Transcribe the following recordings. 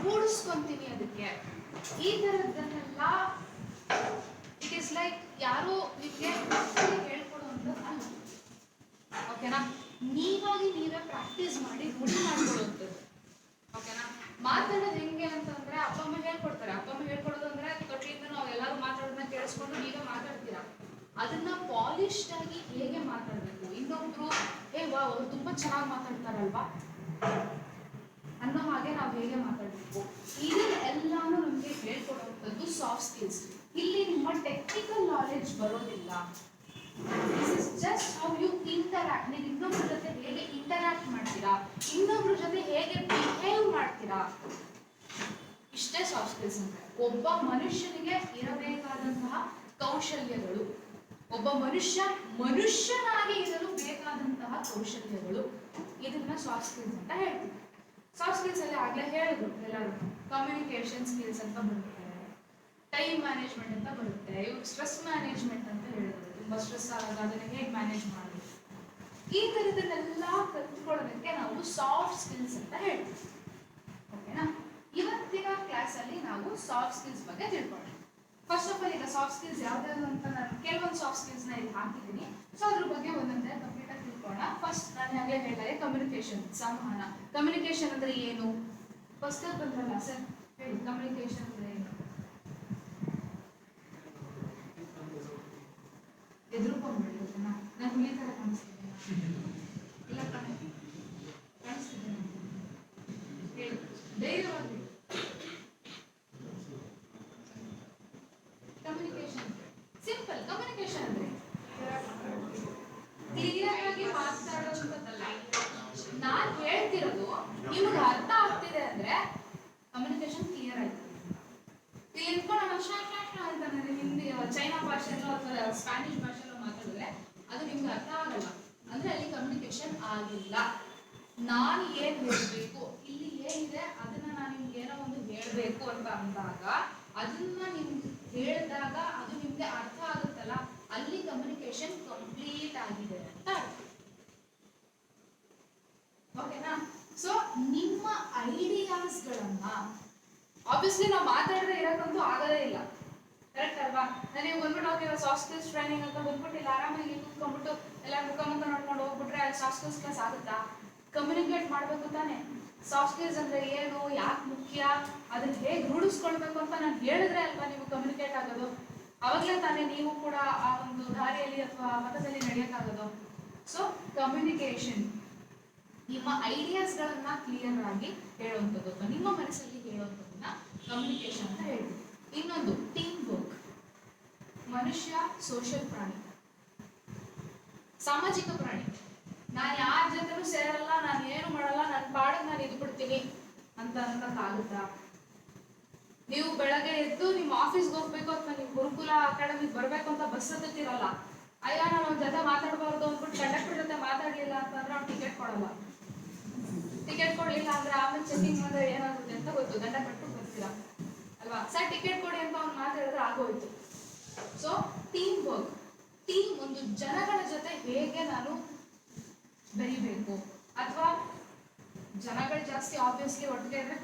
ರೂಢಿಸ್ಕೊಂತೀನಿ ಅದಕ್ಕೆ. ಈ ಥರದ್ದನ್ನೆಲ್ಲ it is like ಯಾರೋ ನಿಮಗೆ ಹೇಳ್ಕೊಡುವಂಥದ್ದು ಅಲ್ಲ. ಓಕೆನಾ? ನೀವಾಗಿ ನೀವೇ ಪ್ರಾಕ್ಟೀಸ್ ಮಾಡಿ ರೂಢಿ ಮಾಡ್ಕೊಳ್ಳುವಂಥದ್ದು. ಓಕೆನಾ? ಮಾತಾಡೋದು ಹೆಂಗೆ ಅಂತಂದ್ರೆ ಅಪ್ಪ ಅಮ್ಮ ಹೇಳ್ಕೊಡ್ತಾರೆ. ಅಪ್ಪ ಅಮ್ಮ ಹೇಳ್ಕೊಡೋದು ಅಂದ್ರೆ ತೊಟ್ಟಿಯಿಂದ ನಾವು ಎಲ್ಲರೂ ಮಾತಾಡೋದನ್ನ ಕೇಳಿಸ್ಕೊಂಡು ನೀವೇ ಮಾತಾಡ್ತೀರಾ. ಅದನ್ನ ಪಾಲಿಶ್ಡ್ ಆಗಿ ಹೇಗೆ ಮಾತಾಡಬೇಕು, ಇನ್ನೊಬ್ರು ಅವ್ರು ತುಂಬಾ ಚೆನ್ನಾಗಿ ಮಾತಾಡ್ತಾರಲ್ವಾ ಅನ್ನೋ ಹಾಗೆ ನಾವು ಹೇಗೆ ಮಾತಾಡಬೇಕು, ಇದೆಲ್ಲಾನು ನಮಗೆ ಹೇಳ್ಕೊಡುವಂಥದ್ದು ಸಾಫ್ಟ್ ಸ್ಕಿಲ್ಸ್. ಇಲ್ಲಿ ನಿಮ್ಮ ಟೆಕ್ನಿಕಲ್ ನಾಲೆಡ್ಜ್ ಬರೋದಿಲ್ಲ. This is just how you interact. ನೀವು ಇನ್ನೊಬ್ರ ಜೊತೆ ಹೇಗೆ ಇಂಟರಾಕ್ಟ್ ಮಾಡ್ತೀರಾ, ಇನ್ನೊಬ್ರ ಜೊತೆ ಹೇಗೆ ಬಿಹೇವ್ ಮಾಡ್ತೀರಾ, ಇಷ್ಟೇ ಸಾಫ್ಟ್ ಸ್ಕಿಲ್ಸ್ ಅಂದ್ರೆ. ಒಬ್ಬ ಮನುಷ್ಯನಿಗೆ ಇರಬೇಕಾದಂತಹ ಕೌಶಲ್ಯಗಳು, ಒಬ್ಬ ಮನುಷ್ಯನಾಗಿ ಇರಲು ಬೇಕಾದಂತಹ ಕೌಶಲ್ಯಗಳು, ಇದನ್ನ ಸಾಫ್ಟ್ ಸ್ಕಿಲ್ಸ್ ಅಂತ ಹೇಳ್ತೀವಿ. ಸಾಫ್ಟ್ ಸ್ಕಿಲ್ಸ್ ಅಲ್ಲಿ ಆಗ್ಲೇ ಹೇಳಿದ್ರು ಎಲ್ಲರೂ. ಕಮ್ಯುನಿಕೇಶನ್ ಸ್ಕಿಲ್ಸ್ ಅಂತ ಬರುತ್ತೆ, ಟೈಮ್ ಮ್ಯಾನೇಜ್ಮೆಂಟ್ ಅಂತ ಬರುತ್ತೆ, ಇವ್ರು ಸ್ಟ್ರೆಸ್ ಮ್ಯಾನೇಜ್ಮೆಂಟ್ ಅಂತ ಹೇಳಿದ್ರು. ತುಂಬಾ ಸ್ಟ್ರೆಸ್ ಆದಾಗ ಅದನ್ನ ಹೇಗೆ ಮ್ಯಾನೇಜ್ ಮಾಡೋದು, ಈ ಥರದನ್ನೆಲ್ಲ ಕಲ್ತ್ಕೊಳ್ಳೋದಕ್ಕೆ ನಾವು ಸಾಫ್ಟ್ ಸ್ಕಿಲ್ಸ್ ಅಂತ ಹೇಳ್ತೀವಿ. ಓಕೆನಾ? ಇವತ್ತಿನ ಕ್ಲಾಸಲ್ಲಿ ನಾವು ಸಾಫ್ಟ್ ಸ್ಕಿಲ್ಸ್ ಬಗ್ಗೆ ತಿಳ್ಕೊಳ್ಳೋಣ. ಫಸ್ಟ್ ಆಫ್ ಆಲ್ ಈಗ ಸಾಫ್ಟ್ ಸ್ಕಿಲ್ಸ್ ಯಾವ್ದಾದ್ರು ಅಂತ ನಾನು ಕೆಲವೊಂದು ಸಾಫ್ಟ್ ಸ್ಕಿಲ್ಸ್ ನ ಇಲ್ಲಿ ಹಾಕಿದ್ದೀನಿ. ಸೊ ಅದ್ರ ಬಗ್ಗೆ ಒಂದೊಂದೇ ಕಂಪ್ಲೀಟ್ ಆಗಿ ತಿಳ್ಕೊಳ್ಳೋಣ. ಫಸ್ಟ್ ನಾನು ಆಗಲೇ ಹೇಳಿದೆ ಕಮ್ಯುನಿಕೇಶನ್, ಸಂವಹನ. ಕಮ್ಯುನಿಕೇಶನ್ ಅಂದ್ರೆ ಏನು? ಫಸ್ಟ್ ಬಂದ್ರಲ್ಲ ಸರ್, ಹೇಳಿ ಕಮ್ಯುನಿಕೇಶನ್ ಅಂದ್ರೆ ಏನು? ಎದುರುಕೊಂಡ್ಬಿಡಿ. ಓಕೆನಾ? ನಾನು ಈ ತರ ಕಾಣಿಸ್ತಿದ್ದೇನೆ ಇಲ್ಲ ಕಾಣಿಸ್ತಿದ್ದೇನೆ? ಹೇಳಿ ಧೈರ್ಯವಾಗಿ. Communication simple. ಕಮ್ಯುನಿಕೇಶನ್ ಅಂದ್ರೆ ಕ್ಲಿಯರ್ ಆಗಿ ಮಾತಾಡೋದಂತಲ್ಲ. ನಾನ್ ಹೇಳ್ತಿರೋದು ನಿಮ್ಗೆ ಅರ್ಥ ಆಗ್ತಿದೆ ಅಂದ್ರೆ ಕಮ್ಯುನಿಕೇಶನ್ ಕ್ಲಿಯರ್ ಆಯ್ತು. ಇಲ್ಲಿ ನಿಂತ್ಕೊಂಡು ಅಂತ ಹಿಂದಿ ಚೈನಾ ಭಾಷೆಯಲ್ಲೋ ಅಥವಾ ಸ್ಪ್ಯಾನಿಷ್ ಭಾಷೆಯಲ್ಲೋ ಮಾತಾಡಿದ್ರೆ ಅದು ನಿಮ್ಗೆ ಅರ್ಥ ಆಗಲ್ಲ ಅಂದ್ರೆ ಅಲ್ಲಿ ಕಮ್ಯುನಿಕೇಶನ್ ಆಗಿಲ್ಲ. ನಾನು ಏನ್ ಹೇಳ್ಬೇಕು, ಇಲ್ಲಿ ಏನಿದೆ ಅದನ್ನ ನಾನು ನಿಮ್ಗೆ ಏನೋ ಒಂದು ಹೇಳ್ಬೇಕು ಅಂತ ಅಂದಾಗ ಅದನ್ನ ನಿಮ್ಗೆ ಹೇಳಿದಾಗ ಅದು ನಿಮ್ಗೆ ಅರ್ಥ ಆಗುತ್ತಲ್ಲ, ಅಲ್ಲಿ ಕಮ್ಯುನಿಕೇಶನ್ ಕಂಪ್ಲೀಟ್ ಆಗಿದೆ ಅಂತ ಅರ್ಥ. ಓಕೆನಾ? ಸೊ ನಿಮ್ಮ ಐಡಿಯಾಸ್ಗಳನ್ನ ಆಬ್ವಿಯಸ್ಲಿ ನಾವು ಮಾತಾಡದೆ ಇರೋಕ್ಕಂತೂ ಆಗೋದೇ ಇಲ್ಲ. ಕರೆಕ್ಟ್ ಅಲ್ವಾ? ನನಗೆ ಬಂದ್ಬಿಟ್ಟು ಓಕೆ ಸಾಫ್ಟ್ ಸ್ಕಿಲ್ಸ್ ಟ್ರೈನಿಂಗ್ ಅಂತ ಬಂದ್ಬಿಟ್ಟು ಇಲ್ಲಿ ಆರಾಮಾಗಿ ಕೂತ್ಕೊಂಡ್ಬಿಟ್ಟು ಎಲ್ಲ ಮುಖ ನೋಡ್ಕೊಂಡು ಹೋಗ್ಬಿಟ್ರೆ ಅಲ್ಲಿ ಸಾಫ್ಟ್ ಸ್ಕಿಲ್ಸ್ ಕ್ಲಾಸ್ ಆಗುತ್ತಾ? ಕಮ್ಯುನಿಕೇಟ್ ಮಾಡಬೇಕು ತಾನೆ. ಸಾಫ್ಟ್ ಸ್ಕಿಲ್ಸ್ ಅಂದ್ರೆ ಏನು, ಯಾಕೆ ಮುಖ್ಯ, ಅದನ್ನ ಹೇಗೆ ರೂಢಿಸ್ಕೊಳ್ಬೇಕು ಅಂತ ನಾನು ಹೇಳಿದ್ರೆ ಅಲ್ವಾ ನೀವು ಕಮ್ಯುನಿಕೇಟ್ ಆಗೋದು. ಅವಾಗಲೇ ತಾನೇ ನೀವು ಕೂಡ ಆ ಒಂದು ದಾರಿಯಲ್ಲಿ ಅಥವಾ ಮತದಲ್ಲಿ ನಡೆಯೋಕ್ಕಾಗೋದು. ಸೊ ಕಮ್ಯುನಿಕೇಶನ್ ನಿಮ್ಮ ಐಡಿಯಾಸ್ಗಳನ್ನ ಕ್ಲಿಯರ್ ಆಗಿ ಹೇಳುವಂಥದ್ದು ಅಥವಾ ನಿಮ್ಮ ಮನಸ್ಸಲ್ಲಿ ಹೇಳುವಂಥದ್ದನ್ನ ಕಮ್ಯುನಿಕೇಶನ್ ಅಂತ ಹೇಳ್ತೀವಿ. ಇನ್ನೊಂದು ಟೀಮ್ ವರ್ಕ್. ಮನುಷ್ಯ ಸೋಷಿಯಲ್ ಪ್ರಾಣಿ, ಸಾಮಾಜಿಕ ಪ್ರಾಣಿ. ನಾನು ಯಾರ ಜೊತೆನೂ ಸೇರಲ್ಲ, ನಾನು ಏನು ಮಾಡಲ್ಲ, ನನ್ನ ಪಾಡಿಗೆ ನಾನು ಇದು ಬಿಡ್ತೀನಿ ಅಂತ ಅನ್ನೋಕ್ಕಾಗುತ್ತಾ? ನೀವು ಬೆಳಗ್ಗೆ ಎದ್ದು ನಿಮ್ಮ ಆಫೀಸ್ಗೆ ಹೋಗ್ಬೇಕು ಅಥವಾ ನೀವು ಗುರುಕುಲ ಅಕಾಡೆಮಿಗೆ ಬರ್ಬೇಕು ಅಂತ ಬಸ್ ಹತ್ತಿರಲ್ಲ, ಅಯ್ಯೋ ನಾನು ಅವ್ನ ಜೊತೆ ಮಾತಾಡ್ಬಾರ್ದು ಅಂದ್ಬಿಟ್ಟು ಕಂಡಕ್ಟರ್ ಜೊತೆ ಮಾತಾಡಲಿಲ್ಲ ಅಂತಂದ್ರೆ ಅವ್ನು ಟಿಕೆಟ್ ಕೊಡಲ್ಲ. ಟಿಕೆಟ್ ಕೊಡ್ಲಿಲ್ಲ ಅಂದ್ರೆ ಆಮೇಲೆ ಚೆಕಿಂಗ್ ಮಾಡಿದ್ರೆ ಏನಾಗುತ್ತೆ ಅಂತ ಗೊತ್ತು, ದಂಡ ಕಟ್ಬಿಟ್ಟು ಬರ್ತೀರಾ ಅಲ್ವಾ? ಸರ್ ಟಿಕೆಟ್ ಕೊಡಿ ಅಂತ ಅವ್ನು ಮಾತಾಡಿದ್ರೆ ಆಗೋಯ್ತು. ಸೊ ಟೀಮ್ ವರ್ಕ್, ಟೀಮ್, ಒಂದು ಜನಗಳ ಜೊತೆ ಹೇಗೆ ನಾನು ಬೆರಿಬೇಕು, ಅಥವಾ ಜನಗಳು ಜಾಸ್ತಿ ಆಬ್ವಿಯಸ್ಲಿ ಒಟ್ಟಿಗೆ ಇದ್ರೆ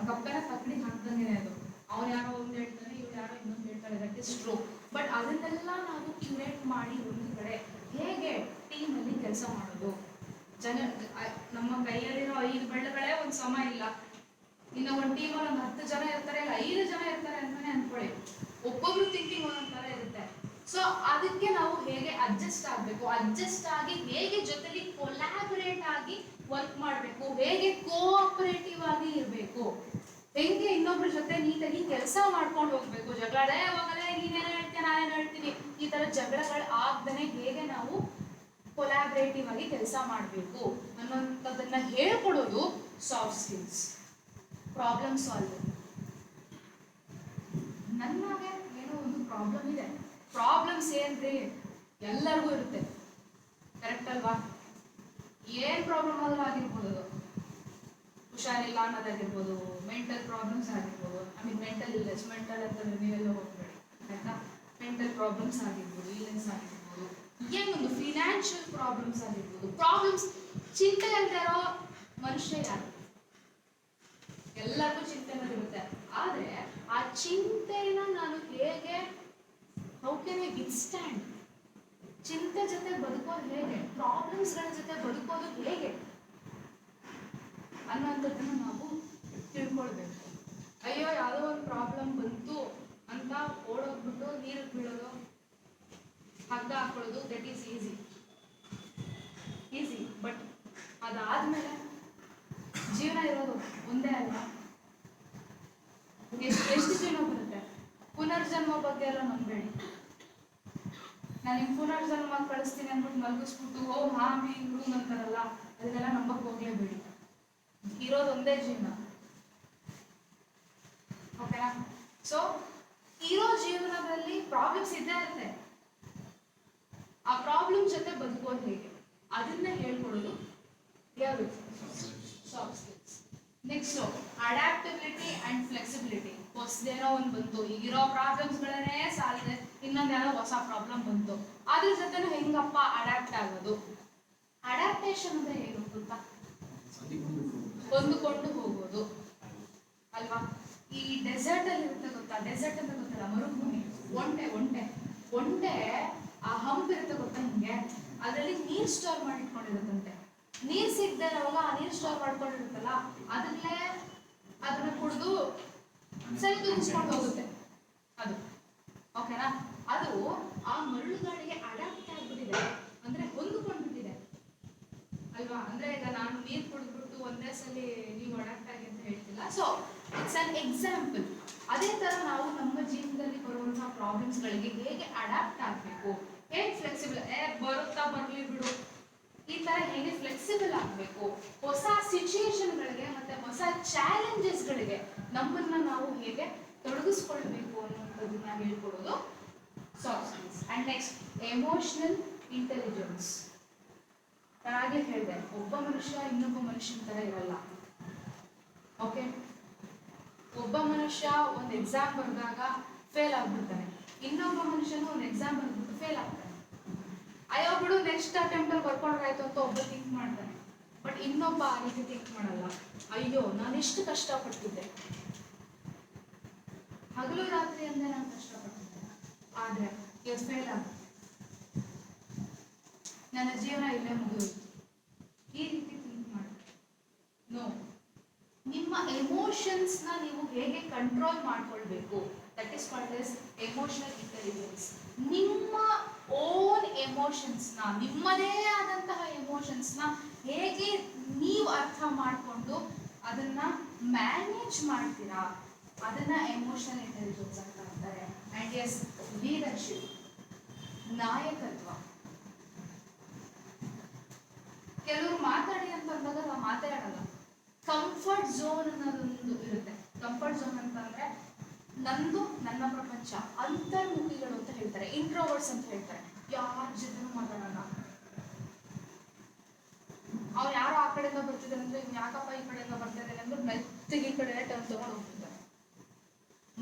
ಕಪ್ಪೆನ ತಕ್ಕಡಿ ಹಾಕ್ದಂಗೆ ಅದು. ಅವ್ನು ಯಾರೋ ಒಂದು ಹೇಳ್ತಾನೆ, ಇವ್ರು ಯಾರೋ ಇನ್ನೊಂದು ಹೇಳ್ತಾರೆ, ದಟ್ ಇಸ್ ಟ್ರೂ. ಬಟ್ ಅದನ್ನೆಲ್ಲ ನಾವು ಕ್ಯೂರೇಟ್ ಮಾಡಿ ಒಂದು ಕಡೆ ಹೇಗೆ ಟೀಮಲ್ಲಿ ಕೆಲಸ ಮಾಡೋದು. ನಮ್ಮ ಕೈಯಲ್ಲಿರೋ 5 ಬೆರಳುಗಳೇ ಒಂದು ಸಮ ಇಲ್ಲ, ಇನ್ನು ಒಂದು ಟೀಮಲ್ಲಿ ಒಂದು 10 ಜನ ಇರ್ತಾರೆ, ಇಲ್ಲ 5 ಜನ ಇರ್ತಾರೆ ಅಂತಾನೆ ಅನ್ಕೊಳ್ಳಿ. ಒಬ್ಬೊಬ್ರು ಥಿಂಕಿಂಗ್ ಒಂದೊಂದು ಥರ ಇರುತ್ತೆ. ಸೊ ಅದಕ್ಕೆ ನಾವು ಹೇಗೆ ಅಡ್ಜಸ್ಟ್ ಆಗಬೇಕು, ಅಡ್ಜಸ್ಟ್ ಆಗಿ ಹೇಗೆ ಜೊತೆಲಿ ಕೊಲ್ಯಾಬರೇಟ್ ಆಗಿ ವರ್ಕ್ ಮಾಡಬೇಕು, ಹೇಗೆ ಕೋಆಪರೇಟಿವ್ ಆಗಿ ಇರಬೇಕು, ಹೆಂಗೆ ಇನ್ನೊಬ್ರ ಜೊತೆ ನೀಟಾಗಿ ಕೆಲಸ ಮಾಡ್ಕೊಂಡು ಹೋಗ್ಬೇಕು. ಜಗಳೇ ಹೋಗಲೇ ನೀನೇನು ಹೇಳ್ತೀಯ ನಾನೇನು ಹೇಳ್ತೀನಿ, ಈ ಥರ ಜಗಳಗಳು ಆಗ್ದೇ ಹೇಗೆ ನಾವು ಕೊಲ್ಯಾಬರೇಟಿವ್ ಆಗಿ ಕೆಲಸ ಮಾಡಬೇಕು ಅನ್ನೋಂಥದ್ದನ್ನ ಹೇಳ್ಕೊಡೋದು ಸಾಫ್ಟ್ ಸ್ಕಿಲ್ಸ್. Problem solving. ನನ್ನಾಗೆ ಏನೋ ಒಂದು ಪ್ರಾಬ್ಲಮ್ ಇದೆ. ಪ್ರಾಬ್ಲಮ್ಸ್ ಏನ್ರಿ ಎಲ್ಲರಿಗೂ ಇರುತ್ತೆ, ಕರೆಕ್ಟ್ ಅಲ್ವಾ? ಏನ್ ಪ್ರಾಬ್ಲಮ್ ಆದ್ರೂ ಆಗಿರ್ಬೋದು, ಅದು ಹುಷಾರಿಲ್ಲ ಅನ್ನೋದಾಗಿರ್ಬೋದು, ಮೆಂಟಲ್ ಪ್ರಾಬ್ಲಮ್ಸ್ ಆಗಿರ್ಬೋದು. ಮೆಂಟಲ್ ಇಲ್ಲೆಸ್, ಮೆಂಟಲ್ ಅಂತಂದ್ರೆ ನೀವೆಲ್ಲ ಹೋಗ್ಬೇಡಿ ಆಯ್ತಾ. ಮೆಂಟಲ್ ಪ್ರಾಬ್ಲಮ್ಸ್ ಆಗಿರ್ಬೋದು, ಇಲ್ಲೆಸ್ ಆಗಿರ್ಬೋದು, ಏನೊಂದು ಫಿನಾನ್ಷಿಯಲ್ ಪ್ರಾಬ್ಲಮ್ಸ್ ಆಗಿರ್ಬೋದು. ಪ್ರಾಬ್ಲಮ್ಸ್ ಚಿಂತೆ ಇಲ್ದೇ ಇರೋ ಮನುಷ್ಯ ಯಾರು? ಎಲ್ಲರಿಗೂ ಚಿಂತೆ ಅನ್ನೋದಿರುತ್ತೆ. ಆದ್ರೆ ಆ ಚಿಂತೆನ ನಾನು ಹೇಗೆ ಹೌ ಕ್ಯಾನ್ ಐ ವಿತ್ಸ್ಟ್ಯಾಂಡ್, ಚಿಂತೆ ಜೊತೆ ಬದುಕೋದು ಹೇಗೆ, ಪ್ರಾಬ್ಲಮ್ಸ್ಗಳ ಜೊತೆ ಬದುಕೋದು ಹೇಗೆ ಅನ್ನೋಂಥದ್ದನ್ನು ನಾವು ತಿಳ್ಕೊಳ್ಬೇಕು. ಅಯ್ಯೋ ಯಾವುದೋ ಒಂದು ಪ್ರಾಬ್ಲಮ್ ಬಂತು ಅಂತ ಓಡೋಗ್ಬಿಟ್ಟು ನೀರಿಗೆ ಬೀಳೋದು, ಹಗ್ಗ ಹಾಕೊಳ್ಳೋದು, ದಟ್ ಈಸ್ ಈಸಿ. ಬಟ್ ಅದಾದ್ಮೇಲೆ ಜೀವನ ಇರೋದು ಒಂದೇ ಅಲ್ಲ, ಎಷ್ಟು ಜೀವನ ಬರುತ್ತೆ. ಪುನರ್ಜನ್ಮ ಬಗ್ಗೆ ಎಲ್ಲ ನಂಬೇಡಿ. ನಾನು ನಿಮ್ಗೆ ಪುನರ್ಜನ್ಮ ಕಳಿಸ್ತೀನಿ ಅಂದ್ಬಿಟ್ಟು ಮಲಗಿಸ್ಬಿಟ್ಟು ಓ ಹಾಮಿ ರೂಮ್ ಅಂತಾರಲ್ಲ, ಅದನ್ನೆಲ್ಲ ನಂಬಕ್ ಹೋಗ್ಲೇಬೇಡಿ. ಇರೋದು ಒಂದೇ ಜೀವನ, ಓಕೆನಾ? ಸೊ ಇರೋ ಜೀವನದಲ್ಲಿ ಪ್ರಾಬ್ಲಮ್ಸ್ ಇದ್ದೇ ಇರುತ್ತೆ. ಆ ಪ್ರಾಬ್ಲಮ್ ಜೊತೆ ಬದುಕೋದು ಹೇಗೆ ಅದನ್ನ ಹೇಳ್ಕೊಡೋದು ಯಾರು? Soft skills. Next adaptability and flexibility. ಹೊಸದೇನೋ ಒಂದು ಬಂತು, ಈಗಿರೋ ಪ್ರಾಬ್ಲಮ್ಸ್ಗಳನ್ನೇ ಸಾಲದೆ ಇನ್ನೊಂದೇನೋ ಹೊಸ ಪ್ರಾಬ್ಲಮ್ ಬಂತು, ಅದ್ರ ಜೊತೆನೂ ಹೆಂಗಪ್ಪ ಅಡ್ಯಾಪ್ಟ್ ಆಗೋದು. ಅಡ್ಯಾಪ್ಟೇಷನ್ ಅಂದ್ರೆ ಏನು ಗೊತ್ತಾ? ಹೊಂದಿಕೊಂಡು ಹೋಗೋದು ಅಲ್ವಾ? ಈ ಡೆಸರ್ಟ್ ಅಲ್ಲಿ ಇರುತ್ತೆ ಗೊತ್ತಾ? ಡೆಸರ್ಟ್ ಅಂತ ಗೊತ್ತಲ್ಲ, ಮರುಭೂಮಿ. ಒಂಟೆ ಆ ಹಂಪ್ ಇರುತ್ತೆ ಗೊತ್ತಾ ನಿಮ್ಗೆ? ಅದರಲ್ಲಿ ನೀರ್ ಸ್ಟೋರ್ ಮಾಡಿಟ್ಕೊಂಡಿರುತ್ತಂತೆ. ನೀರ್ ಸಿಗದೆ ಇರುವಾಗ ಆ ನೀರ್ ಸ್ಟೋರ್ ಮಾಡ್ಕೊಂಡಿರುತ್ತಲ್ಲ, ಅದನ್ನ ಕುಡಿದು ಸರಿ ತೂಗಿಸ್ಕೊಂಡು ಹೋಗುತ್ತೆ ಅದು, ಓಕೆನಾ? ಅದು ಆ ಮರಳುಗಾಡಿಗೆ ಅಡಾಪ್ಟ್ ಆಗ್ಬಿಟ್ಟಿದೆ, ಅಂದ್ರೆ ಹೊಂದ್ಕೊಂಡ್ಬಿಟ್ಟಿದೆ ಅಲ್ವಾ? ಅಂದ್ರೆ ಈಗ ನಾನು ನೀರು ಕುಡಿದ್ಬಿಟ್ಟು ಒಂದೇ ಸಲ ನೀವು ಅಡಾಪ್ಟ್ ಆಗಿ ಅಂತ ಹೇಳ್ತಿಲ್ಲ. So it's an example. ಅದೇ ತರ ನಾವು ನಮ್ಮ ಜೀವನದಲ್ಲಿ ಬರುವಂತಹ ಪ್ರಾಬ್ಲಮ್ಸ್ಗಳಿಗೆ ಹೇಗೆ ಅಡಾಪ್ಟ್ ಆಗಬೇಕು, ಹೇಗೆ ಫ್ಲೆಕ್ಸಿಬಲ್, ಬರುತ್ತಾ ಬರಲಿ ಬಿಡು, ಈ ತರ ಹೇಗೆ ಫ್ಲೆಕ್ಸಿಬಲ್ ಆಗಬೇಕು, ಹೊಸ ಸಿಚುಯೇಷನ್ಗಳಿಗೆ ಮತ್ತೆ ಹೊಸ ಚಾಲೆಂಜಸ್ಗಳಿಗೆ ನಮ್ಮನ್ನ ನಾವು ಹೇಗೆ ತೊಡಗಿಸ್ಕೊಳ್ಬೇಕು ಅನ್ನೋದನ್ನ ಹೇಳ್ಕೊಡೋದು soft skills. And next emotional intelligence. ಹಾಗೆ ಹೇಳಿದೆ, ಒಬ್ಬ ಮನುಷ್ಯ ಇನ್ನೊಬ್ಬ ಮನುಷ್ಯನ ತರ ಇರಲ್ಲ. ಓಕೆ, ಒಬ್ಬ ಮನುಷ್ಯ ಒಂದು ಎಕ್ಸಾಮ್ ಬರೆದಾಗ ಫೇಲ್ ಆಗ್ಬಿಡ್ತಾನೆ, ಇನ್ನೊಬ್ಬ ಮನುಷ್ಯನು ಒಂದು ಎಕ್ಸಾಮ್ ಬರ್ಬಿಟ್ಟು ಫೇಲ್ ಆಗ್ತಾನೆ. ಅಯ್ಯೋ ಬಿಡು ನೆಕ್ಸ್ಟ್ ಅಟೆಂಪ್ಟ್ ಅಲ್ಲಿ ಬರ್ಕೊಂಡ್ರಾಯ್ತು ಅಂತ ಒಬ್ಬ ಥಿಂಕ್ ಮಾಡ್ತಾನೆ. ಬಟ್ ಇನ್ನೊಬ್ಬ ಆ ರೀತಿ ಥಿಂಕ್ ಮಾಡಲ್ಲ. ಅಯ್ಯೋ ನಾನು ಎಷ್ಟು ಕಷ್ಟಪಟ್ಟಿದ್ದೆ, ಹಗಲು ರಾತ್ರಿ ಅಂದ್ರೆ ನಾನು ಕಷ್ಟಪಟ್ಟಿದ್ದೆ, ಆದ್ರೆ ಇವತ್ತು ಫೇಲ್ ಆಗ, ನನ್ನ ಜೀವನ ಇಲ್ಲೇ ಮುಗಿದೋಯ್ತು, ಈ ರೀತಿ ಥಿಂಕ್ ಮಾಡಿ. ನೋ, ನಿಮ್ಮ ಎಮೋಷನ್ಸ್ ನ ನೀವು ಹೇಗೆ ಕಂಟ್ರೋಲ್ ಮಾಡ್ಕೊಳ್ಬೇಕು, that is called as emotional intelligence. ನಿಮ್ಮ ಓನ್ ಎಮೋಷನ್ಸ್ ನ, ನಿಮ್ಮದೇ ಆದಂತಹ ಎಮೋಷನ್ಸ್ ನ ಹೇಗೆ ನೀವು ಅರ್ಥ ಮಾಡಿಕೊಂಡು ಅದನ್ನ ಮ್ಯಾನೇಜ್ ಮಾಡ್ತೀರಾ, ಅದನ್ನ ಎಮೋಷನಲ್ ಇಂಟೆಲಿಜೆನ್ಸ್ ಅಂತ ಅಂತಾರೆ. ಅಂಡ್ ಎಸ್ ಲೀಡರ್ಶಿಪ್, ನಾಯಕತ್ವ. ಕೆಲವರು ಮಾತಾಡಿ ಅಂತ ಅಂದಾಗ ನಾವು ಮಾತಾಡಲ್ಲ. ಕಂಫರ್ಟ್ ಝೋನ್ ಅನ್ನೋದೊಂದು ಇರುತ್ತೆ. ಕಂಫರ್ಟ್ ಝೋನ್ ಅಂತಂದ್ರೆ ನಂದು ನನ್ನ ಪ್ರಪಂಚ, ಅಂತರ್ಮುಖಿಗಳು ಅಂತ ಹೇಳ್ತಾರೆ, ಇಂಟ್ರೋವರ್ಟ್ಸ್ ಅಂತ ಹೇಳ್ತಾರೆ. ಯಾರ ಜೊತೆನೂ ಮಾತಾಡಲ್ಲ. ಅವ್ರು ಯಾರೋ ಆ ಕಡೆಯಿಂದ ಬರ್ತಿದ್ದಾರೆ ಅಂದ್ರೆ ಯಾಕಪ್ಪ ಈ ಕಡೆಯಿಂದ ಬರ್ತಾ ಇದ್ದಾರೆ ಅಂದ್ರೆ ಮೆತ್ತಿಗೆ ಈ ಕಡೆ ಟರ್ನ್ ತಗೊಂಡು ಹೋಗ್ತಿದ್ದಾರೆ.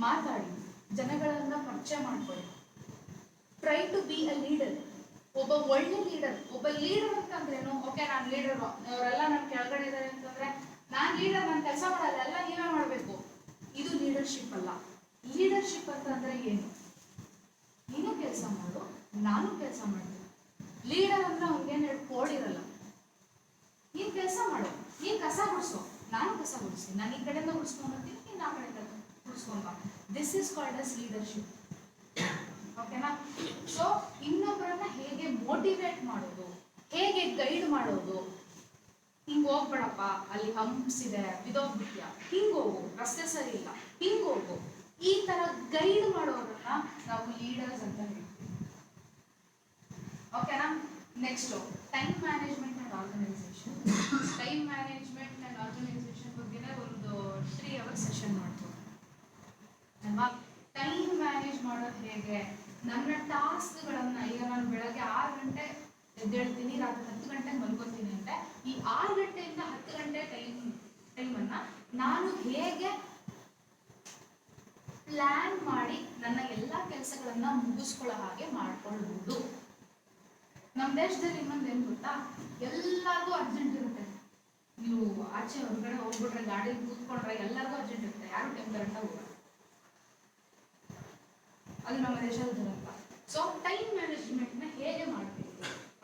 ಮಾತಾಡಿ, ಜನಗಳನ್ನ ಪರಿಚಯ ಮಾಡ್ಕೊಳ್ಳಿ. Try to be a leader. ಒಬ್ಬ ಒಳ್ಳೆ ಲೀಡರ್. ಒಬ್ಬ ಲೀಡರ್ ಅಂತಂದ್ರೇನು? ಓಕೆ, ನಾನು ಲೀಡರ್, ಅವರೆಲ್ಲ ನನ್ನ ಕೆಳಗಡೆ ಇದ್ದಾರೆ ಅಂತಂದ್ರೆ ನಾನು ಲೀಡರ್, ನಾನು ಕೆಲಸ ಮಾಡಲ್ಲ, ಎಲ್ಲ ನೀವೇ ಮಾಡಬೇಕು. ಇದು ಲೀಡರ್ಶಿಪ್ ಅಲ್ಲ. ಲೀಡರ್ಶಿಪ್ ಅಂತಂದ್ರೆ ಏನು? ನೀನು ಕೆಲಸ ಮಾಡು, ನಾನು ಕೆಲಸ ಮಾಡ್ತೀನಿ. ಲೀಡರ್ ಅಂದ್ರೆ ಅವ್ನಿಗೇನು ಹೇಳಿ ಕೋಡಿರಲ್ಲ. ನೀನ್ ಕೆಲಸ ಮಾಡು, ನೀನ್ ಕಸ ಗುಡಿಸು, ನಾನು ಕಸ ಗುಡಿಸ್ತೀನಿ, ನಾನು ಈ ಕಡೆಯಿಂದ ಗುಡಿಸ್ಕೊಂಡ್ ಬರ್ತೀನಿ, ನೀನು ಆ ಕಡೆಯಿಂದ ಗುಡಿಸ್ಕೊಂಡ್ ಬಾ. This is called as leadership. ಓಕೆನಾ? ಸೊ ಇನ್ನೊಬ್ಬರನ್ನ ಹೇಗೆ ಮೋಟಿವೇಟ್ ಮಾಡೋದು, ಹೇಗೆ ಗೈಡ್ ಮಾಡೋದು, ಹಿಂಗ್ ಹೋಗ್ಬೇಡಪ್ಪ, ಅಲ್ಲಿ ಹಂಪ್ಸ್ ಇದೆ, ಬಿದೋಗ್ಬಿಟ್ಯಾ, ಹಿಂಗ್ ಹೋಗು, ರಸ್ತೆ ಸರಿ ಇಲ್ಲ, ಹಿಂಗ್ ಹೋಗು, ಈ ತರ ಗೈಡ್ ಮಾಡೋರನ್ನ ನಾವು ಲೀಡರ್ಸ್ ಅಂತ ಹೇಳ್ತೀವಿ. ಓಕೆನಾ? Next time management and organisation. Time management and organisation ಬಗ್ಗೆನೇ ಒಂದು 3 hours ಸೆಷನ್ ಮಾಡ್ತೀವಿ ಅಲ್ವಾ? ಟೈಮ್ ಮ್ಯಾನೇಜ್ ಮಾಡೋದು ಹೇಗೆ, ನನ್ನ ಟಾಸ್ಕ್ಗಳನ್ನ, ಈಗ ನಾನು ಬೆಳಗ್ಗೆ 6 ಗಂಟೆ ಎದ್ದೇಳ್ತೀನಿ, ರಾತ್ರಿ 10 ಗಂಟೆಗೆ ಮಲ್ಕೋತೀನಿ ಅಂದ್ರೆ ಈ 6 ಗಂಟೆಯಿಂದ 10 ಗಂಟೆ ಟೈಮನ್ನ ನಾನು ಹೇಗೆ ಪ್ಲಾನ್ ಮಾಡಿ ನನ್ನ ಎಲ್ಲ ಕೆಲಸಗಳನ್ನ ಮುಗಿಸ್ಕೊಳ್ಳೋ ಹಾಗೆ ಮಾಡ್ಕೊಳ್ಬಹುದು. ನಮ್ಮ ದೇಶದಲ್ಲಿ ಇನ್ನೊಂದು ಏನು ಗೊತ್ತಾ, ಎಲ್ಲರಿಗೂ ಅರ್ಜೆಂಟ್ ಇರುತ್ತೆ. ನೀವು ಆಚೆ ಹೊರಗಡೆ ಹೋಗ್ಬಿಟ್ರೆ ಗಾಡಿಯಲ್ಲಿ ಕೂತ್ಕೊಂಡ್ರೆ ಎಲ್ಲರಿಗೂ ಅರ್ಜೆಂಟ್ ಇರುತ್ತೆ, ಯಾರು ಟೈಮ್ ಕರೆಕ್ಟಾಗಿ ಹೋಗಲ್ಲ. ಅದು ನಮ್ಮ ದೇಶದ ದುರಂತ. ಸೊ ಟೈಮ್ ಮ್ಯಾನೇಜ್ಮೆಂಟ್ನ ಹೇಗೆ ಮಾಡಬೇಕು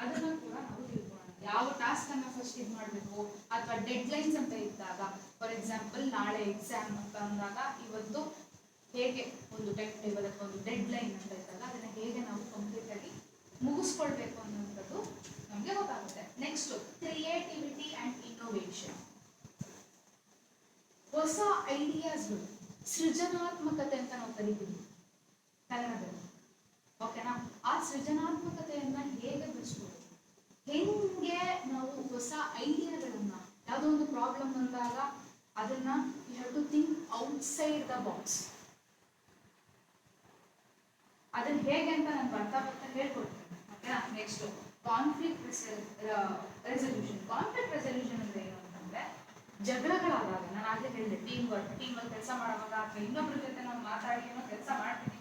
ಅದನ್ನ ಕೂಡ ನಾವು ತಿಳ್ಕೊಳ್ಳೋಣ. ಯಾವ ಟಾಸ್ಕ್ ಅನ್ನ ಫಸ್ಟ್ ಇದು ಮಾಡಬೇಕು, ಅಥವಾ ಡೆಡ್ ಲೈನ್ಸ್ ಅಂತ ಇದ್ದಾಗ, ಫಾರ್ ಎಕ್ಸಾಂಪಲ್ ನಾಳೆ ಎಕ್ಸಾಮ್ ಅಂತ ಅಂದಾಗ ಇವತ್ತು ಹೇಗೆ ಒಂದು ಟೈಮ್ ಟೇಬಲ್ ಅಥವಾ ಒಂದು ಡೆಡ್ ಲೈನ್ ಅಂತ ಇದ್ದಾಗ ಅದನ್ನ ಹೇಗೆ ನಾವು ಕಂಪ್ಲೀಟ್ ಆಗಿ ಮುಗಿಸ್ಕೊಳ್ಬೇಕು ಅನ್ನೋಂಥದ್ದು ನಮಗೆ ಗೊತ್ತಾಗುತ್ತೆ. Next creativity and innovation. ಹೊಸ ಐಡಿಯಾಸ್ಗಳು, ಸೃಜನಾತ್ಮಕತೆ ಅಂತ ನಾವು ಕರಿತೀವಿ ಕನ್ನಡದಲ್ಲಿ. ಓಕೆನಾ? ಆ ಸೃಜನಾತ್ಮಕತೆಯನ್ನ ಹೇಗೆ ಬೆಳೆಸ್ಬೋದು, ಹೆಂಗೆ ನಾವು ಹೊಸ ಐಡಿಯಾಗಳನ್ನ, ಯಾವುದೋ ಒಂದು ಪ್ರಾಬ್ಲಮ್ ಬಂದಾಗ ಅದನ್ನ you have to think outside the box. ಅದನ್ನ ಹೇಗೆ ಅಂತ ನಾನು ಬರ್ತಾ ಹೇಳ್ಕೊಡ್ತೀನಿ. ಓಕೆನಾ? Next conflict resolution. Conflict resolution ಅಂದ್ರೆ ಏನು ಅಂತಂದ್ರೆ, ಜಗಳಗಳಾದಾಗ, ನಾನು ಆಗಲೇ ಹೇಳಿದೆ ಟೀಮಲ್ಲಿ ಕೆಲಸ ಮಾಡುವಾಗ ಅಥವಾ ಇನ್ನೊಬ್ಬರ ಜೊತೆ ನಾವು ಮಾತಾಡಿ ಏನೋ ಕೆಲಸ ಮಾಡ್ತೀವಿ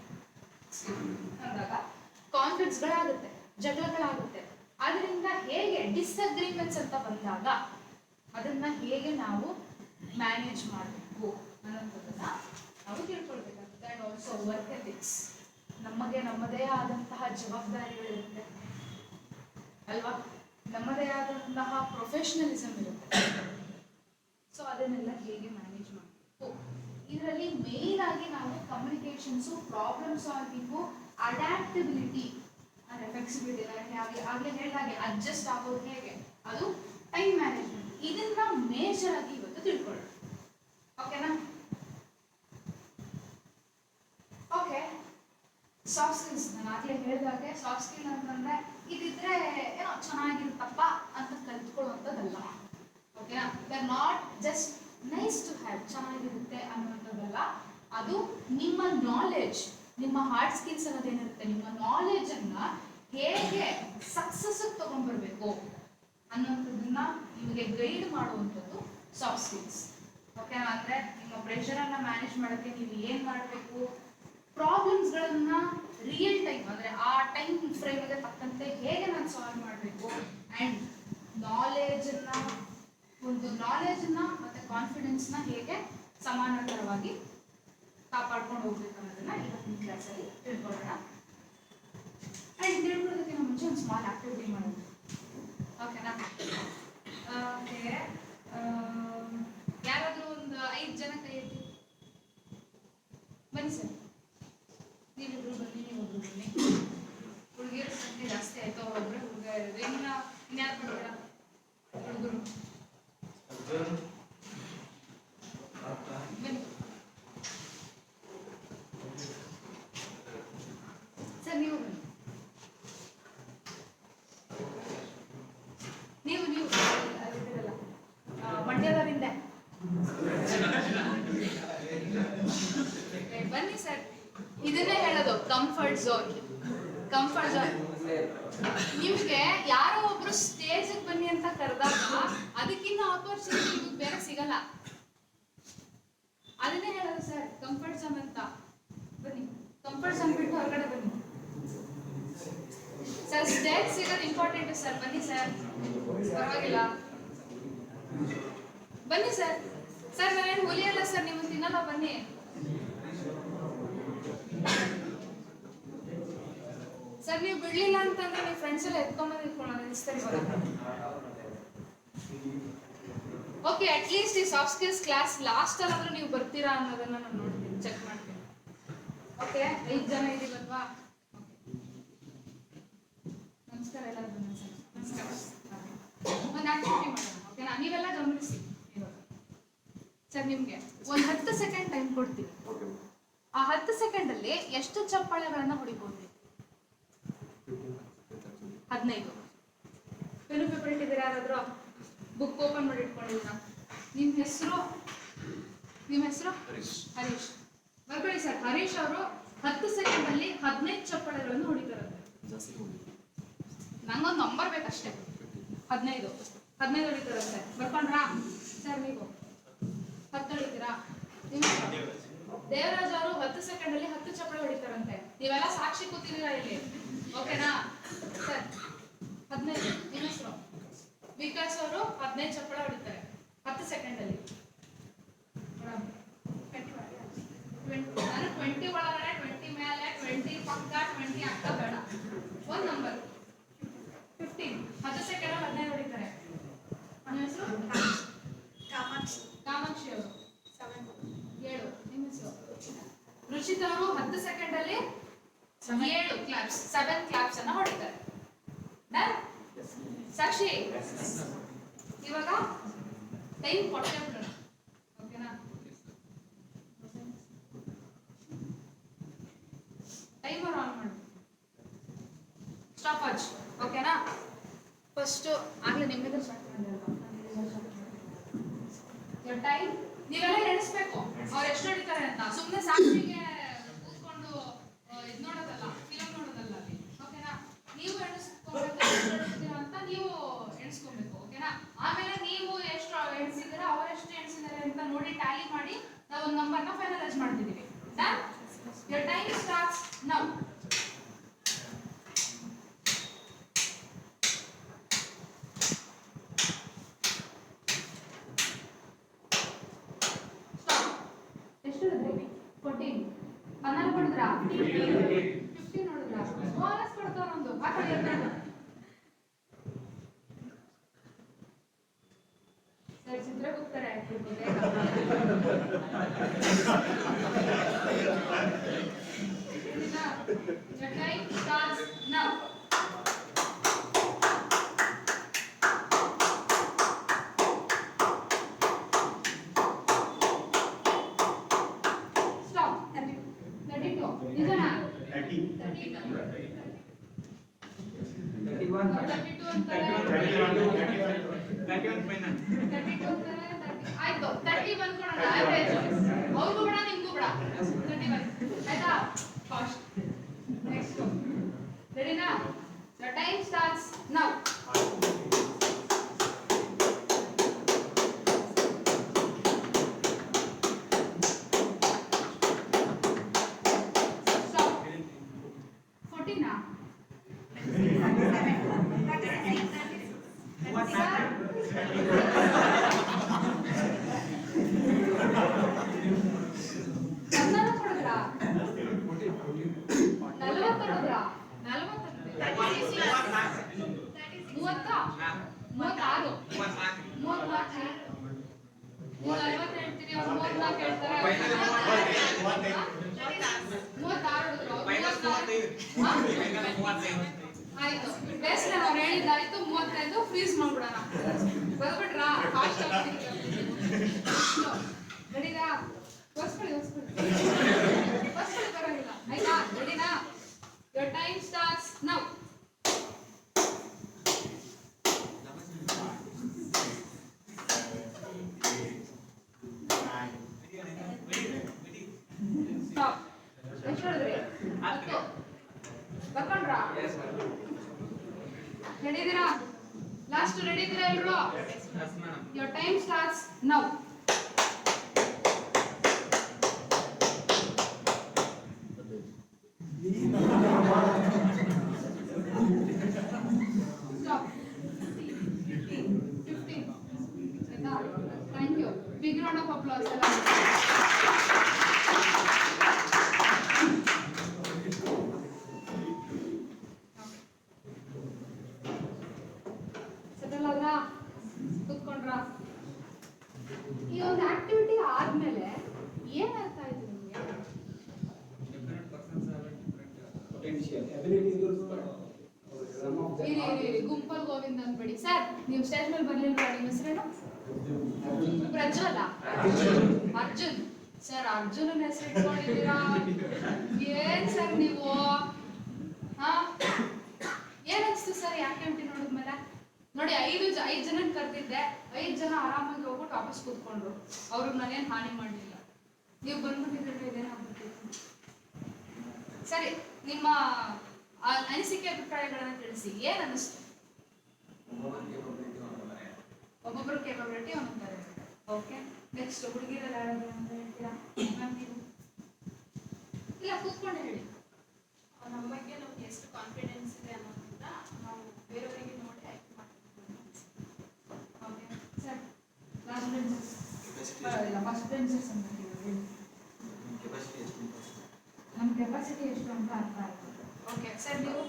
ಅಂದಾಗ ಕಾನ್ಫ್ಲಿಕ್ಟ್ಸ್ಗಳಾಗುತ್ತೆ, ಜಗಳಗಳಾಗುತ್ತೆ. ಅದರಿಂದ ಹೇಗೆ ಡಿಸ್ಅಗ್ರಿಮೆಂಟ್ಸ್ ಅಂತ ಬಂದಾಗ ಅದನ್ನ ಹೇಗೆ ನಾವು ಮ್ಯಾನೇಜ್ ಮಾಡಬೇಕು ಅನ್ನೋದನ್ನ ನಾವು ತಿಳ್ಕೊಳ್ಬೇಕಾಗುತ್ತೆ. And also work ethics. ನಮಗೆ ನಮ್ಮದೇ ಆದಂತಹ ಜವಾಬ್ದಾರಿಗಳಿರುತ್ತೆ ಅಲ್ವಾ, ನಮ್ಮದೇ ಆದಂತಹ ಪ್ರೊಫೆಷನಲಿಸಮ್ ಇರುತ್ತೆ. ಸೊ ಅದನ್ನೆಲ್ಲ ಹೇಗೆ ಮ್ಯಾನೇಜ್ ಮಾಡಬೇಕು. ಇದರಲ್ಲಿ ಮೇನ್ ಆಗಿ ನಾವು ಕಮ್ಯುನಿಕೇಷನ್ಸು, ಪ್ರಾಬ್ಲಮ್ ಸಾಲ್ವಿಂಗು, ಅಡ್ಯಾಪ್ಟಬಿಲಿಟಿ ಅಂದ್ರೆ ಫ್ಲೆಕ್ಸಿಬಿಲಿಟಿ, ಆಗಲೇ ಹೇಳಿದಾಗೆ ಅಡ್ಜಸ್ಟ್ ಆಗೋದು ಹೇಗೆ, ಅದು ಟೈಮ್ ಮ್ಯಾನೇಜ್ಮೆಂಟ್. ಇದನ್ನ ಮೇಜರ್ ಆಗಿ ಇವತ್ತು ತಿಳ್ಕೊಳ್ಳೋಣ. ಓಕೆನಾ? Okay, soft skills. ನಾನು ಆಗಲೇ ಹೇಳಿದಾಗೆ ಸಾಫ್ಟ್ ಸ್ಕಿಲ್ ಅಂತಂದ್ರೆ ಇದಿದ್ರೆ ಏನೋ ಚೆನ್ನಾಗಿರುತ್ತಪ್ಪ ಅಂತ ಕಲ್ತ್ಕೊಳ್ಳುವಂಥದ್ದಲ್ಲ. ಓಕೆನಾ? They are not just nice to have, ಚೆನ್ನಾಗಿರುತ್ತೆ ಅನ್ನುವಂಥದ್ದಲ್ಲ. ಅದು ನಿಮ್ಮ ನಾಲೆಡ್ಜ್, ನಿಮ್ಮ ಹಾರ್ಡ್ ಸ್ಕಿಲ್ಸ್ ಅನ್ನೋದೇನಿರುತ್ತೆ, ನಿಮ್ಮ ನಾಲೆಡ್ಜ್ ಅನ್ನ ಹೇಗೆ ಸಕ್ಸಸ್ ತಗೊಂಡ್ಬರ್ಬೇಕು ಅನ್ನೋಂಥದ್ದನ್ನ ನಿಮಗೆ ಗೈಡ್ ಮಾಡುವಂಥದ್ದು ಸಾಫ್ಟ್ ಸ್ಕಿಲ್ಸ್. ಓಕೆನಾ? ಅಂದ್ರೆ ನಿಮ್ಮ ಪ್ರೆಷರ್ ಅನ್ನ ಮ್ಯಾನೇಜ್ ಮಾಡೋಕ್ಕೆ ನೀವು ಏನ್ ಮಾಡಬೇಕು, ಪ್ರಾಬ್ಲಮ್ಸ್ಗಳನ್ನ ರಿಯಲ್ ಟೈಮ್ ಅಂದ್ರೆ ಆ ಟೈಮ್ ಫ್ರೇಮ್ಗೆ ತಕ್ಕಂತೆ ಹೇಗೆ ನಾನು ಸಾಲ್ವ್ ಮಾಡಬೇಕು, ಆ್ಯಂಡ್ ನಾಲೆಡ್ಜನ್ನ ಮತ್ತೆ ಕಾನ್ಫಿಡೆನ್ಸ್ನ ಹೇಗೆ ಸಮಾನಾಂತರವಾಗಿ ಕಾಪಾಡ್ಕೊಂಡು ಹೋಗ್ಬೇಕು ಅನ್ನೋದನ್ನ ಇವತ್ತಿನ ಕ್ಲಾಸಲ್ಲಿ ತಿಳ್ಕೊಳ್ಳೋಣ. ಆ್ಯಂಡ್ ತಿಳ್ಕೊಳ್ಳೋದಕ್ಕಿಂತ ಮುಂಚೆ ಒಂದು ಸ್ಮಾಲ್ ಆಕ್ಟಿವಿಟಿ ಮಾಡೋದು. ಓಕೆನಾ? ಓಕೆ, ಯಾರಾದರೂ ಒಂದು 5 ಜನ ಕೈ ಎತ್ತಿ ಬನ್ನಿ ಸರ್. ನೀವಿಬ್ರು ಬನ್ನಿ, ನೀವೊಬ್ರು ಬನ್ನಿ. ಹುಡುಗಿಯರ ಸಂಖ್ಯೆ ಜಾಸ್ತಿ ಆಯ್ತು, ಒಬ್ಬರೇ ಹುಡುಗ ಇರೋದು. ಇನ್ಯಾರು ಬರ್ತೀರಾ ಹುಡುಗರು? ಬನ್ನಿ ಸರ್, ನೀವು ಬನ್ನಿ. ನೀವು ಅಲ್ಲಿದ್ದೀರಲ್ಲ, ಮಂಡ್ಯದವರಿಂದ ಬನ್ನಿ ಸರ್. ಇದನ್ನೇ ಹೇಳೋದು ಕಂಫರ್ಟ್ ಝೋನ್. ನಿಮ್ಗೆ ಯಾರೋ ಒಬ್ರು ಸ್ಟೇಜ್ ಬನ್ನಿ ಅಂತ ಕರೆದಾಗ ಅದಕ್ಕಿಂತ ಆಪರ್ಚುನಿಟಿ ನಿಮ್ಗೆ ಬೇರೆ ಸಿಗಲ್ಲ. ಅದನ್ನೇ ಹೇಳೋದು ಸರ್ ಕಂಫರ್ಟ್ ಝೋನ್ ಅಂತ. ಬನ್ನಿ, ಕಂಫರ್ಟ್ ಝೋನ್ ಬಿಟ್ಟು ಹೊರಗಡೆ ಬನ್ನಿ ಸರ್. ಸ್ಟೇಜ್ ಸಿಗೋದು ಇಂಪಾರ್ಟೆಂಟ್ ಸರ್. ಬನ್ನಿ ಸರ್, ಪರವಾಗಿಲ್ಲ, ಬನ್ನಿ ಸರ್. ಸರ್ ನಾನೇನು ಹುಲಿಯಲ್ಲ ಸರ್, ನೀವು ತಿನ್ನಲ್ಲ, ಬನ್ನಿ. ಸರ್ ನೀವು ಬಿಡ್ಲಿಲ್ಲ ಅಂತಂದ್ರೆ ನೀವು ಫ್ರೆಂಡ್ಸ್ ಎಲ್ಲ ಎತ್ಕೊಂಡ್ಬಂದು ಇಟ್ಕೊಳ್ಳೋಣ ನಿಲ್ಲಿಸ್ತಾರೆ. ಓಕೆ, ಅಟ್ಲೀಸ್ಟ್ ಈ ಸಾಫ್ಟ್ ಸ್ಕಿಲ್ಸ್ ಕ್ಲಾಸ್ ಲಾಸ್ಟ್ ಅಲ್ಲಾದ್ರೂ ನೀವು ಬರ್ತೀರಾ ಅನ್ನೋದನ್ನ ನಾನು ನೋಡ್ತೀನಿ, ಚೆಕ್ ಮಾಡ್ತೀನಿ. ಓಕೆ, 5 ಜನ ಇದೀವಲ್ವಾ? ನಮಸ್ಕಾರ ಎಲ್ಲರಿಗೂ. ನಮಸ್ಕಾರ. ಒಂದು ಆಕ್ಟಿವಿಟಿ ಮಾಡೋಣ. ಓಕೆನಾ? ನೀವೆಲ್ಲ ಗಮನಿಸಿ. ಸರ್ ನಿಮ್ಗೆ ಒಂದು 10 ಸೆಕೆಂಡ್ ಟೈಮ್ ಕೊಡ್ತೀನಿ. ಆ 10 ಸೆಕೆಂಡಲ್ಲಿ ಎಷ್ಟು ಚಪ್ಪಾಳೆಗಳನ್ನ ಹೊಡಿಬೋದು? 15. Pen paper ಇಟ್ಟಿದ್ದೀರಾ? ಯಾರಾದ್ರೂ ಬುಕ್ ಓಪನ್ ಮಾಡಿ ಇಟ್ಕೊಂಡಿದ್ದೀರಾ? ನಿಮ್ಮ ಹೆಸರು ಹರೀಶ್. ಬರ್ಕೊಳ್ಳಿ ಸರ್. ಹರೀಶ್ ಅವರು 10 ಸೆಕೆಂಡಲ್ಲಿ 15 ಚಪ್ಪಾಳೆಗಳನ್ನು ಹೊಡಿತಾರಂತೆ. ನಂಗೊಂದು ನಂಬರ್ ಬೇಕಷ್ಟೇ. 15 ಹೊಡಿತಾರಂತೆ. ಬರ್ಕೊಂಡ್ರಾ ಸರ್? ನೀವು 10 ಹೊಡಿತೀರಾ? ದೇವರಾಜ್ ಅವರು 10 ಸೆಕೆಂಡಲ್ಲಿ 10 ಚಪ್ಪಾಳೆ ಹೊಡಿತಾರಂತೆ. ನೀವೆಲ್ಲ ಸಾಕ್ಷಿ ಕೂತಿದ್ದೀರಾ ಇಲ್ಲಿ. ಓಕೆನಾ ಸರ್? 15. ನಿಮ್ಮ ಹೆಸರು? ವಿಕಾಸ್ ಅವರು 15 ಚಪ್ಪಾಳೆ ಹೊಡಿತಾರೆ. ಸೆಕೆಂಡ್ ಅಲ್ಲಿ ನಾನು 20 ಒಳಗಡೆ 20 ಮೇಲೆ 20 ಪಕ್ಕ 20 ಅಕ್ಕ ಬೇಡ ಒಂದು ನಂಬರ್ 15 10 ಸೆಕೆಂಡ್ 15 ಹೊಡಿತಾರೆ ನನ್ನ ಹೆಸರು ಕಾಮಾಕ್ಷಿ ಅವರು 7 ನಿಮ್ಮ ಹೆಸರು ರುಚಿತ್ ಅವರು 10 ಸೆಕೆಂಡ್ ಅಲ್ಲಿ 7 ಕ್ಲಾಪ್ಸ್ 7 ಕ್ಲಾಪ್ಸ್ ಅನ್ನ ಹೊಡಿತಾರೆ ಡನ್ ಸಾಕ್ಷಿ ಇವಾಗ ಟೈಮ್ ಕೊಟ್ಟೆ ಬಿಡೋಣ ಓಕೆನಾ ಟೈಮರ್ ಆನ್ ಮಾಡಿ ಸ್ಟಾಪ್ ವಾಚ್ ಓಕೆನಾ ಫಸ್ಟ್ ಆಗ್ಲೇ ನಿಮ್ಮಿಂದ ಸ್ಟಾರ್ಟ್ ಮಾಡಿ ಟೈಮ್ ನೀವೆಲ್ಲ ಎಣಿಸ್ಬೇಕು ಅವ್ರು ಎಷ್ಟು ಹೊಡಿತಾರೆ ಅಂತ ಸುಮ್ಮನೆ ಸಾಕ್ಷಿಗೆ ಕೂತ್ಕೊಂಡು ಇದು ನೋಡೋದಲ್ಲ ಫಿಲಮ್ ನೋಡೋದಲ್ಲ ಅಲ್ಲಿ ಓಕೆನಾ ನೀವು ಎಣಿಸ್ಕೊಬೇಕು ಅಂತ ನೀವು ಎಣಿಸ್ಕೊಬೇಕು ಓಕೆನಾ ಆಮೇಲೆ ನೀವು ಎಷ್ಟು ಎಣಿಸಿದ್ರೆ ಅವ್ರು ಎಷ್ಟು ಎಣಿಸಿದ್ದಾರೆ ಅಂತ ನೋಡಿ ಟ್ಯಾಲಿ ಮಾಡಿ ನಾವು ಒಂದು ನಂಬರ್ನ ಫೈನಲೈಸ್ ಮಾಡ್ತಿದ್ದೀವಿ done your time starts now ಎಷ್ಟು ಹೊಡೆದ್ರಿ 14 12 ಹೊಡೆದ್ರಾ 15 ಹೊಡೆದ್ರಾ ಬೋನಸ್ ಕೊಡ್ತಾವ ನಮ್ದು ಆ ಕಡೆ ಇರ್ತಾನೆ ಸರ್ ಚಿತ್ರ ಹೋಗ್ತಾರೆ your time starts now stop 32 ನಿಜನಾ 31 ಆಯ್ತು 31 ಕೊಡೋಣ ಆವರೇಜ್ ಅವ್ರಿಗೂ ಬೇಡ ನಿಮ್ಗೂ ಬೇಡ 31 ಆಯ್ತಾ ಫಾಸ್ಟ್ ನೆಕ್ಸ್ಟ್ ರೆಡಿನಾ your time starts now stop 14 na ಆಯ್ತು ಬೆಸ್ಟ್ ನಾನು ಅವ್ರು ಹೇಳಿದ್ದಾಯ್ತು 35 ಫ್ರೀಸ್ ಮಾಡ್ಬಿಡೋಣ ಬರ್ಬಿಟ್ರಾ ಫಾಸ್ಟ್ ರೆಡಿನಾ ಹೊಸ್ಕೊಳ್ಳಿ ಬರೋದಿಲ್ಲ ಆಯ್ತಾ ರೆಡಿನಾ your time starts now stop ಎಷ್ಟು ಹೇಳಿದ್ರಿ 10 ಬರ್ಕೊಂಡ್ರಾ ರೆಡಿದ್ದೀರಾ ಲಾಸ್ಟ್ ರೆಡಿದ್ದೀರಾ ಎಲ್ರು your time starts now stop 15 ಆಯ್ತಾ thank you big round of applause ಎಲ್ಲ ಕುತ್ಕೊಂಡ್ರ ಈ ಒಂದು ಆಕ್ಟಿವಿಟಿ ಆದ್ಮೇಲೆ ಏನ್ ಅರ್ಥ ಆಯ್ತು ನಿಮ್ಗೆ ಗುಂಪಲ್ ಗೋವಿಂದ್ ಅಂದ್ಬಿಡಿ ಸರ್ ನೀವು ಸ್ಟೇಜ್ ಮೇಲೆ ಬರ್ಲಿಲ್ವಾ ನಿಮ್ಮ ಹೆಸರೇನು ಪ್ರಜ್ವಲ ಅರ್ಜುನ್ ಸರ್ ಅರ್ಜುನನ ಹೆಸರು ಇಟ್ಕೊಂಡಿದ್ದೀರಾ ಏನ್ ಸರ್ ನೀವು ಹಾ ಏನ್ ಅನ್ಸ್ತು ಸರ್ ಈ ಆಕ್ಟಿವಿಟಿ ನೋಡಿದ್ಮೇಲೆ ನೋಡಿ 5 ಜನ ಕರ್ತಿದ್ದೆ 5 ಜನ ಆರಾಮಾಗಿ ಹೋಗ್ಬಿಟ್ಟು ವಾಪಸ್ ಕೂತ್ಕೊಂಡ್ರು ಅವ್ರಿಗೆ ನಾನೇನು ಹಾನಿ ಮಾಡಲಿಲ್ಲ ನೀವು ಬಂದ್ಬಿಟ್ಟಿದ್ರೆ ಇದೇನಾಗ್ಬಿಟ್ಟಿತ್ತು ಸರಿ ನಿಮ್ಮ ಅನಿಸಿಕೆ ಅಭಿಪ್ರಾಯಗಳನ್ನ ತಿಳಿಸಿ ಏನ್ ಅನಿಸ್ತು ಒಬ್ಬೊಬ್ಬರು ಕೇಪಬಿಲಿಟಿ ಒಂದೊಂದು ಓಕೆ ನೆಕ್ಸ್ಟ್ ಹುಡುಗಿರೆಲ್ಲ ಯಾರಾದ್ರೂ ಅಂತ ಹೇಳ್ತೀರಾ ಮ್ಯಾಮ್ ನೀವು ಇಲ್ಲ ಕೂತ್ಕೊಂಡೆ ಹೇಳಿ ನಮ್ಮ ಬಗ್ಗೆ ನಮ್ಗೆ ಎಷ್ಟು ಕಾನ್ಫಿಡೆನ್ಸ್ ಇದೆ ಅನ್ನೋದನ್ನ ನಾವು ಬೇರೆಯವರಿಗೆ ನೋಡಿ ಆಯ್ಕೆ ಮಾಡ್ತೀವಿ okay sir last first benchers ಅಂತ ಹೇಳಿ ನಮ್ಮ ಕೆಪಾಸಿಟಿ ಎಷ್ಟು ಅಂತ ಅರ್ಥ ಆಯ್ತು. ಓಕೆ ಸರ್, ನೀವು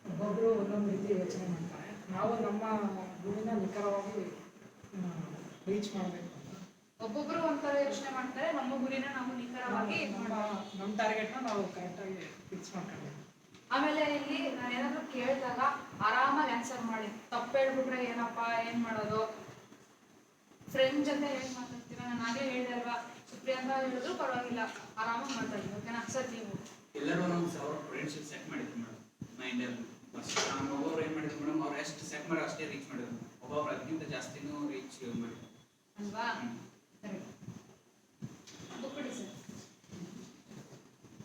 ಒಬ್ಬೊಬ್ಬರು ಒಂದೊಂದು ರೀತಿ ಯೋಚನೆ ಮಾಡ್ತಾರೆ. ನಾವು ನಮ್ಮ ಗುರಿನ ನಿಖರವಾಗಿ ರೀಚ್ ಮಾಡಬೇಕು. ಒಬ್ಬೊಬ್ಬರು ಒಂಥರ ಯೋಚನೆ ಮಾಡ್ತಾರೆ, ನಮ್ಮ ಗುರಿನ ನಾವು ನಿಖರವಾಗಿ ನಮ್ಮ ಟಾರ್ಗೆಟ್ನ ನಾವು ಕರೆಕ್ಟಾಗಿ ಫಿಕ್ಸ್ ಮಾಡ್ಕೊಳ್ಬೇಕು. ಆಮೇಲೆ ಇಲ್ಲಿ ನಾನು ಏನಾದರೂ ಕೇಳಿದಾಗ ಆರಾಮಾಗಿ ಆನ್ಸರ್ ಮಾಡಿ. ತಪ್ಪು ಹೇಳ್ಬಿಟ್ರೆ ಏನಪ್ಪ ಏನು ಮಾಡೋದು? ಫ್ರೆಂಡ್ ಜೊತೆ ಹೇಗೆ ಮಾತಾಡ್ತೀರಾ? ನಾನು ಹಾಗೆ ಹೇಳಿದೆ ಅಲ್ವಾ, ಸುಪ್ರಿಯಾಂಕ ಹೇಳಿದ್ರು ಪರವಾಗಿಲ್ಲ, ಆರಾಮಾಗಿ ಮಾತಾಡಿ. ಓಕೆನಾ ಸರ್? ನೀವು ಎಲ್ಲರೂ ನಮ್ಮ ಅವ್ರ ಫ್ರೆಂಡ್ಶಿಪ್ ಸೆಟ್ ಮಾಡಿದ್ರು ಮೇಡಮ್ ಮೈಂಡಲ್ಲಿ. ಫಸ್ಟ್ ನಾನು ಒಬ್ಬೊಬ್ರು ಏನು ಮಾಡಿದ್ರು ಮೇಡಮ್, ಅವ್ರು ಎಷ್ಟು ಸೆಟ್ ಮಾಡಿ ಅಷ್ಟೇ ರೀಚ್ ಮಾಡಿದ್ರು. ಒಬ್ಬೊಬ್ರು ಅದಕ್ಕಿಂತ ಜಾಸ್ತಿನೂ ರೀಚ್ ಮಾಡಿದ್ರು ಅಲ್ವಾ? ಕರೆಕ್ಟ್. ಬುಕ್ ಕೊಡಿ ಸರ್,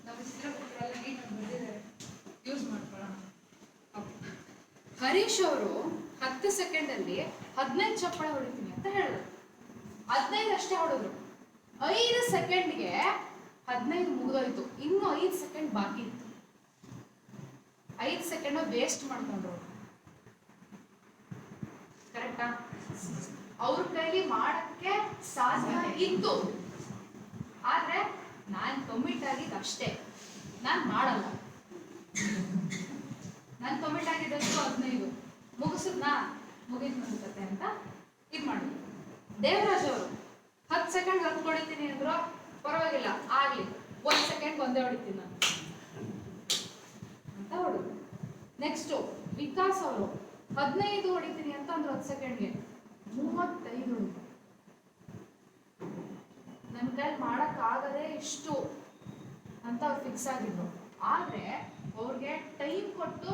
ನಾವು ಚಿತ್ರ ಬುಕ್ಗಳೆಲ್ಲ ನೀಟಾಗಿ ಬಂದಿದ್ದಾರೆ, ಯೂಸ್ ಮಾಡ್ಕೊಳ್ಳೋಣ. ಹರೀಶ್ ಅವರು 10 ಸೆಕೆಂಡಲ್ಲಿ 15 ಚಪ್ಪಳ ಹೊಡಿತೀನಿ ಅಂತ ಹೇಳಿದ್ರು. 15 ಅಷ್ಟೇ ಹೊಡೆದ್ರು. 5 ಸೆಕೆಂಡ್ಗೆ 15 ಮುಗಿದೋಯ್ತು, ಇನ್ನು 5 ಸೆಕೆಂಡ್ ಬಾಕಿ ಇತ್ತು. 5 ಸೆಕೆಂಡ್ ವೇಸ್ಟ್ ಮಾಡ್ಕೊಂಡ್ರು. ಕರೆಕ್ಟಾ? ಅವ್ರ ಕೈಲಿ ಮಾಡಕ್ಕೆ ಸಾಧ್ಯ ಇತ್ತು, ಆದ್ರೆ ನಾನು ಕಮಿಟ್ ಆಗಿದ್ದು ಅಷ್ಟೇ, ನಾನು ಮಾಡಲ್ಲ. ನಾನು ಕಮಿಟ್ ಆಗಿದ್ದಷ್ಟು 15 ಮುಗಿಸಿದ್ನಾ, ಮುಗಿದ್ ಅನ್ಸುತ್ತೆ ಅಂತ ಇದು ಮಾಡಿದ್ರು. ದೇವರಾಜ್ ಅವರು 10 ಸೆಕೆಂಡ್ ಹತ್ತು ಹೊಡಿತೀನಿ ಅಂದ್ರು, ಪರವಾಗಿಲ್ಲ ಆಗ್ಲಿ, 1 ಸೆಕೆಂಡ್ ಒಂದೇ ಹೊಡಿತೀನಿ ನಾನು ಅಂತ ಹೊಡೆದ್ರು. ನೆಕ್ಸ್ಟ್ ವಿಕಾಸ್ ಅವರು 15 ಹೊಡಿತೀನಿ ಅಂತ ಅಂದ್ರು, 10 ಸೆಕೆಂಡ್ಗೆ 35 ಹೊಡಿದ್ರು. ನನ್ನ ಕೈಲಿ ಮಾಡಕ್ ಆಗದೆ ಇಷ್ಟು ಅಂತ ಅವ್ರು ಫಿಕ್ಸ್ ಆಗಿದ್ರು. ಆದ್ರೆ ಅವ್ರಿಗೆ ಟೈಮ್ ಕೊಟ್ಟು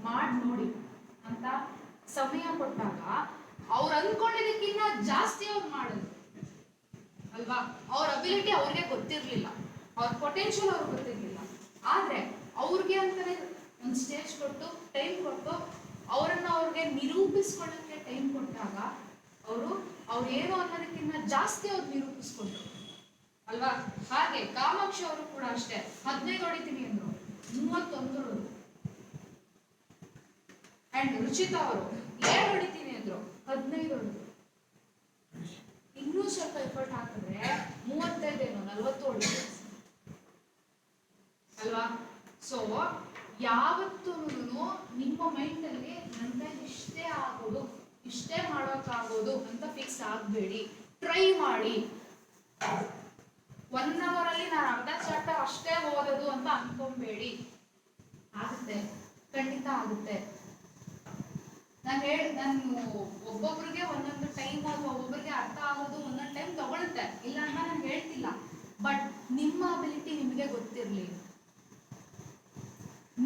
ಮಾಡಿ ನೋಡಿ ಅಂತ ಸಮಯ ಕೊಟ್ಟಾಗ ಅವ್ರು ಅಂದ್ಕೊಂಡಿದ್ದಕ್ಕಿಂತ ಜಾಸ್ತಿ ಅವ್ರು ಮಾಡಿದ್ರು ಅಲ್ವಾ? ಅವ್ರ ಅಬಿಲಿಟಿ ಅವ್ರಿಗೆ ಗೊತ್ತಿರ್ಲಿಲ್ಲ, ಅವ್ರ ಪೊಟೆನ್ಶಿಯಲ್ ಅವ್ರಿಗೆ ಗೊತ್ತಿರ್ಲಿಲ್ಲ. ಆದ್ರೆ ಅವ್ರಿಗೆ ಅಂತಾನೆ ಒಂದು ಸ್ಟೇಜ್ ಕೊಟ್ಟು ಟೈಮ್ ಕೊಟ್ಟು ಅವರನ್ನ ಅವ್ರಿಗೆ ನಿರೂಪಿಸ್ಕೊಳ್ಳೋಕ್ಕೆ ಟೈಮ್ ಕೊಟ್ಟಾಗ ಅವ್ರು ಏನು ಅನ್ನೋದಕ್ಕಿಂತ ಜಾಸ್ತಿ ಅವ್ರು ನಿರೂಪಿಸ್ಕೊಂಡ್ರು ಅಲ್ವಾ? ಹಾಗೆ ಕಾಮಾಕ್ಷಿ ಅವರು ಕೂಡ ಅಷ್ಟೇ, 15 ಹೊಡಿತೀನಿ ಅಂದ್ರು, 31 ಹೊಡೆದ್ರು. ಅಂಡ್ ರುಚಿತಾ ಅವರು 7 ಹೊಡಿತೀನಿ ಅಂದ್ರು, 15 ಹೊಡೆದ್ರು. ಇನ್ನೂ ಸ್ವಲ್ಪ ಎಫರ್ಟ್ ಹಾಕಿದ್ರೆ 35 ಏನೋ 40 ಹೊಡಿದ್ರು ಅಲ್ವಾ? ಸೊ ಯಾವತ್ತೂ ನಿಮ್ಮ ಮೈಂಡ್ ಅಲ್ಲಿ ನನ್ನ ಇಷ್ಟೇ ಆಗೋದು, ಇಷ್ಟೇ ಮಾಡೋಕ್ಕಾಗೋದು ಅಂತ ಫಿಕ್ಸ್ ಆಗಬೇಡಿ. ಟ್ರೈ ಮಾಡಿ. 1 ಅವರ್ ಅಲ್ಲಿ ನಾನು ಅರ್ಧ ಚಾಪ್ಟರ್ ಅಷ್ಟೇ ಓದೋದು ಅಂತ ಅನ್ಕೊಂಬೇಡಿ. ಆಗುತ್ತೆ, ಖಂಡಿತ ಆಗುತ್ತೆ. ನಾನು ಒಬ್ಬೊಬ್ರಿಗೆ ಒಂದೊಂದು ಟೈಮ್ ಅಥವಾ ಒಬ್ಬೊಬ್ರಿಗೆ ಅರ್ಥ ಆಗೋದು ಒಂದೊಂದು ಟೈಮ್ ತಗೊಳುತ್ತೆ, ಇಲ್ಲ ಅಂತ ನಾನು ಹೇಳ್ತಿಲ್ಲ. ಬಟ್ ನಿಮ್ಮ ಅಬಿಲಿಟಿ ನಿಮಗೆ ಗೊತ್ತಿರಲಿ.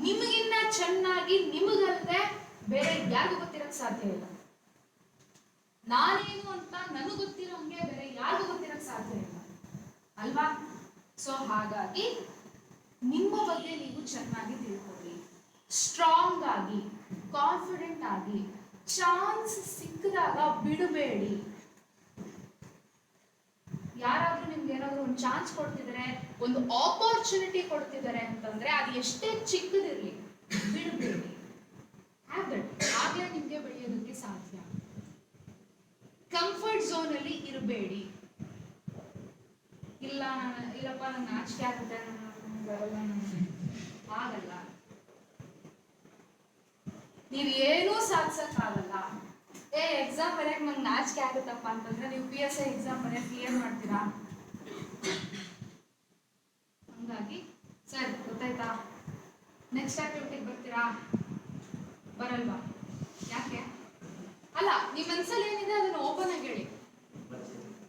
ನಿಮಗಿನ್ನ ಚೆನ್ನಾಗಿ ನಿಮಗಲ್ಲದೆ ಬೇರೆ ಯಾರಿಗೂ ಗೊತ್ತಿರಕ್ ಸಾಧ್ಯ ಇಲ್ಲ. ನಾನೇನು ಅಂತ ನನಗೆ ಗೊತ್ತಿರೋಂಗೆ ಬೇರೆ ಯಾರಿಗೂ ಗೊತ್ತಿರಕ್ ಸಾಧ್ಯ ಇಲ್ಲ ಅಲ್ವಾ? ಸೊ ಹಾಗಾಗಿ ನಿಮ್ಮ ಬಗ್ಗೆ ನೀವು ಚೆನ್ನಾಗಿ ತಿಳ್ಕೊಳ್ಳಿ, ಸ್ಟ್ರಾಂಗ್ ಆಗಿ, ಕಾನ್ಫಿಡೆಂಟ್ ಆಗಿ. ಚಾನ್ಸ್ ಸಿಕ್ಕಿದಾಗ ಬಿಡಬೇಡಿ. ಯಾರಾದ್ರೂ ನಿಮ್ಗೆ ಏನಾದ್ರು ಒಂದು ಚಾನ್ಸ್ ಕೊಡ್ತಿದ್ದಾರೆ, ಒಂದು ಆಪರ್ಚುನಿಟಿ ಕೊಡ್ತಿದ್ದಾರೆ ಅಂತಂದ್ರೆ ಅದು ಎಷ್ಟೇ ಚಿಕ್ಕದಿರ್ಲಿ, ಬಿಡಬೇಡಿ. ಆಗ್ಲೇ ನಿಮ್ಗೆ ಬೆಳೆಯೋದಕ್ಕೆ ಸಾಧ್ಯ. ಕಂಫರ್ಟ್ ಝೋನ್ ಅಲ್ಲಿ ಇರಬೇಡಿ. ಇಲ್ಲಪ್ಪ ನಂಗೆ ನಾಚಿಕೆ ಆಗುತ್ತೆ, ಆಗಲ್ಲ, ನೀವ್ ಏನೂ ಸಾಧಿಸಕ್ಕಾಗಲ್ಲ. ಎಕ್ಸಾಮ್ ಬರೆಯಕ್ ನಂಗೆ ನಾಚಿಕೆ ಆಗುತ್ತಪ್ಪ ಅಂತಂದ್ರೆ ನೀವು PSI ಎಕ್ಸಾಮ್ ಬರೆಯಕ್ ಕ್ಲಿಯರ್ ಮಾಡ್ತೀರಾ? ಹಂಗಾಗಿ ಸರ್ ಗೊತ್ತಾಯ್ತಾ, ನೆಕ್ಸ್ಟ್ ಆಕ್ಟಿವಿಟಿಗೆ ಬರ್ತೀರಾ? ಬರಲ್ವಾ? ಯಾಕೆ? ಅಲ್ಲ, ನಿಮ್ಮ ಮನಸ್ಸಲ್ಲಿ ಏನಿದೆ ಅದನ್ನ ಓಪನ್ ಆಗಿ ಹೇಳಿ.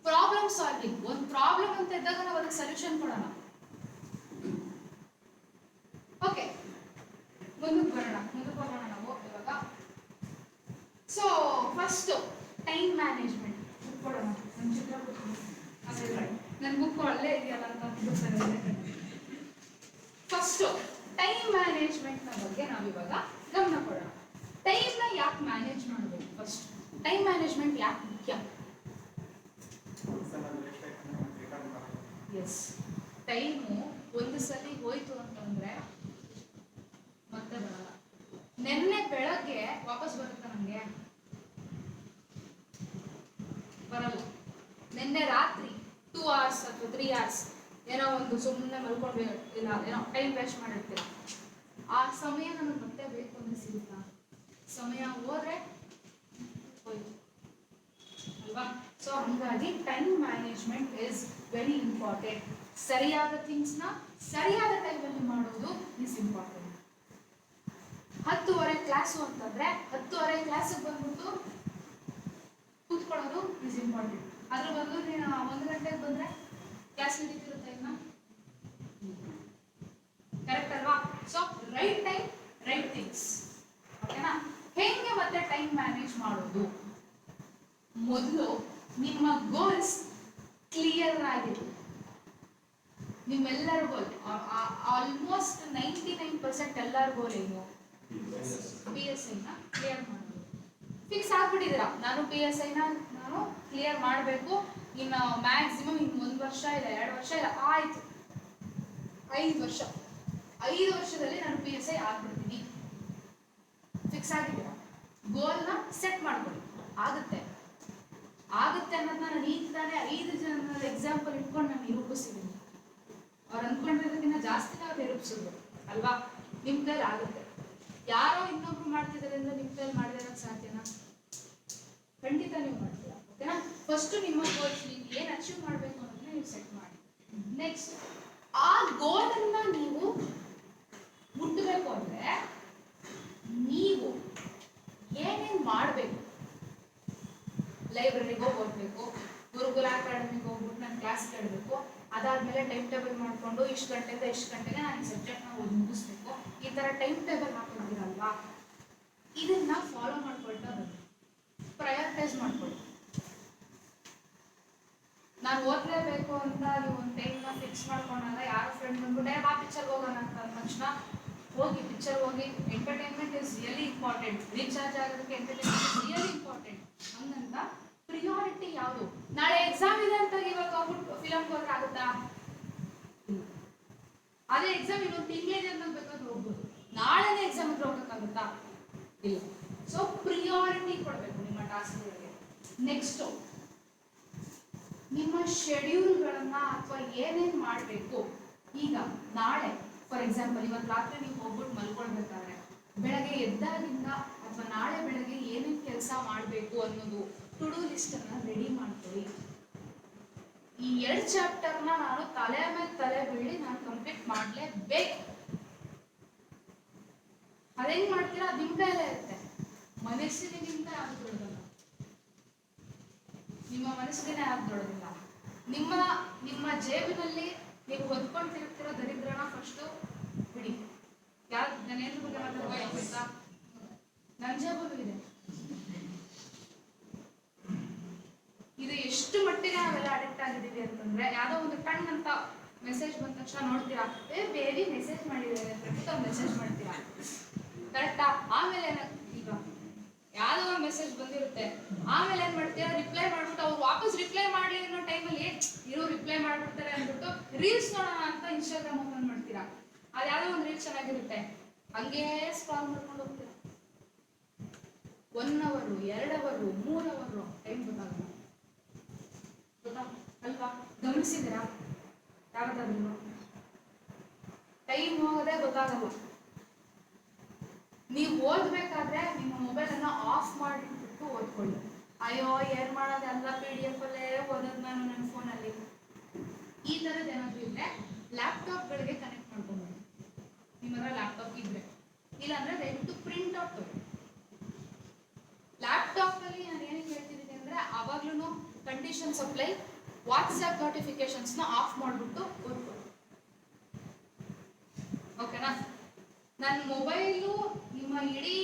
ಪ್ರಾಬ್ಲಮ್ ಸಾಲ್ವಿಂಗ್, ಒಂದು ಪ್ರಾಬ್ಲಮ್ ಅಂತ ಇದ್ದಾಗ ನಾವು ಅದಕ್ಕೆ ಸೊಲ್ಯೂಷನ್ ಕೊಡೋಣ. ಓಕೆ, ಮುಂದಕ್ಕೆ ಹೋಗೋಣ ನಾವು ಇವಾಗ. ಸೊ ಫಸ್ಟ್ ಟೈಮ್ ಮ್ಯಾನೇಜ್ಮೆಂಟ್ ಕೊಡೋಣ. ನನ್ನ ಚಿತ್ರ ನನ್ನ ಬುಕ್ ಅಲ್ಲೇ ಇದೆಯಲ್ಲ ಅಂತ. ಫಸ್ಟ್ ಟೈಮ್ ಮ್ಯಾನೇಜ್ಮೆಂಟ್ ನ ಬಗ್ಗೆ ನಾವಿವಾಗ ಗಮನ ಕೊಡೋಣ. ಟೈಮ್ನ ಯಾಕೆ ಮ್ಯಾನೇಜ್ ಮಾಡಬೇಕು? ಫಸ್ಟ್ ಟೈಮ್ ಮ್ಯಾನೇಜ್ಮೆಂಟ್ ಯಾಕೆ ಮುಖ್ಯ? ಎಸ್, ಟೈಮು ಒಂದು ಸಲ ಹೋಯ್ತು ಅಂತಂದ್ರೆ ಮತ್ತೆ ಬರಲ್ಲ. ನೆನ್ನೆ ಬೆಳಗ್ಗೆ ವಾಪಸ್ ಬರುತ್ತಾ? ನನಗೆ ಬರಲ್ಲ. hours ಅಥವಾ 3 hours ಏನೋ ಒಂದು ಸುಮ್ಮನೆ ಮಲ್ಕೊಂಡು ಇಲ್ಲ ಏನೋ ಟೈಮ್ ವೇಸ್ಟ್ ಮಾಡಿರ್ತೀರ. ಆ ಸಮಯ ನನಗೆ ಮತ್ತೆ ಬೇಕು ಅಂದ್ರೆ ಸಿಗುತ್ತಾ? ಸಮಯ ಹೋದ್ರೆ ಹೋಯ್ತು ಅಲ್ವಾ? ಸೊ ಹಂಗಾಗಿ time management is very important. ಸರಿಯಾದ ಥಿಂಗ್ಸ್ನ ಸರಿಯಾದ ಟೈಮಲ್ಲಿ ಮಾಡೋದು ಇಸ್ ಇಂಪಾರ್ಟೆಂಟ್. 10:30 ಕ್ಲಾಸು ಅಂತಂದ್ರೆ 10:30 ಕ್ಲಾಸಿಗೆ ಬಂದ್ಬಿಟ್ಟು ಕೂತ್ಕೊಳ್ಳೋದು ಇಸ್ ಇಂಪಾರ್ಟೆಂಟ್. ಅದ್ರ ಬದಲು ನೀನು 1 ಗಂಟೆಗೆ ಬಂದ್ರೆ ಕ್ಲಾಸ್ ನಡೀತಿರುತ್ತೆ ಇನ್ನ, ಕರೆಕ್ಟ್ ಅಲ್ವಾ? So right time right things. ಓಕೆನಾ? ಹೆಂಗೆ ಮತ್ತೆ ಟೈಮ್ ಮ್ಯಾನೇಜ್ ಮಾಡೋದು? ಮೊದಲು ನಿಮ್ಮ ಗೋಲ್ಸ್ ಕ್ಲಿಯರ್ ಆಗಿರಲಿ. ನಿಮ್ಮೆಲ್ಲರ ಗೋಲ್ ಆಲ್ಮೋಸ್ಟ್ 99% ಎಲ್ಲರ ಗೋಲ್ ಏನು? PSI ನ ಕ್ಲಿಯರ್ ಮಾಡೋದು. ಫಿಕ್ಸ್ ಆಗ್ಬಿಟ್ಟಿದ್ದೀರಾ, ನಾನು PSI ನ ನಾನು ಕ್ಲಿಯರ್ ಮಾಡಬೇಕು. ಇನ್ನು ಮ್ಯಾಕ್ಸಿಮಮ್ ಇನ್ನು 1 ವರ್ಷ ಇಲ್ಲ 2 ವರ್ಷ ಇಲ್ಲ, ಆಯ್ತು 5 ವರ್ಷ, 5 ವರ್ಷದಲ್ಲಿ ನಾನು PSI ಆಗ್ಬಿಡ್ತೀನಿ. ಫಿಕ್ಸ್ ಆಗಿದ್ದೀರಾ? ಗೋಲ್ನ ಸೆಟ್ ಮಾಡ್ಕೊಳ್ಳಿ. ಆಗುತ್ತೆ ಅನ್ನೋದನ್ನ ನಾನು ಈಗ ತಾನೇ 5 ಜನರ ಎಕ್ಸಾಂಪಲ್ ಇಟ್ಕೊಂಡು ನಾನು ನಿರೂಪಿಸಿದ್ದೀನಿ. ಅವ್ರು ಅಂದ್ಕೊಂಡಿರೋದಕ್ಕಿಂತ ಜಾಸ್ತಿನೇ ಅವ್ರು ನಿರೂಪಿಸಿದ್ರು ಅಲ್ವಾ? ನಿಮ್ಮ ಕೈಲಿ ಆಗುತ್ತೆ. ಯಾರೋ ಇನ್ನೊಬ್ರು ಮಾಡ್ತಿದ್ದಾರೆ ಅಂದ್ರೆ ನಿಮ್ಮ ಕೈಲಿ ಮಾಡಿರೋಕ್ಕೆ ಸಾಧ್ಯನಾ? ಖಂಡಿತ ನೀವು ಮಾಡ್ತೀರಾ. ಓಕೆನಾ? ಫಸ್ಟ್ ನಿಮ್ಮ ಗೋಲ್ಸ್ ನೀವು ಏನು ಅಚೀವ್ ಮಾಡಬೇಕು ಅನ್ನೋದನ್ನ ನೀವು ಸೆಟ್ ಮಾಡಿ. ನೆಕ್ಸ್ಟ್ ಆ ಗೋಲ್ ಅನ್ನ ನೀವು ಮುಟ್ಟಬೇಕು ಅಂದ್ರೆ ನೀವು ಏನೇನು ಮಾಡಬೇಕು? ಲೈಬ್ರರಿಗೆ ಹೋಗಿ ಓದಬೇಕು, ಗುರುಕುಲ ಅಕಾಡೆಮಿಗೆ ಹೋಗ್ಬಿಟ್ಟು ನಾನು ಕ್ಲಾಸ್ ಕೇಳಬೇಕು, ಅದಾದ್ಮೇಲೆ ಟೈಮ್ ಟೇಬಲ್ ಮಾಡಿಕೊಂಡು ಇಷ್ಟು ಗಂಟೆಯಿಂದ ಇಷ್ಟು ಗಂಟೆಗೆ ನಾನು ಈ ಸಬ್ಜೆಕ್ಟ್ನ ಓದಿ ಮುಗಿಸ್ಬೇಕು. ಈ ಥರ ಟೈಮ್ ಟೇಬಲ್ ಹಾಕೊಂಡಿರಲ್ವಾ? ಇದನ್ನ ಫಾಲೋ ಮಾಡ್ಕೊಳ್ತಾ ಬನ್ನಿ, ಪ್ರಯಾರಿಟೈಸ್ ಮಾಡ್ಕೊಳ್ಳಿ. ನಾನು ಓದಲೇಬೇಕು ಅಂತ ನೀವು ಒಂದು ಟೈಮ್ನ ಫಿಕ್ಸ್ ಮಾಡ್ಕೊಂಡಾಗ ಯಾರೋ ಫ್ರೆಂಡ್ ಬಂದ್ಬಿಟ್ಟೆ ಆ ಪಿಕ್ಚರ್ಗೆ ಹೋಗೋಣ ಅಂತ ಅಂದ ತಕ್ಷಣ ಹೋಗಿ ಪಿಕ್ಚರ್ ಹೋಗಿ. Entertainment is really important. Recharge ಆಗೋದಕ್ಕೆ ಎಂಟರ್ಟೈನ್ಮೆಂಟ್ ಇಸ್ ರಿಯಲಿ ಇಂಪಾರ್ಟೆಂಟ್. ಹಂಗಂತ ಪ್ರಿಯಾರಿಟಿ ಯಾವುದು? ನಾಳೆ ಎಕ್ಸಾಮ್ ಇದೆ ಅಂತ ಇವಾಗ ಹೋಗ್ಬಿಟ್ಟು ಫಿಲಮ್ಗೆ ಹೋದ್ರೆ ಆಗುತ್ತಾ? ಅದೇ ಎಕ್ಸಾಮ್ ಇನ್ನೊಂದು ತಿಂಗಳಿದೆ ಅಂತ ಬೇಕಾದ್ರೆ ಹೋಗ್ಬೋದು. ನಾಳೆನೇ ಎಕ್ಸಾಮ್ ಹತ್ರ ಹೋಗೋಕ್ಕಾಗುತ್ತಾ? ಇಲ್ಲ. ಸೊ ಪ್ರಿಯಾರಿಟಿ ಕೊಡಬೇಕು ನಿಮ್ಮ ಟಾಸ್ಕ್ಗಳಿಗೆ. ನೆಕ್ಸ್ಟು ನಿಮ್ಮ ಶೆಡ್ಯೂಲ್ಗಳನ್ನ ಅಥವಾ ಏನೇನು ಮಾಡಬೇಕು. ಈಗ ನಾಳೆ ಫಾರ್ ಎಕ್ಸಾಂಪಲ್ ಇವತ್ತು ರಾತ್ರಿ ನೀವು ಹೋಗ್ಬಿಟ್ಟು ಮಲ್ಕೊಳ್ಬೇಕಾದ್ರೆ ಬೆಳಗ್ಗೆ ಎದ್ದಾಗಿಂದ ಅಥವಾ ನಾಳೆ ಬೆಳಗ್ಗೆ ಏನೇನು ಕೆಲಸ ಮಾಡಬೇಕು ಅನ್ನೋದು ಟು ಡೂ ಲಿಸ್ಟನ್ನು ರೆಡಿ ಮಾಡ್ಕೊಳ್ಳಿ. ಈ 2 ಚಾಪ್ಟರ್ನ ನಾನು ತಲೆ ಮೇಲೆ ತಲೆ ಬೀಳಿ ನಾನು ಕಂಪ್ಲೀಟ್ ಮಾಡಲೇಬೇಕು. ಅದೇನು ಮಾಡ್ತೀರಾ ಅದು ನಿಮ್ಮ ಕೈಲೇ ಇರುತ್ತೆ. ಮನಸ್ಸಿನಿಂದ ಅದು ದೊಡ್ಡದಲ್ಲ, ನಿಮ್ಮ ಮನಸ್ಸಿಗೆ ಅದು ದೊಡ್ಡದಿಲ್ಲ. ನಿಮ್ಮ ಜೇಬಿನಲ್ಲಿ ನೀವು ಹೊದ್ಕೊಂಡು ತಿರುಗ್ತಿರೋ ದರಿದ್ರನ ಫಸ್ಟು ಬಿಡಿ. ಯಾರು ನಾನೇನು ಬಗ್ಗೆ ಮಾತಾಡ್ತಾ ನನ್ನ ಜೇಬಲ್ಲೂ ಇದೆ. ಇದು ಎಷ್ಟು ಮಟ್ಟಿಗೆ ನಾವೆಲ್ಲ ಅಡಿಕ್ಟ್ ಆಗಿದ್ದೀವಿ ಅಂತಂದ್ರೆ, ಯಾವುದೋ ಒಂದು ಟಣ್ ಅಂತ ಮೆಸೇಜ್ ಬಂದ ತಕ್ಷಣ ನೋಡ್ತೀರಾ, ಬೇಬಿ ಮೆಸೇಜ್ ಮಾಡಿದ್ದಾರೆ ಅಂತ ಮೆಸೇಜ್ ಮಾಡ್ತೀರಾ, ಕರೆಕ್ಟಾ? ಆಮೇಲೆ ಈಗ ಯಾವುದೋ ಒಂದು ಮೆಸೇಜ್ ಬಂದಿರುತ್ತೆ, ಆಮೇಲೆ ಏನು ಮಾಡ್ತೀರಾ? ರಿಪ್ಲೈ ಮಾಡ್ಬಿಟ್ಟು ಅವ್ರು ವಾಪಸ್ ರಿಪ್ಲೈ ಮಾಡಲಿ ಅನ್ನೋ ಟೈಮಲ್ಲಿ ಇರೋ ರಿಪ್ಲೈ ಮಾಡ್ಬಿಡ್ತಾರೆ ಅಂದ್ಬಿಟ್ಟು ರೀಲ್ಸ್ ನೋಡೋಣ ಅಂತ ಇನ್ಸ್ಟಾಗ್ರಾಮ್ ಓಪನ್ ಮಾಡ್ತೀರಾ. ಅದು ಯಾವುದೋ ಒಂದು ರೀಲ್ಸ್ ಚೆನ್ನಾಗಿರುತ್ತೆ, ಹಂಗೇ ಸ್ಕ್ರಾಲ್ ಮಾಡ್ಕೊಂಡು ಹೋಗ್ತೀರಾ. 1 ಅವರ್ 2 ಅವರ್ 3 ಅವರ್ ಟೈಮ್ ಗೊತ್ತಾಗಲ್ಲ. ಅಲ್ವಾ? ಗಮನಿಸಿದ್ದೀರಾ? ಯಾವ್ದಾದ್ರು ಟೈಮ್ ಹೋಗೋದೇ ಗೊತ್ತಾಗಲ್ಲ. ನೀವು ಓದ್ಬೇಕಾದ್ರೆ ನಿಮ್ಮ ಮೊಬೈಲನ್ನು ಆಫ್ ಮಾಡಿಬಿಟ್ಟು ಓದ್ಕೊಳ್ಳಿ. ಅಯ್ಯೋ ಏನು ಮಾಡೋದು, ಎಲ್ಲ PDF ಅಲ್ಲೇ ಓದೋದು ನಾನು ನನ್ನ ಫೋನಲ್ಲಿ. ಈ ಥರದ್ದು ಏನಾದರೂ ಇದ್ದರೆ ಲ್ಯಾಪ್ಟಾಪ್ಗಳಿಗೆ ಕನೆಕ್ಟ್ ಮಾಡ್ಕೊಂಡು ನಿಮ್ಮ ಹತ್ರ ಲ್ಯಾಪ್ಟಾಪ್ ಇದ್ದರೆ, ಇಲ್ಲಾಂದರೆ ದಯವಿಟ್ಟು ಪ್ರಿಂಟ್ ಔಟ್ ತಗೊಳ್ಳಿ. ಲ್ಯಾಪ್ಟಾಪಲ್ಲಿ ನಾನು ಏನಕ್ಕೆ ಹೇಳ್ತಿದ್ದೀನಿ ಅಂದರೆ, ಆವಾಗ್ಲೂ ಕಂಡೀಷನ್ಸ್ ಅಪ್ಲೈ, ವಾಟ್ಸ್ಆ್ಯಪ್ ನೋಟಿಫಿಕೇಶನ್ಸ್ನ ಆಫ್ ಮಾಡಿಬಿಟ್ಟು ಓದ್ಕೊಳ್ಳಿ. ಓಕೆನಾ? ನನ್ನ ಮೊಬೈಲು ನಿಮ್ಮ ಇಡೀ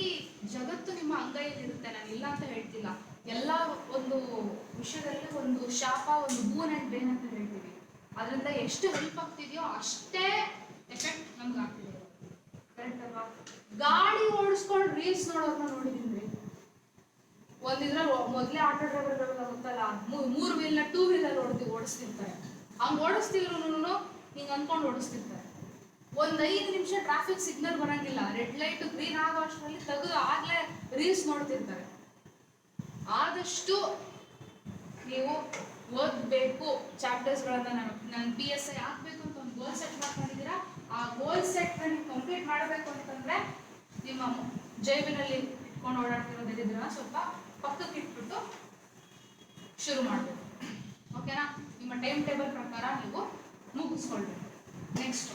ಜಗತ್ತು ನಿಮ್ಮ ಅಂಗೈಯಲ್ಲಿರುತ್ತೆ, ನಾನು ಇಲ್ಲ ಅಂತ ಹೇಳ್ತಿಲ್ಲ. ಎಲ್ಲ ಒಂದು ವಿಷಯದಲ್ಲಿ ಒಂದು ಶಾಪ, ಒಂದು ಬೂನ್ ಆ್ಯಂಡ್ ಬೇನ್ ಅಂತ ಹೇಳ್ತೀವಿ. ಅದರಿಂದ ಎಷ್ಟು ಹೆಲ್ಪ್ ಆಗ್ತಿದೆಯೋ ಅಷ್ಟೇ ಎಫೆಕ್ಟ್ ನಮ್ಗೆ ಆಗ್ತಿದೆ. ಕರೆಕ್ಟ್ ಅಲ್ವಾ? ಗಾಡಿ ಓಡಿಸ್ಕೊಂಡು ರೀಲ್ಸ್ ನೋಡೋದನ್ನ ನೋಡಿದೀನಿ. ಒಂದಿದ್ರಲ್ಲಿ ಮೊದಲೇ ಆಟೋ ಡ್ರೈವರ್ಗಳೆಲ್ಲ ಗೊತ್ತಲ್ಲ, 3 ವೀಲ್ನ 2 ವೀಲಲ್ಲಿ ಓಡಿಸ್ತಿರ್ತಾರೆ. ಹಂಗೆ ಓಡಿಸ್ತಿದ್ರು ಹಿಂಗೆ ಅಂದ್ಕೊಂಡು ಓಡಿಸ್ತಿರ್ತಾರೆ. ಒಂದು 5 ನಿಮಿಷ ಟ್ರಾಫಿಕ್ ಸಿಗ್ನಲ್ ಬರೋಂಗಿಲ್ಲ, ರೆಡ್ ಲೈಟ್ ಗ್ರೀನ್ ಆಗೋ ಅಷ್ಟರಲ್ಲಿ ತೆಗೆದು ಆಗಲೇ ರೀಲ್ಸ್ ನೋಡ್ತಿರ್ತಾರೆ. ಆದಷ್ಟು ನೀವು ಓದಬೇಕು ಚಾಪ್ಟರ್ಸ್ಗಳನ್ನ. ನಾನು PSI ಹಾಕ್ಬೇಕು ಅಂತ ಒಂದು ಗೋಲ್ ಸೆಟ್ ಮಾಡ್ಕೊಂಡಿದ್ದೀರಾ, ಆ ಗೋಲ್ ಸೆಟ್ ನೀವು ಕಂಪ್ಲೀಟ್ ಮಾಡಬೇಕು ಅಂತಂದ್ರೆ ನಿಮ್ಮ ಜೇಬಿನಲ್ಲಿ ಇಟ್ಕೊಂಡು ಓಡಾಡ್ತಿರೋದಿದ್ದೀರಾ ಸ್ವಲ್ಪ ಪಕ್ಕಕ್ಕೆ ಇಟ್ಬಿಟ್ಟು ಶುರು ಮಾಡಬೇಕು. ಓಕೆನಾ? ನಿಮ್ಮ ಟೈಮ್ ಟೇಬಲ್ ಪ್ರಕಾರ ನೀವು ಮುಗಿಸ್ಕೊಳ್ಬೇಕು. Next,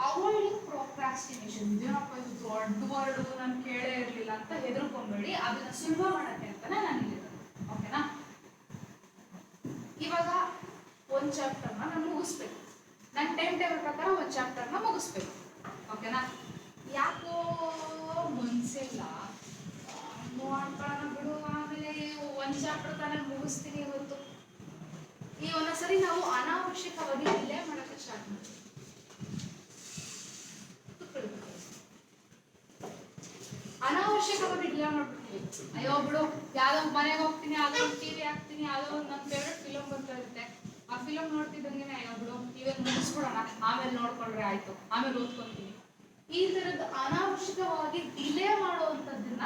avoiding procrastination. ಇದೇನಪ್ಪ ಇದು ದೊಡ್ಡ ವರ್ಡು, ನಾನು ಕೇಳೇ ಇರಲಿಲ್ಲ ಅಂತ ಹೆದರ್ಕೊಂಬೇಡಿ, ಅದನ್ನ ಸುಲಭ ಮಾಡಕ್ಕೆ ಅಂತಾನೆ ನಾನು ಹೇಳಿರೋದು. ಓಕೆನಾ? ಇವಾಗ ಒಂದು ಚಾಪ್ಟರ್ನ ನಾನು ಮುಗಿಸ್ಬೇಕು, ನನ್ನ ಟೈಮ್ ಟೇಬಲ್ ಪ್ರಕಾರ ಒಂದು ಚಾಪ್ಟರ್ನ ಮುಗಿಸ್ಬೇಕು. ಓಕೆನಾ? ಯಾಕೋ ಮನ್ಸಿಲ್ಲ ಮಾಡ್ಕೊಳ್ಳೋಣ ಬಿಡು, ಆಮೇಲೆ ಒಂದು ಚಾಪ್ಟರ್ ತಾನೇ ಮುಗಿಸ್ತೀನಿ ಇವತ್ತು. ಈ ಒಂದೊಂದ್ಸರಿ ನಾವು ಅನಾವಶ್ಯಕವಾಗಿ ಡಿಲೇ ಮಾಡೋಕ್ಕೆ ಸ್ಟಾರ್ಟ್ ಮಾಡ್ತೀವಿ. ಅನಾವಶ್ಯಕವಾಗಿ ಡಿಲೇ ಮಾಡ್ಬಿಡ್ತೀವಿ. ಅಯ್ಯೋ ಬಿಡು, ಯಾವ್ದೋ ಮನೆಗೆ ಹೋಗ್ತೀನಿ, ಯಾವುದೋ ಒಂದು TV ಹಾಕ್ತೀನಿ, ಯಾವುದೋ ಒಂದು ನನ್ನ ಫೇವ್ರೆಟ್ ಫಿಲಮ್ ಬರ್ತಾ ಇರುತ್ತೆ, ಆ ಫಿಲಮ್ ನೋಡ್ತಿದ್ದಂಗೆ ಅಯ್ಯೋ ಬಿಡು ಇವತ್ತು ಮುಗಿಸ್ಬಿಡೋಣ, ಆಮೇಲೆ ನೋಡ್ಕೊಂಡ್ರೆ ಆಯ್ತು, ಆಮೇಲೆ ಓದ್ಕೊತೀನಿ. ಈ ಥರದ್ದು ಅನಾವಶ್ಯಕವಾಗಿ ಡಿಲೇ ಮಾಡುವಂಥದ್ದನ್ನ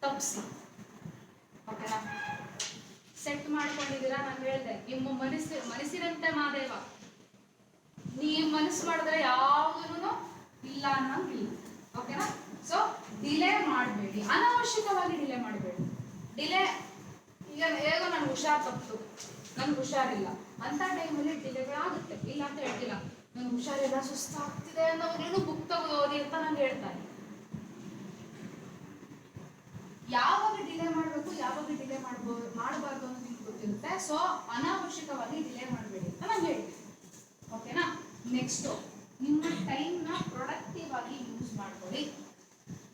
ತಪ್ಪಿಸಿ. ಓಕೆನಾ? ಸೆಟ್ ಮಾಡ್ಕೊಂಡಿದ್ದೀರಾ? ನಾನು ಹೇಳಿದೆ ನಿಮ್ಮ ಮನಸ್ಸಿನಂತೆ ಮಾದೇವ. ನೀವು ಮನಸ್ಸು ಮಾಡಿದ್ರೆ ಯಾವುದೂ ಇಲ್ಲ ಅನ್ನೋಂಗಿಲ್ಲ. ಓಕೆನಾ? ಸೊ ಡಿಲೇ ಮಾಡಬೇಡಿ, ಅನಾವಶ್ಯಕವಾಗಿ ಡಿಲೇ ಮಾಡಬೇಡಿ. ಡಿಲೇ ಈಗ ಹೇಗೋ ನನಗೆ ಹುಷಾರು ತಪ್ಪು, ನನಗೆ ಹುಷಾರಿಲ್ಲ ಅಂತ ಟೈಮಲ್ಲಿ ಡಿಲೇಗಳಾಗುತ್ತೆ, ಇಲ್ಲ ಅಂತ ಹೇಳ್ತಿಲ್ಲ. ನನಗೆ ಹುಷಾರಿಲ್ಲ, ಸುಸ್ತಾಗ್ತಿದೆ ಅನ್ನೋವಾಗಲೂ ಬುಕ್ ತೆಗೆದು ಓದಿ ಅಂತ ನಾನು ಹೇಳ್ತಾ ಇದ್ದೀನಿ. ಯಾವಾಗ ಡಿಲೇ ಮಾಡಬೇಕು, ಯಾವಾಗ ಡಿಲೇ ಮಾಡಬಾರ್ದು ಅನ್ನೋದು ನಿಮ್ಗೆ ಗೊತ್ತಿರುತ್ತೆ. ಸೊ ಅನಾವಶ್ಯಕವಾಗಿ ಡಿಲೇ ಮಾಡಬೇಡಿ ಅಂತ ನಾನು ಹೇಳ್ತೀನಿ. ಓಕೆನಾ? ನೆಕ್ಸ್ಟು, ನಿಮ್ಮ ಟೈಮ್ನ ಪ್ರೊಡಕ್ಟಿವ್ ಆಗಿ ಯೂಸ್ ಮಾಡ್ಕೊಳ್ಳಿ.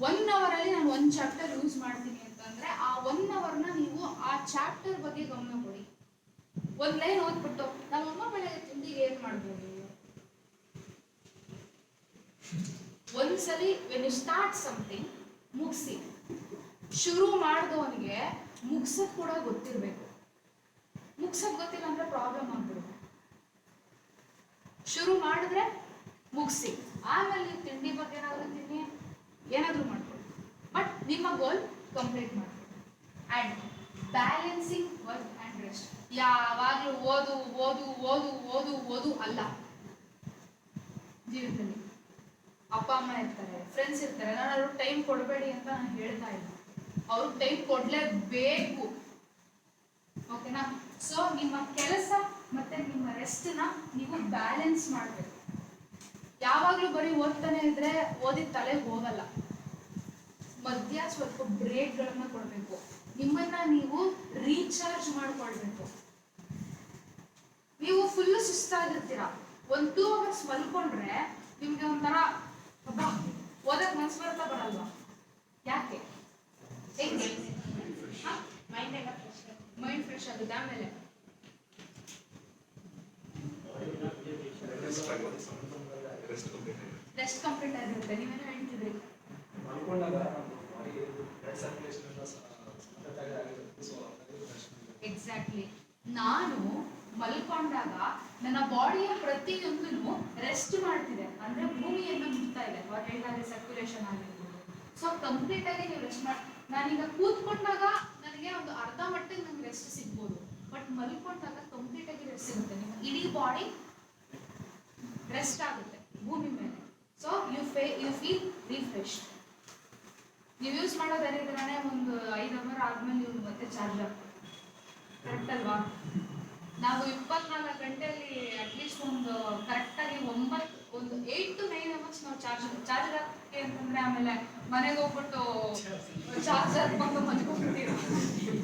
1 ಅವರಲ್ಲಿ ನಾನು ಒಂದು ಚಾಪ್ಟರ್ ಯೂಸ್ ಮಾಡ್ತೀನಿ ಅಂತಂದ್ರೆ ಆ 1 ಅವರ್ನ ನೀವು ಆ ಚಾಪ್ಟರ್ ಬಗ್ಗೆ ಗಮನ ಕೊಡಿ. ಒಂದು ಲೈನ್ ಓದ್ಬಿಟ್ಟು ನಮ್ಮಮ್ಮ ಬೆಳಗ್ಗೆ ತಿಂಡಿಗೆ ಏನು ಮಾಡ್ಬೋದು, ಒಂದ್ಸಲಿ ವೆನ್ ಯು ಸ್ಟಾರ್ಟ್ ಸಮಥಿಂಗ್ ಮುಗಿಸಿ. ಶುರು ಮಾಡಿದವನಿಗೆ ಮುಗ್ಸೋದು ಕೂಡ ಗೊತ್ತಿರಬೇಕು. ಮುಗ್ಸೋದು ಗೊತ್ತಿಲ್ಲ ಅಂದ್ರೆ ಪ್ರಾಬ್ಲಮ್ ಆಗ್ಬಿಡುತ್ತೆ. ಶುರು ಮಾಡಿದ್ರೆ ಮುಗಿಸಿ, ಆಮೇಲೆ ನೀವು ತಿಂಡಿ ಬಗ್ಗೆ ಏನಾದರೂ ತಿನ್ನಿ, ಏನಾದರೂ ಮಾಡ್ಕೊಳ್ಳಿ, ಬಟ್ ನಿಮ್ಮ ಗೋಲ್ ಕಂಪ್ಲೀಟ್ ಮಾಡ್ಕೊಳ್ಳಿ. And balancing work and rest. ಯಾವಾಗಲೂ ಓದು ಓದು ಓದು ಓದು ಓದು ಅಲ್ಲ. ಜೀವನದಲ್ಲಿ ಅಪ್ಪ ಅಮ್ಮ ಇರ್ತಾರೆ, ಫ್ರೆಂಡ್ಸ್ ಇರ್ತಾರೆ, ನಾನು ಅವ್ರಿಗೆ ಟೈಮ್ ಕೊಡಬೇಡಿ ಅಂತ ನಾನು ಹೇಳ್ತಾ ಇಲ್ಲ, ಅವ್ರಿಗೆ ಟೈಮ್ ಕೊಡಲೇಬೇಕು. ಓಕೆನಾ? ಸೊ ನಿಮ್ಮ ಕೆಲಸ ಮತ್ತೆ ನಿಮ್ಮ ರೆಸ್ಟ್ನ ನೀವು ಬ್ಯಾಲೆನ್ಸ್ ಮಾಡಬೇಕು. ಯಾವಾಗಲೂ ಬರೀ ಓದ್ತಾನೆ ಇದ್ರೆ ಓದಿದ ತಲೆಗೆ ಹೋಗಲ್ಲ. ಮಧ್ಯ ಸ್ವಲ್ಪ ಬ್ರೇಕ್ಗಳನ್ನ ಕೊಡಬೇಕು, ನಿಮ್ಮನ್ನ ನೀವು ರೀಚಾರ್ಜ್ ಮಾಡ್ಕೊಳ್ಬೇಕು. ನೀವು ಫುಲ್ಲು ಸುಸ್ತಾಗಿರ್ತೀರ, ಒಂದು 2 ಅವರ್ಸ್ ಮಲ್ಕೊಂಡ್ರೆ ನಿಮ್ಗೆ ಒಂಥರ ಓದಕ್ ಮನ್ಸು ಬರ್ತಾ ಬರಲ್ವಾ? ಯಾಕೆ? ಮೈಂಡ್ ಫ್ರೆಶ್ ಆಗುತ್ತೆ. ಆಮೇಲೆ ರೆಸ್ಟ್ ಕಂಪ್ಲೀಟ್ ಆಗಿರುತ್ತೆ. ನೀವೇನೋ ಹೇಳ್ತಿದ್ರಿ, ಎಕ್ಸಾಕ್ಟ್ಲಿ. ನಾನು ಮಲ್ಕೊಂಡಾಗ ನನ್ನ ಬಾಡಿಯ ಪ್ರತಿಯೊಂದೂ ರೆಸ್ಟ್ ಮಾಡ್ತಿದೆ, ಅಂದ್ರೆ ಭೂಮಿಯನ್ನು ಮುಟ್ತಾ ಇದೆ, ಅವ್ರು ಹೇಳಿದಾಗೆ ಸರ್ಕ್ಯುಲೇಷನ್ ಆಗಿರ್ಬೋದು. ಸೊ ಕಂಪ್ಲೀಟ್ ಆಗಿ ನೀವು ರೆಸ್ಟ್ ಮಾಡಿ. ನಾನೀಗ ಕೂತ್ಕೊಂಡಾಗ ನನಗೆ ಒಂದು ಅರ್ಧ ಮಟ್ಟಿಗೆ ನಂಗೆ ರೆಸ್ಟ್ ಸಿಗ್ಬೋದು, ಬಟ್ ಮಲ್ಕೊಂಡಾಗ ಕಂಪ್ಲೀಟ್ ಆಗಿ ರೆಸ್ಟ್ ಸಿಗುತ್ತೆ. ನಿಮ್ಮ ಇಡೀ ಬಾಡಿ ರೆಸ್ಟ್ ಆಗುತ್ತೆ ಭೂಮಿ ಮೇಲೆ. So you feel refresh. ನೀವು ಯೂಸ್ ಮಾಡೋದೇ ಇದನ್ನೇ ಒಂದು 5 ಅವರ್ ಆದ್ಮೇಲೆ ನೀವು ಮತ್ತೆ ಚಾರ್ಜ್ ಆಗ್ತದೆ. ಕರೆಕ್ಟ್ ಅಲ್ವಾ? ನಾವು 24 ಗಂಟೆಯಲ್ಲಿ ಅಟ್ಲೀಸ್ಟ್ ಒಂದು ಕರೆಕ್ಟಾಗಿ 8 to 9 ಅವರ್ಸ್ ನಾವು ಚಾರ್ಜ್ ಹಾಕಿ ಅಂತಂದ್ರೆ ಆಮೇಲೆ ಮನೆಗೆ ಹೋಗ್ಬಿಟ್ಟು ಚಾರ್ಜ್ ಹಾಕೊಂಡು ಮಲ್ಕೊಂಡ್ಬಿಡ್ತೀವಿ.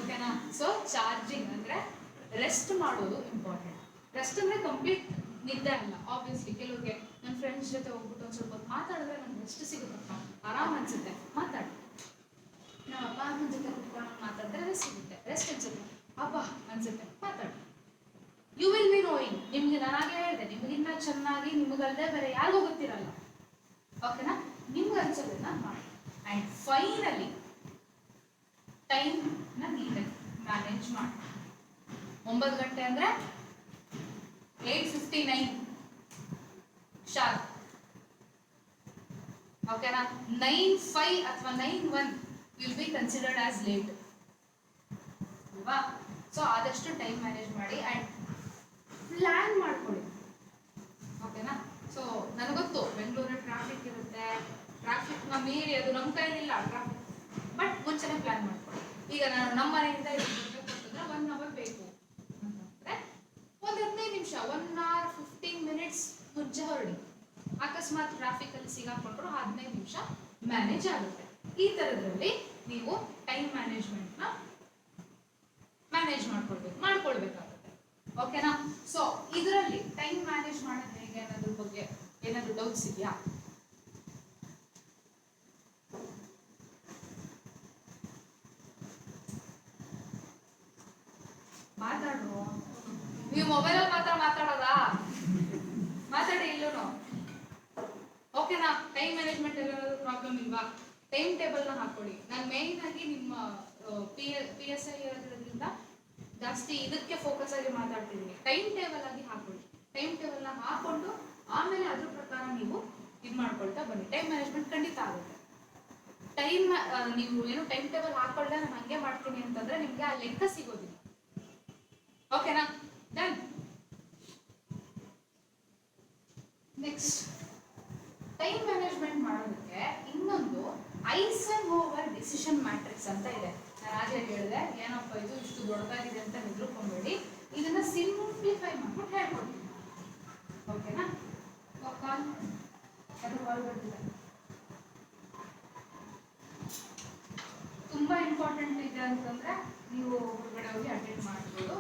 ಓಕೆನಾ? ಸೊ ಚಾರ್ಜಿಂಗ್ ಅಂದ್ರೆ ರೆಸ್ಟ್ ಮಾಡೋದು ಇಂಪಾರ್ಟೆಂಟ್. ರೆಸ್ಟ್ ಅಂದ್ರೆ ಕಂಪ್ಲೀಟ್ ನಿದ್ದೆ ಅಲ್ಲ. ಆಬ್ವಿಯಸ್ಲಿ ಕೆಲವ್ರಿಗೆ ನನ್ನ ಫ್ರೆಂಡ್ಸ್ ಜೊತೆ ಹೋಗ್ಬಿಟ್ಟು ಒಂದು ಸ್ವಲ್ಪ ಹೊತ್ತು ಮಾತಾಡಿದ್ರೆ ನಂಗೆ ರೆಸ್ಟ್ ಸಿಗುತ್ತಪ್ಪ, ಆರಾಮ್ ಅನ್ಸುತ್ತೆ, ಮಾತಾಡಿ. ನಮ್ಮ ಅಪ್ಪ ಅಮ್ಮನ ಜೊತೆ ಕುತ್ಕೊಂಡು ಮಾತಾಡಿದ್ರೆ ರೆಸ್ಟ್ ಸಿಗುತ್ತೆ, ರೆಸ್ಟ್ ಅನ್ಸುತ್ತೆ, ಅಪ್ಪ ಅನ್ಸುತ್ತೆ, ಮಾತಾಡಿ. You will be knowing. ನಿಮ್ಗೆ ನಾನಾಗೇ ಹೇಳಿದೆ, ನಿಮಗಿನ್ನ ಚೆನ್ನಾಗಿ ನಿಮಗಲ್ಲದೆ ಬೇರೆ ಯಾರಿಗೂ ಗೊತ್ತಿರಲ್ಲ. ಓಕೆನಾ? ನಿಮ್ಗೆ ಅನ್ಸೋದನ್ನ ಮಾಡಿ. ಆ್ಯಂಡ್ ಫೈನಲಿ ಟೈಮ್ನ ನೀಟಾಗಿ ಮ್ಯಾನೇಜ್ ಮಾಡಿ. 9 ಗಂಟೆ ಅಂದರೆ 8:59 ಶಾರ್ಪ್. ಓಕೆನಾ? 9:05 ಅಥವಾ 9:01 will be considered as late. ಅಲ್ವಾ? ಸೊ ಆದಷ್ಟು ಟೈಮ್ ಮ್ಯಾನೇಜ್ ಮಾಡಿ ಆ್ಯಂಡ್ ಪ್ಲ್ಯಾನ್ ಮಾಡ್ಕೊಳ್ಳಿ, ಓಕೆನಾ? ಸೊ ನನಗೊತ್ತು ಬೆಂಗಳೂರಲ್ಲಿ ಟ್ರಾಫಿಕ್ ಇರುತ್ತೆ, ಟ್ರಾಫಿಕ್ನ ಮೀರಿ ಅದು ನಮ್ಮ ಕೈಲಿಲ್ಲ ಟ್ರಾಫಿಕ್, ಬಟ್ ಮುಂಚೆನೇ ಪ್ಲ್ಯಾನ್ ಮಾಡ್ಕೊಳ್ಳಿ. ಈಗ ನಾನು ನಮ್ಮ ಮನೆಯಿಂದ ಇಲ್ಲಿ ಬರಬೇಕು ಅಂತಂದ್ರೆ 1 ಅವರ್ ಬೇಕು ಅಂತಂದರೆ ಒಂದು 15 ನಿಮಿಷ 1 hour 15 minutes ಮುಂಚೆ ಹೊರಡಿ. ಅಕಸ್ಮಾತ್ ಟ್ರಾಫಿಕಲ್ಲಿ ಸಿಗಾಕೊಂಡ್ರು 15 ನಿಮಿಷ ಮ್ಯಾನೇಜ್ ಆಗುತ್ತೆ. ಈ ಥರದ್ರಲ್ಲಿ ನೀವು ಟೈಮ್ ಮ್ಯಾನೇಜ್ಮೆಂಟ್ನ ಮ್ಯಾನೇಜ್ ಮಾಡ್ಕೊಳ್ಬೇಕಾಗುತ್ತೆ, ಓಕೆನಾ? ಸೊ ಇದರಲ್ಲಿ ಟೈಮ್ ಮ್ಯಾನೇಜ್ ಮಾಡೋದು ಹೇಗೆ ಅನ್ನೋದ್ರ ಬಗ್ಗೆ ಏನಾದರೂ ಡೌಟ್ಸ್ ಇದೆಯಾ? ಮಾತಾಡ್ರು, ನೀವು ಮೊಬೈಲಲ್ಲಿ ಮಾತ್ರ ಮಾತಾಡೋದಾ? ಮಾತಾಡಿ ಇಲ್ಲೂ, ಓಕೆನಾ? ಟೈಮ್ ಮ್ಯಾನೇಜ್ಮೆಂಟ್ ಏನಾದರೂ ಪ್ರಾಬ್ಲಮ್ ಇಲ್ವಾ? ಟೈಮ್ ಟೇಬಲ್ನ ಹಾಕೊಳ್ಳಿ. ನಾನು ಮೇಯ್ನ್ ಆಗಿ ನಿಮ್ಮ PSI ಇರೋದ್ರಿಂದ ಜಾಸ್ತಿ ಇದಕ್ಕೆ ಫೋಕಸ್ ಆಗಿ ಮಾತಾಡ್ತಿದ್ದೀನಿ. ಟೈಮ್ ಟೇಬಲ್ ಆಗಿ ಹಾಕೊಳ್ಳಿ. ಟೈಮ್ ಟೇಬಲ್ನ ಹಾಕೊಂಡು ಆಮೇಲೆ ಅದ್ರ ಪ್ರಕಾರ ನೀವು ಇದು ಮಾಡ್ಕೊಳ್ತಾ ಬನ್ನಿ. ಟೈಮ್ ಮ್ಯಾನೇಜ್ಮೆಂಟ್ ಖಂಡಿತ ಆಗುತ್ತೆ. ನೀವು ಏನು ಟೈಮ್ ಟೇಬಲ್ ಹಾಕೊಳ್ಳೆ ನಾನು ಹಂಗೆ ಮಾಡ್ತೀನಿ ಅಂತಂದ್ರೆ ನಿಮ್ಗೆ ಆ ಲೆಕ್ಕ ಸಿಗೋದಿಲ್ಲ, ಓಕೆನಾ? ಡನ್. ನೆಕ್ಸ್ಟ್, ಟೈಮ್ ಮ್ಯಾನೇಜ್ಮೆಂಟ್ ಮಾಡೋದಕ್ಕೆ ಇನ್ನೊಂದು ಐಸನ್ಹೋವರ್ ಡಿಸಿಷನ್ ಮ್ಯಾಟ್ರಿಕ್ಸ್ ಅಂತ ಇದೆ. ನಾನು ಆಗಲೇ ಹೇಳಿದೆ, ಏನಪ್ಪ ಇದು ಇಷ್ಟು ದೊಡ್ಡದಾಗಿದೆ ಅಂತ ಹೆದರ್ಕೊಂಬೇಡಿ, ಇದನ್ನ ಸಿಂಪ್ಲಿಫೈ ಮಾಡ್ಬಿಟ್ಟು ಹೇಳ್ಕೊಡ್ತೀನಿ, ಓಕೆನಾ? ಕಾಲ್ ಬರ್ತಿದೆ, ತುಂಬಾ ಇಂಪಾರ್ಟೆಂಟ್ ಇದೆ ಅಂತಂದ್ರೆ ನೀವು ಹೊರಗಡೆ ಹೋಗಿ ಅಟೆಂಡ್ ಮಾಡ್ಬೋದು,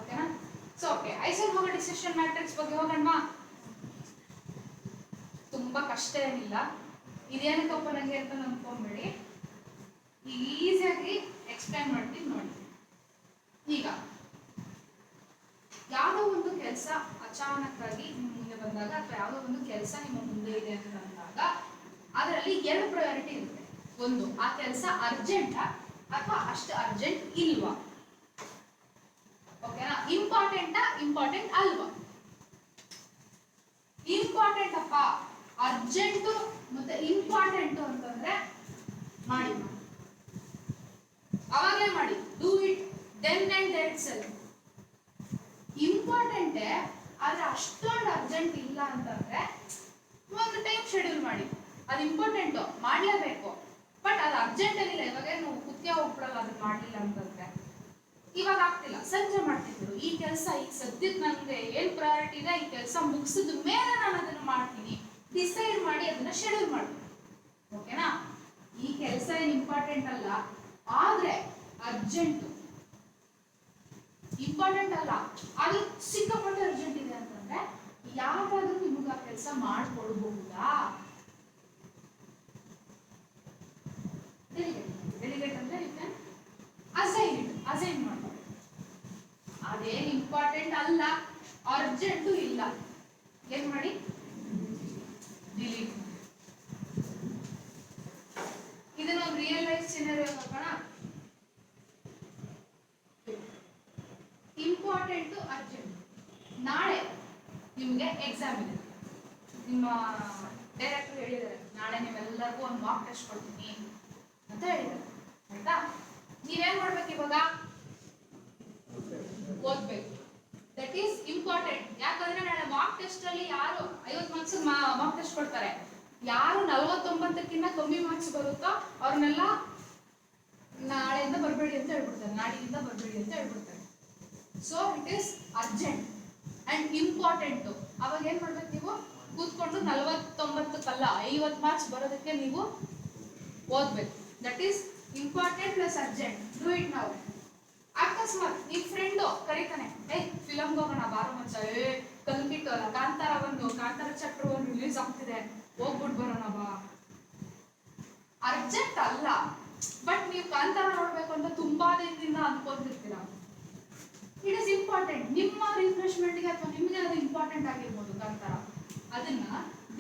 ಓಕೆನಾ? So okay, Eisenhower decision matrix ಬಗ್ಗೆ ಹೋಗೋಣ. ತುಂಬಾ ಕಷ್ಟ ಏನಿಲ್ಲ, ಇದೇನಕ್ಕಪ್ಪ ನನಗೆ ಅಂತ ನಂಬ್ಕೊಂಬೇಡಿ, ಈಸಿಯಾಗಿ ಎಕ್ಸ್ಪ್ಲೈನ್ ಮಾಡ್ತೀನಿ ನೋಡಿ. ಈಗ ಯಾವುದೋ ಒಂದು ಕೆಲಸ ಅಚಾನಕ್ಕಾಗಿ ನಿಮ್ಮ ಮುಂದೆ ಬಂದಾಗ, ಅಥವಾ ಯಾವುದೋ ಒಂದು ಕೆಲಸ ನಿಮ್ಮ ಮುಂದೆ ಇದೆ ಅಂತ ಅಂದಾಗ ಅದರಲ್ಲಿ 2 ಪ್ರಯಾರಿಟಿ ಇರುತ್ತೆ. ಒಂದು, ಆ ಕೆಲಸ ಅರ್ಜೆಂಟಾ ಅಥವಾ ಅಷ್ಟು ಅರ್ಜೆಂಟ್ ಇಲ್ವಾ, ಓಕೆನಾ? ಇಂಪಾರ್ಟೆಂಟಾ, ಇಂಪಾರ್ಟೆಂಟ್ ಅಲ್ವಾ? ಇಂಪಾರ್ಟೆಂಟ್ ಅಪ್ಪ, ಅರ್ಜೆಂಟು ಮತ್ತೆ ಇಂಪಾರ್ಟೆಂಟು ಅಂತಂದ್ರೆ ಮಾಡಿ, ಅವಾಗಲೇ ಮಾಡಿ, do it then and there itself. ಇಂಪಾರ್ಟೆಂಟೇ ಆದ್ರೆ ಅಷ್ಟೊಂದು ಅರ್ಜೆಂಟ್ ಇಲ್ಲ ಅಂತಂದ್ರೆ ಒಂದು ಟೈಮ್ ಶೆಡ್ಯೂಲ್ ಮಾಡಿ. ಅದು ಇಂಪಾರ್ಟೆಂಟು, ಮಾಡಲೇಬೇಕು, ಬಟ್ ಅದು ಅರ್ಜೆಂಟ್ ಏನಿಲ್ಲ, ಇವಾಗ ನಾವು ಕುತ್ತಿಗೆ ಹೋಗ್ಬಿಡಲ್ಲ ಅದನ್ನ ಮಾಡಲಿಲ್ಲ ಅಂತಂದ್ರೆ. ಇವಾಗ ಆಗ್ತಿಲ್ಲ, ಸಂಜೆ ಮಾಡ್ತಿದ್ರು ಈ ಕೆಲಸ, ಈಗ ಸದ್ಯಕ್ಕೆ ನನಗೆ ಏನು ಪ್ರಯಾರಿಟಿ ಇದೆ, ಈ ಕೆಲಸ ಮುಗಿಸಿದ ಮೇಲೆ ನಾನು ಅದನ್ನು ಮಾಡ್ತೀನಿ, ಡಿಸೈಡ್ ಮಾಡಿ ಅದನ್ನ ಶೆಡ್ಯೂಲ್ ಮಾಡ್ತೀನಿ, ಓಕೆನಾ? ಈ ಕೆಲಸ ಏನು ಇಂಪಾರ್ಟೆಂಟ್ ಅಲ್ಲ, ಆದ್ರೆ ಅರ್ಜೆಂಟು, ಇಂಪಾರ್ಟೆಂಟ್ ಅಲ್ಲ ಅದು ಸಿಕ್ಕಾಪಟ್ಟೆ ಅರ್ಜೆಂಟ್ ಇದೆ ಅಂತಂದ್ರೆ ಯಾವಾಗಾದ್ರೂ ನಿಮಗೆ ಆ ಕೆಲಸ ಮಾಡ್ಕೊಡ್ಬಹುದಾ? ಡೆಲಿಗೇಟ್ ಅಂದ್ರೆ ಯು ಕ್ಯಾನ್ ಅಸೈನ್ ಮಾಡ್ಕೊಳ್ಳಿ. ಅದೇನು ಇಂಪಾರ್ಟೆಂಟ್ ಅಲ್ಲ, ಅರ್ಜೆಂಟು ಇಲ್ಲ, ಏನ್ ಮಾಡಿ? ಡಿಲೀಟ್. ಇದನ್ನ ಒಂದು ರಿಯಲ್ ಲೈಫ್ ಸಿನಾರಿಯೋ ಹಾಕೋಣ. Important, urgent. ನಾಳೆ ನಿಮಗೆ ಎಕ್ಸಾಮ್ ಇದೆ, ನಿಮ್ಮ ಡೈರೆಕ್ಟರ್ ಹೇಳಿದ್ದಾರೆ ನಾಳೆ ನೀವೆಲ್ಲರಿಗೂ ಒಂದು ಮಾಕ್ ಟೆಸ್ಟ್ ಕೊಡ್ತೀನಿ ಅಂತ ಹೇಳಿದ್ದಾರೆ, ಆಯ್ತಾ? ನೀವೇನ್ ಮಾಡ್ಬೇಕು ಇವಾಗ? ಓದ್ಬೇಕು. That is important. ಯಾಕಂದ್ರೆ ನಾಳೆ ಮಾಕ್ ಟೆಸ್ಟ್ ಅಲ್ಲಿ ಯಾರು 50 ಮಾರ್ಕ್ಸ್ ಮಾಕ್ ಟೆಸ್ಟ್ ಕೊಡ್ತಾರೆ, ಯಾರು 49ಕ್ಕಿಂತ ಕಮ್ಮಿ ಮಾರ್ಕ್ಸ್ ಬರುತ್ತೋ ಅವ್ರನ್ನೆಲ್ಲ ನಾಳೆಯಿಂದ ಬರಬೇಡಿ ಅಂತ ಹೇಳ್ಬಿಡ್ತಾರೆ, ನಾಡಿನಿಂದ ಬರಬೇಡಿ ಅಂತ ಹೇಳ್ಬಿಡ್ತಾರೆ. So it is urgent and important. ಅವಾಗ ಏನ್ ಮಾಡ್ಬೇಕು? ನೀವು ಕೂತ್ಕೊಂಡು 49ಕ್ಕಲ್ಲ 50 ಮಾರ್ಕ್ಸ್ ಬರೋದಕ್ಕೆ ನೀವು ಓದ್ಬೇಕು. That is important plus urgent. Do it now. ಅಕಸ್ಮಾತ್ ನಿಮ್ ಫ್ರೆಂಡು ಕರೀತಾನೆ, ಫಿಲಮ್ಗೆ ಹೋಗೋಣ ಬಾರೋ ಮಚ್ಚ, ಕಲ್ಪಿಟ್ಟು ಅಲ್ಲ ಕಾಂತಾರ ಚಾಪ್ಟರ್ 1 ರಿಲೀಸ್ ಆಗ್ತಿದೆ, ಹೋಗ್ಬಿಟ್ಟು ಬರೋಣ ಬಾ. ಅರ್ಜೆಂಟ್ ಅಲ್ಲ, ಬಟ್ ನೀವು ಕಾಂತಾರ ನೋಡ್ಬೇಕು ಅಂತ ತುಂಬಾ ದಿನದಿಂದ ಅನ್ಕೊಂತಿರ್ತೀರಾ. ಇಟ್ ಇಸ್ ಇಂಪಾರ್ಟೆಂಟ್, ನಿಮ್ಮ ರಿಫ್ರೆಶ್ಮೆಂಟ್ಗೆ ಅಥವಾ ನಿಮಗೆ ಅದು ಇಂಪಾರ್ಟೆಂಟ್ ಆಗಿರ್ಬೋದು ಕಾಂತಾರ. ಅದನ್ನ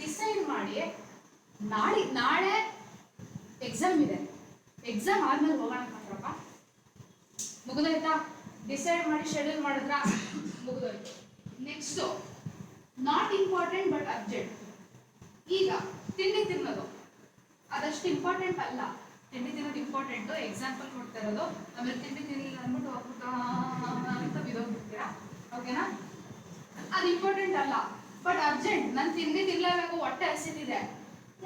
ಡಿಸೈಡ್ ಮಾಡಿ, ನಾಳೆ ಎಕ್ಸಾಮ್ ಇದೆ, ಎಕ್ಸಾಮ್ ಆದ್ಮೇಲೆ ಹೋಗೋಣ ಕಾಂತಾರಪ್ಪ, ಮುಗಿದೋಯ್ತಾ? ಡಿಸೈಡ್ ಮಾಡಿ ಶೆಡ್ಯೂಲ್ ಮಾಡಿದ್ರ ಮುಗಿದೋಯ್ತು. Next, not important but urgent. ಈಗ ತಿಂಡಿ ತಿನ್ನೋದು ಅದಷ್ಟು ಇಂಪಾರ್ಟೆಂಟ್ ಅಲ್ಲ, ತಿಂಡಿ ತಿನ್ನೋದು ಇಂಪಾರ್ಟೆಂಟು, ಎಕ್ಸಾಂಪಲ್ ಕೊಡ್ತಾ ಇರೋದು. ಆಮೇಲೆ ತಿಂಡಿ ತಿನ್ನಲಿಲ್ಲ ಅಂದ್ಬಿಟ್ಟು ಹೋಗ್ಬಿಟ್ಟು ಅಂತ ಬಿದೋಗ್ಬಿಡ್ತೀರಾ. ಓಕೆನಾ? ಅದು ಇಂಪಾರ್ಟೆಂಟ್ ಅಲ್ಲ, ಬಟ್ ಅರ್ಜೆಂಟ್. ನಾನು ತಿಂಡಿ ತಿನ್ನಲೇಬೇಕು, ಹೊಟ್ಟೆ ಹಸಿದಿದೆ,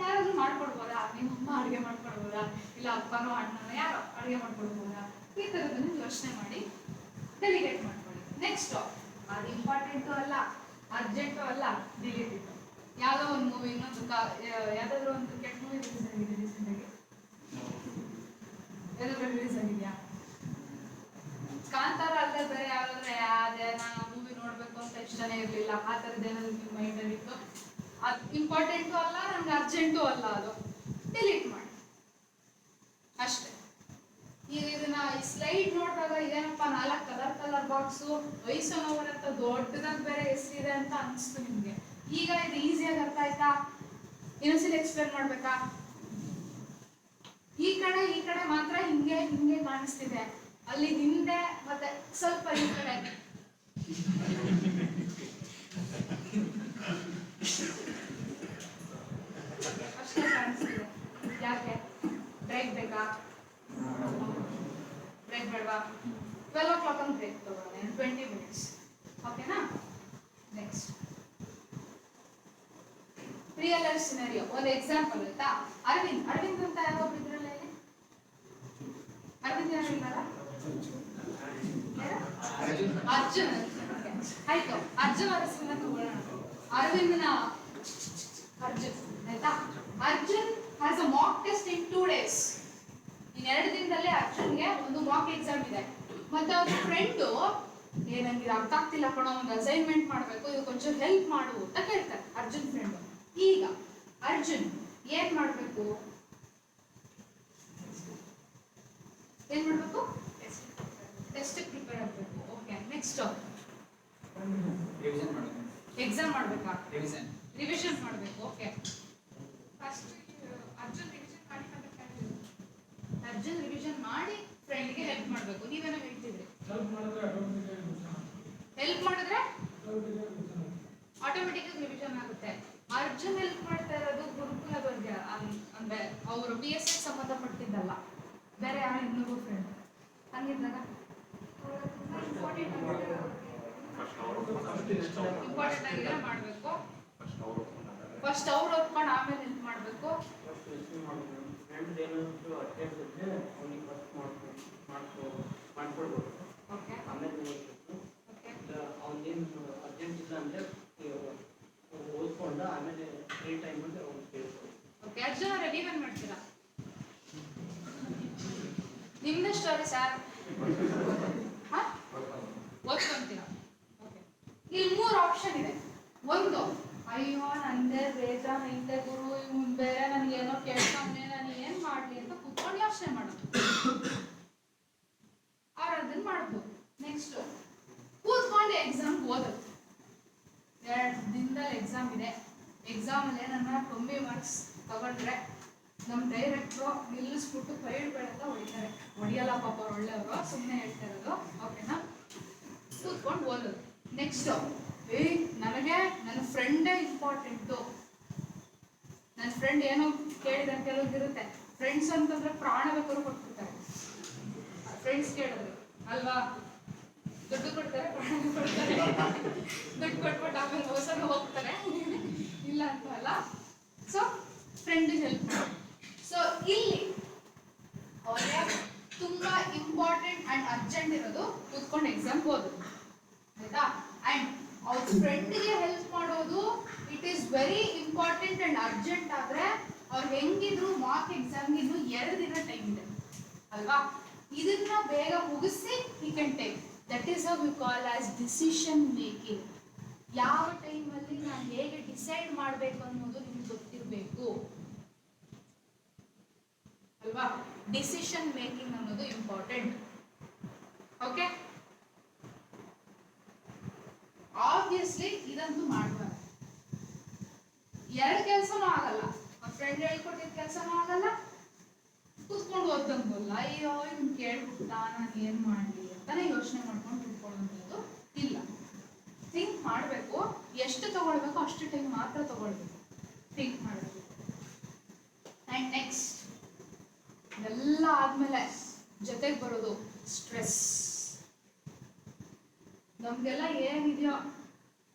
ಯಾರಾದ್ರೂ ಮಾಡ್ಕೊಡ್ಬೋದಾ? ನಿಮ್ಮ ಅಮ್ಮ ಅಡುಗೆ ಮಾಡ್ಕೊಡ್ಬೋದಾ? ಇಲ್ಲ ಅಪ್ಪನೋ ಅಣ್ಣನೋ ಯಾರೋ ಅಡುಗೆ ಮಾಡ್ಕೊಡ್ಬೋದಾ? ಈ ಥರದನ್ನು ಯೋಚನೆ ಮಾಡಿ ಡೆಲಿಗೇಟ್ ಮಾಡ್ಕೊಳ್ಳಿ. ನೆಕ್ಸ್ಟ್, ಅದು ಇಂಪಾರ್ಟೆಂಟು ಅಲ್ಲ, ಅರ್ಜೆಂಟು ಅಲ್ಲ, ಡಿಲೀಟ್ ಇಟ್ಟು. ಯಾವುದೋ ಒಂದು ಮೂವಿ, ಇನ್ನೊಂದು ಯಾವುದಾದ್ರೂ ಒಂದು ಕೆಟ್ಟ ಮೂವಿ ರಿಲೀಸ್ ಆಗಿದೆ ರೀಸೆಂಟಾಗಿ. ಯಾವ್ದಾದ್ರು ರಿಲೀಸ್ ಆಗಿದೆಯಾ? ಕಾಂತಾರ ಅಲ್ಲದೆ ಬೇರೆ ಯಾವ್ದಾದ್ರೆ ಅದೇ ನಾನು ಮೂವಿ ನೋಡ್ಬೇಕು ಅಂತ ಇಷ್ಟನೇ ಇರಲಿಲ್ಲ, ಆ ಥರದ್ದು ಏನಾದ್ರು ನಿಮ್ಮ ಮೈಂಡಲ್ಲಿ ಇತ್ತು, ಅದು ಇಂಪಾರ್ಟೆಂಟು ಅಲ್ಲ, ನಮ್ಗೆ ಅರ್ಜೆಂಟು ಅಲ್ಲ, ಅದು ಡಿಲೀಟ್ ಮಾಡಿ ಅಷ್ಟೇ. ಈಗ ಇದನ್ನ ಈ ಸ್ಲೈಡ್ ನೋಡಿದಾಗ ಇದೇನಪ್ಪ 4 ಕಲರ್ ಬಾಕ್ಸು, ವಯಸ್ಸನೋವರ್ ಅಂತ ದೊಡ್ಡದಾಗಿ ಬೇರೆ ಹೆಸರಿದೆ ಅಂತ ಅನಿಸ್ತು ನಿಮಗೆ. ಈಗ ಇದು ಈಸಿಯಾಗಿ ಅರ್ಥ ಆಯ್ತಾ? ಇನ್ನೊಂದ್ಸಲಿ ಎಕ್ಸ್ಪ್ಲೇನ್ ಮಾಡ್ಬೇಕಾ? ಈ ಕಡೆ ಮಾತ್ರ ಹಿಂಗೆ ಹಿಂಗೆ ಕಾಣಿಸ್ತಿದೆ, ಅಲ್ಲಿ ಹಿಂದೆ ಮತ್ತೆ ಸ್ವಲ್ಪ ಈ ಕಡೆ ಅಷ್ಟೇ ಕಾಣಿಸ್ತಿದೆ. ಯಾಕೆ? ಬ್ರೇಕ್ ಬೇಕಾ? ಬ್ರೇಕ್ ಬೇಡವಾ? 12 o'clock ಅಂತ ಬ್ರೇಕ್ ತಗೊಳ್ಳೋಣ, 20 minutes. ಓಕೆನಾ? Next, real life scenario. ಒಂದು ಎಕ್ಸಾಂಪಲ್ ಆಯ್ತಾ? ಅರವಿಂದ್ ಅಂತ ಯಾರೋ ಒಬ್ರು ಇದ್ರಲ್ಲ ಇಲ್ಲಿ? ಅರವಿಂದ್ ಯಾರು ಇದ್ದಾರ? ಅರ್ಜುನ್. ಆಯ್ತು, ಅರ್ಜುನ್ ಅವರ ಹೆಸರನ್ನ ತಗೊಳ್ಳೋಣ. ಅರವಿಂದ್ನ ಅರ್ಜುನ್ ಆಯ್ತಾ? Arjun has a mock test in 2 days. ಇನ್ 2 ದಿನದಲ್ಲೇ ಅರ್ಜುನ್ಗೆ ಒಂದು ಮಾಕ್ ಎಕ್ಸಾಮ್ ಇದೆ. ಮತ್ತೆ ಅವ್ರ ಫ್ರೆಂಡು, ನಂಗೆ ಇದು ಅರ್ಥ ಆಗ್ತಿಲ್ಲ ಕಣೋ, ಒಂದು ಅಸೈನ್ಮೆಂಟ್ ಮಾಡಬೇಕು, ಇದು ಕೊಂಚ ಹೆಲ್ಪ್ ಮಾಡು ಅಂತ ಕೇಳ್ತಾರೆ ಅರ್ಜುನ್ ಫ್ರೆಂಡು. ಈಗ ಅರ್ಜುನ್ ಏನ್ ಮಾಡಬೇಕು? ಟೆಸ್ಟ್ ಪ್ರಿಪೇರ್ ಆಗಬೇಕು. ಓಕೆ, ನೆಕ್ಸ್ಟ್ ರಿವಿಷನ್ ಮಾಡಬೇಕು. ಎಕ್ಸಾಮ್ ಮಾಡಬೇಕಾ? ರಿವಿಷನ್ ಮಾಡಬೇಕು. ಓಕೆ, ಫಸ್ಟ್ ಅರ್ಜುನ್ ರಿವಿಷನ್ ಮಾಡಿ ಫ್ರೆಂಡ್ಗೆ ಹೆಲ್ಪ್ ಮಾಡಬೇಕು. ನೀವೇನೋ ಹೇಳ್ತಿದ್ರಿ, ಹೆಲ್ಪ್ ಮಾಡಿದ್ರೆ ಆಟೋಮೆಟಿಕ್ ಆಗಿ ರಿವಿಷನ್ ಆಗುತ್ತೆ. ಅರ್ಜುನ್ ಹೆಲ್ಪ್ ಮಾಡ್ತಾ ಇರೋದು ಗುರುಕುಲ ಬಗ್ಗೆ, ಅಂದ್ರೆ ಅವರು PSI ಸಂಬಂಧಪಟ್ಟಿದ್ದಲ್ಲ, ಬೇರೆ ಯಾರು ಇನ್ನೊಬ್ಬ ಫ್ರೆಂಡ್. ಹಂಗಿದ್ದಾಗ ಇಂಪಾರ್ಟೆಂಟ್ ಆಗಿದ್ರೆ ಮಾಡಬೇಕು. ಫಸ್ಟ್ ಅವ್ರು ಓದ್ಕೊಂಡು ಆಮೇಲೆ ಹೆಲ್ಪ್ ಮಾಡಬೇಕು. ಓಕೆ, ಓದ್ಕೊಂಡು ಆಮೇಲೆ ಫ್ರೀ ಟೈಮ್ ಅಂತ ಕೇಳ್ಕೊಳ್ಳಿ. ಓಕೆ, ಅರ್ಜುನ್ ಅವರೇ ನೀವೇನ್ ಮಾಡ್ತೀರಾ? ನಿಮ್ದೇ ಸ್ಟೋರಿ ಸರ್. ಓದ್ಕೊಂತೀರಾ? ಓಕೆ, ಇಲ್ಲಿ 3 ಆಪ್ಷನ್ ಇದೆ. ಒಂದು, ಅಯ್ಯೋ ನಂದೇ ಬೇಜಾನ್ ಐತೆ ಗುರು, ಇವ್ನು ಬೇರೆ ನನಗೇನೋ ಕೇಳ್ಕೊಂಡೆ, ನಾನು ಏನ್ ಮಾಡ್ಲಿ ಅಂತ ಕೂತ್ಕೊಂಡು ಯೋಚನೆ ಮಾಡೋದು, ಅವ್ರು ಅದನ್ನ ಮಾಡ್ಬೋದು. ನೆಕ್ಸ್ಟ್, ಕೂತ್ಕೊಂಡು ಎಕ್ಸಾಮ್ ಓದೋದು. 2 ದಿನದಲ್ಲಿ ಎಕ್ಸಾಮ್ ಇದೆ, ಎಕ್ಸಾಮಲ್ಲಿ ಏನನ್ನ ಕಮ್ಮಿ ಮಾರ್ಕ್ಸ್ ತಗೊಂಡ್ರೆ ನಮ್ಮ ಡೈರೆಕ್ಟ್ರು ನಿಲ್ಲಿಸ್ಬಿಟ್ಟು ಕೈಡ್ಬೇಡಂತ ಹೊಡಿತಾರೆ. ಹೊಡಿಯಲ್ಲ ಪಾಪ, ಅವ್ರು ಒಳ್ಳೆಯವರು, ಸುಮ್ಮನೆ ಹೇಳ್ತಾ ಇರೋದು. ಓಕೆನಾ? ಕೂತ್ಕೊಂಡು ಓದೋದು. ನೆಕ್ಸ್ಟು, ನನಗೆ ನನ್ನ ಫ್ರೆಂಡೇ ಇಂಪಾರ್ಟೆಂಟು. ನನ್ನ ಫ್ರೆಂಡ್ ಏನೋ ಕೇಳಿದ್ರೆ, ಕೆಲವ್ರಿಗೆ ಇರುತ್ತೆ ಫ್ರೆಂಡ್ಸ್ ಅಂತಂದ್ರೆ ಪ್ರಾಣ ಬೇಕಾದ್ರೂ ಕೊಟ್ಬಿಡ್ತಾರೆ. ಫ್ರೆಂಡ್ಸ್ ಕೇಳಿದ್ರೆ ಅಲ್ವಾ, ದುಡ್ಡು ಕೊಡ್ತಾರೆ, ಪ್ರಾಣ ಕೊಡ್ತಾರೆ, ದುಡ್ಡು ಕೊಟ್ಬಿಟ್ಟು ಆಮೇಲೆ ಮೋಸನ ಹೋಗ್ತಾರೆ, ಇಲ್ಲ ಅಂತ ಅಲ್ಲ. ಸೊ ಫ್ರೆಂಡಿಗೆ ಹೆಲ್ಪ್ ಮಾಡಿ. ಸೊ ಇಲ್ಲಿ ಅವ್ರಿಗೆ ತುಂಬಾ ಇಂಪಾರ್ಟೆಂಟ್ ಅಂಡ್ ಅರ್ಜೆಂಟ್ ಇರೋದು ಕೂತ್ಕೊಂಡು ಎಕ್ಸಾಮ್ ಓದೋದು, ಆಯ್ತಾ? ಅಂಡ್ ಅವ್ರ ಫ್ರೆಂಡ್ಗೆ ಹೆಲ್ಪ್ ಮಾಡೋದು it is very important and urgent. ಆದ್ರೆ ಅವ್ರು ಹೆಂಗಿದ್ರು ಮಾರ್ಕ್ ಎಕ್ಸಾಮ್ಗೆ ಇನ್ನು 2 ದಿನ ಟೈಮ್ ಇದೆ ಅಲ್ವಾ? ಇದನ್ನ ಬೇಗ ಮುಗಿಸಿ he can take. That is how we call as decision making. ಯಾವ ಟೈಮಲ್ಲಿ ನಾನು ಹೇಗೆ ಡಿಸೈಡ್ ಮಾಡಬೇಕು ಅನ್ನೋದು ನಿಮ್ಗೆ ಗೊತ್ತಿರಬೇಕು ಅಲ್ವಾ? ಡಿಸಿಷನ್ ಮೇಕಿಂಗ್ ಅನ್ನೋದು ಇಂಪಾರ್ಟೆಂಟ್. ಓಕೆ, ಆಬ್ವಿಯಸ್ಲಿ ಇದಂತೂ ಮಾಡಬಾರ್ದು. 2 ಕೆಲಸನೂ ಆಗಲ್ಲ, ಫ್ರೆಂಡ್ ಹೇಳ್ಕೊಟ್ಟಿದ್ದ ಕೆಲಸನೂ ಆಗಲ್ಲ, ಕೂತ್ಕೊಂಡು ಓದಂಗಲ್ಲ. ಅಯ್ಯೋ ಇವ್ನು ಕೇಳ್ಬಿಟ್ಟ, ನಾನು ಏನ್ ಮಾಡ್ಲಿ ಅಂತಾನೆ ಯೋಚನೆ ಮಾಡ್ಕೊಂಡು ಕೂತ್ಕೊಳ್ಳೋದು ಇಲ್ಲ. ಥಿಂಕ್ ಮಾಡಬೇಕು, ಎಷ್ಟು ತಗೊಳ್ಬೇಕು ಅಷ್ಟು ಟೈಮ್ ಮಾತ್ರ ತಗೊಳ್ಬೇಕು, ಥಿಂಕ್ ಮಾಡಬೇಕು. ಅಂಡ್ ನೆಕ್ಸ್ಟ್, ಎಲ್ಲ ಸ್ಟ್ರೆಸ್. ನಮ್ಗೆಲ್ಲ ಏನಿದೆಯೋ,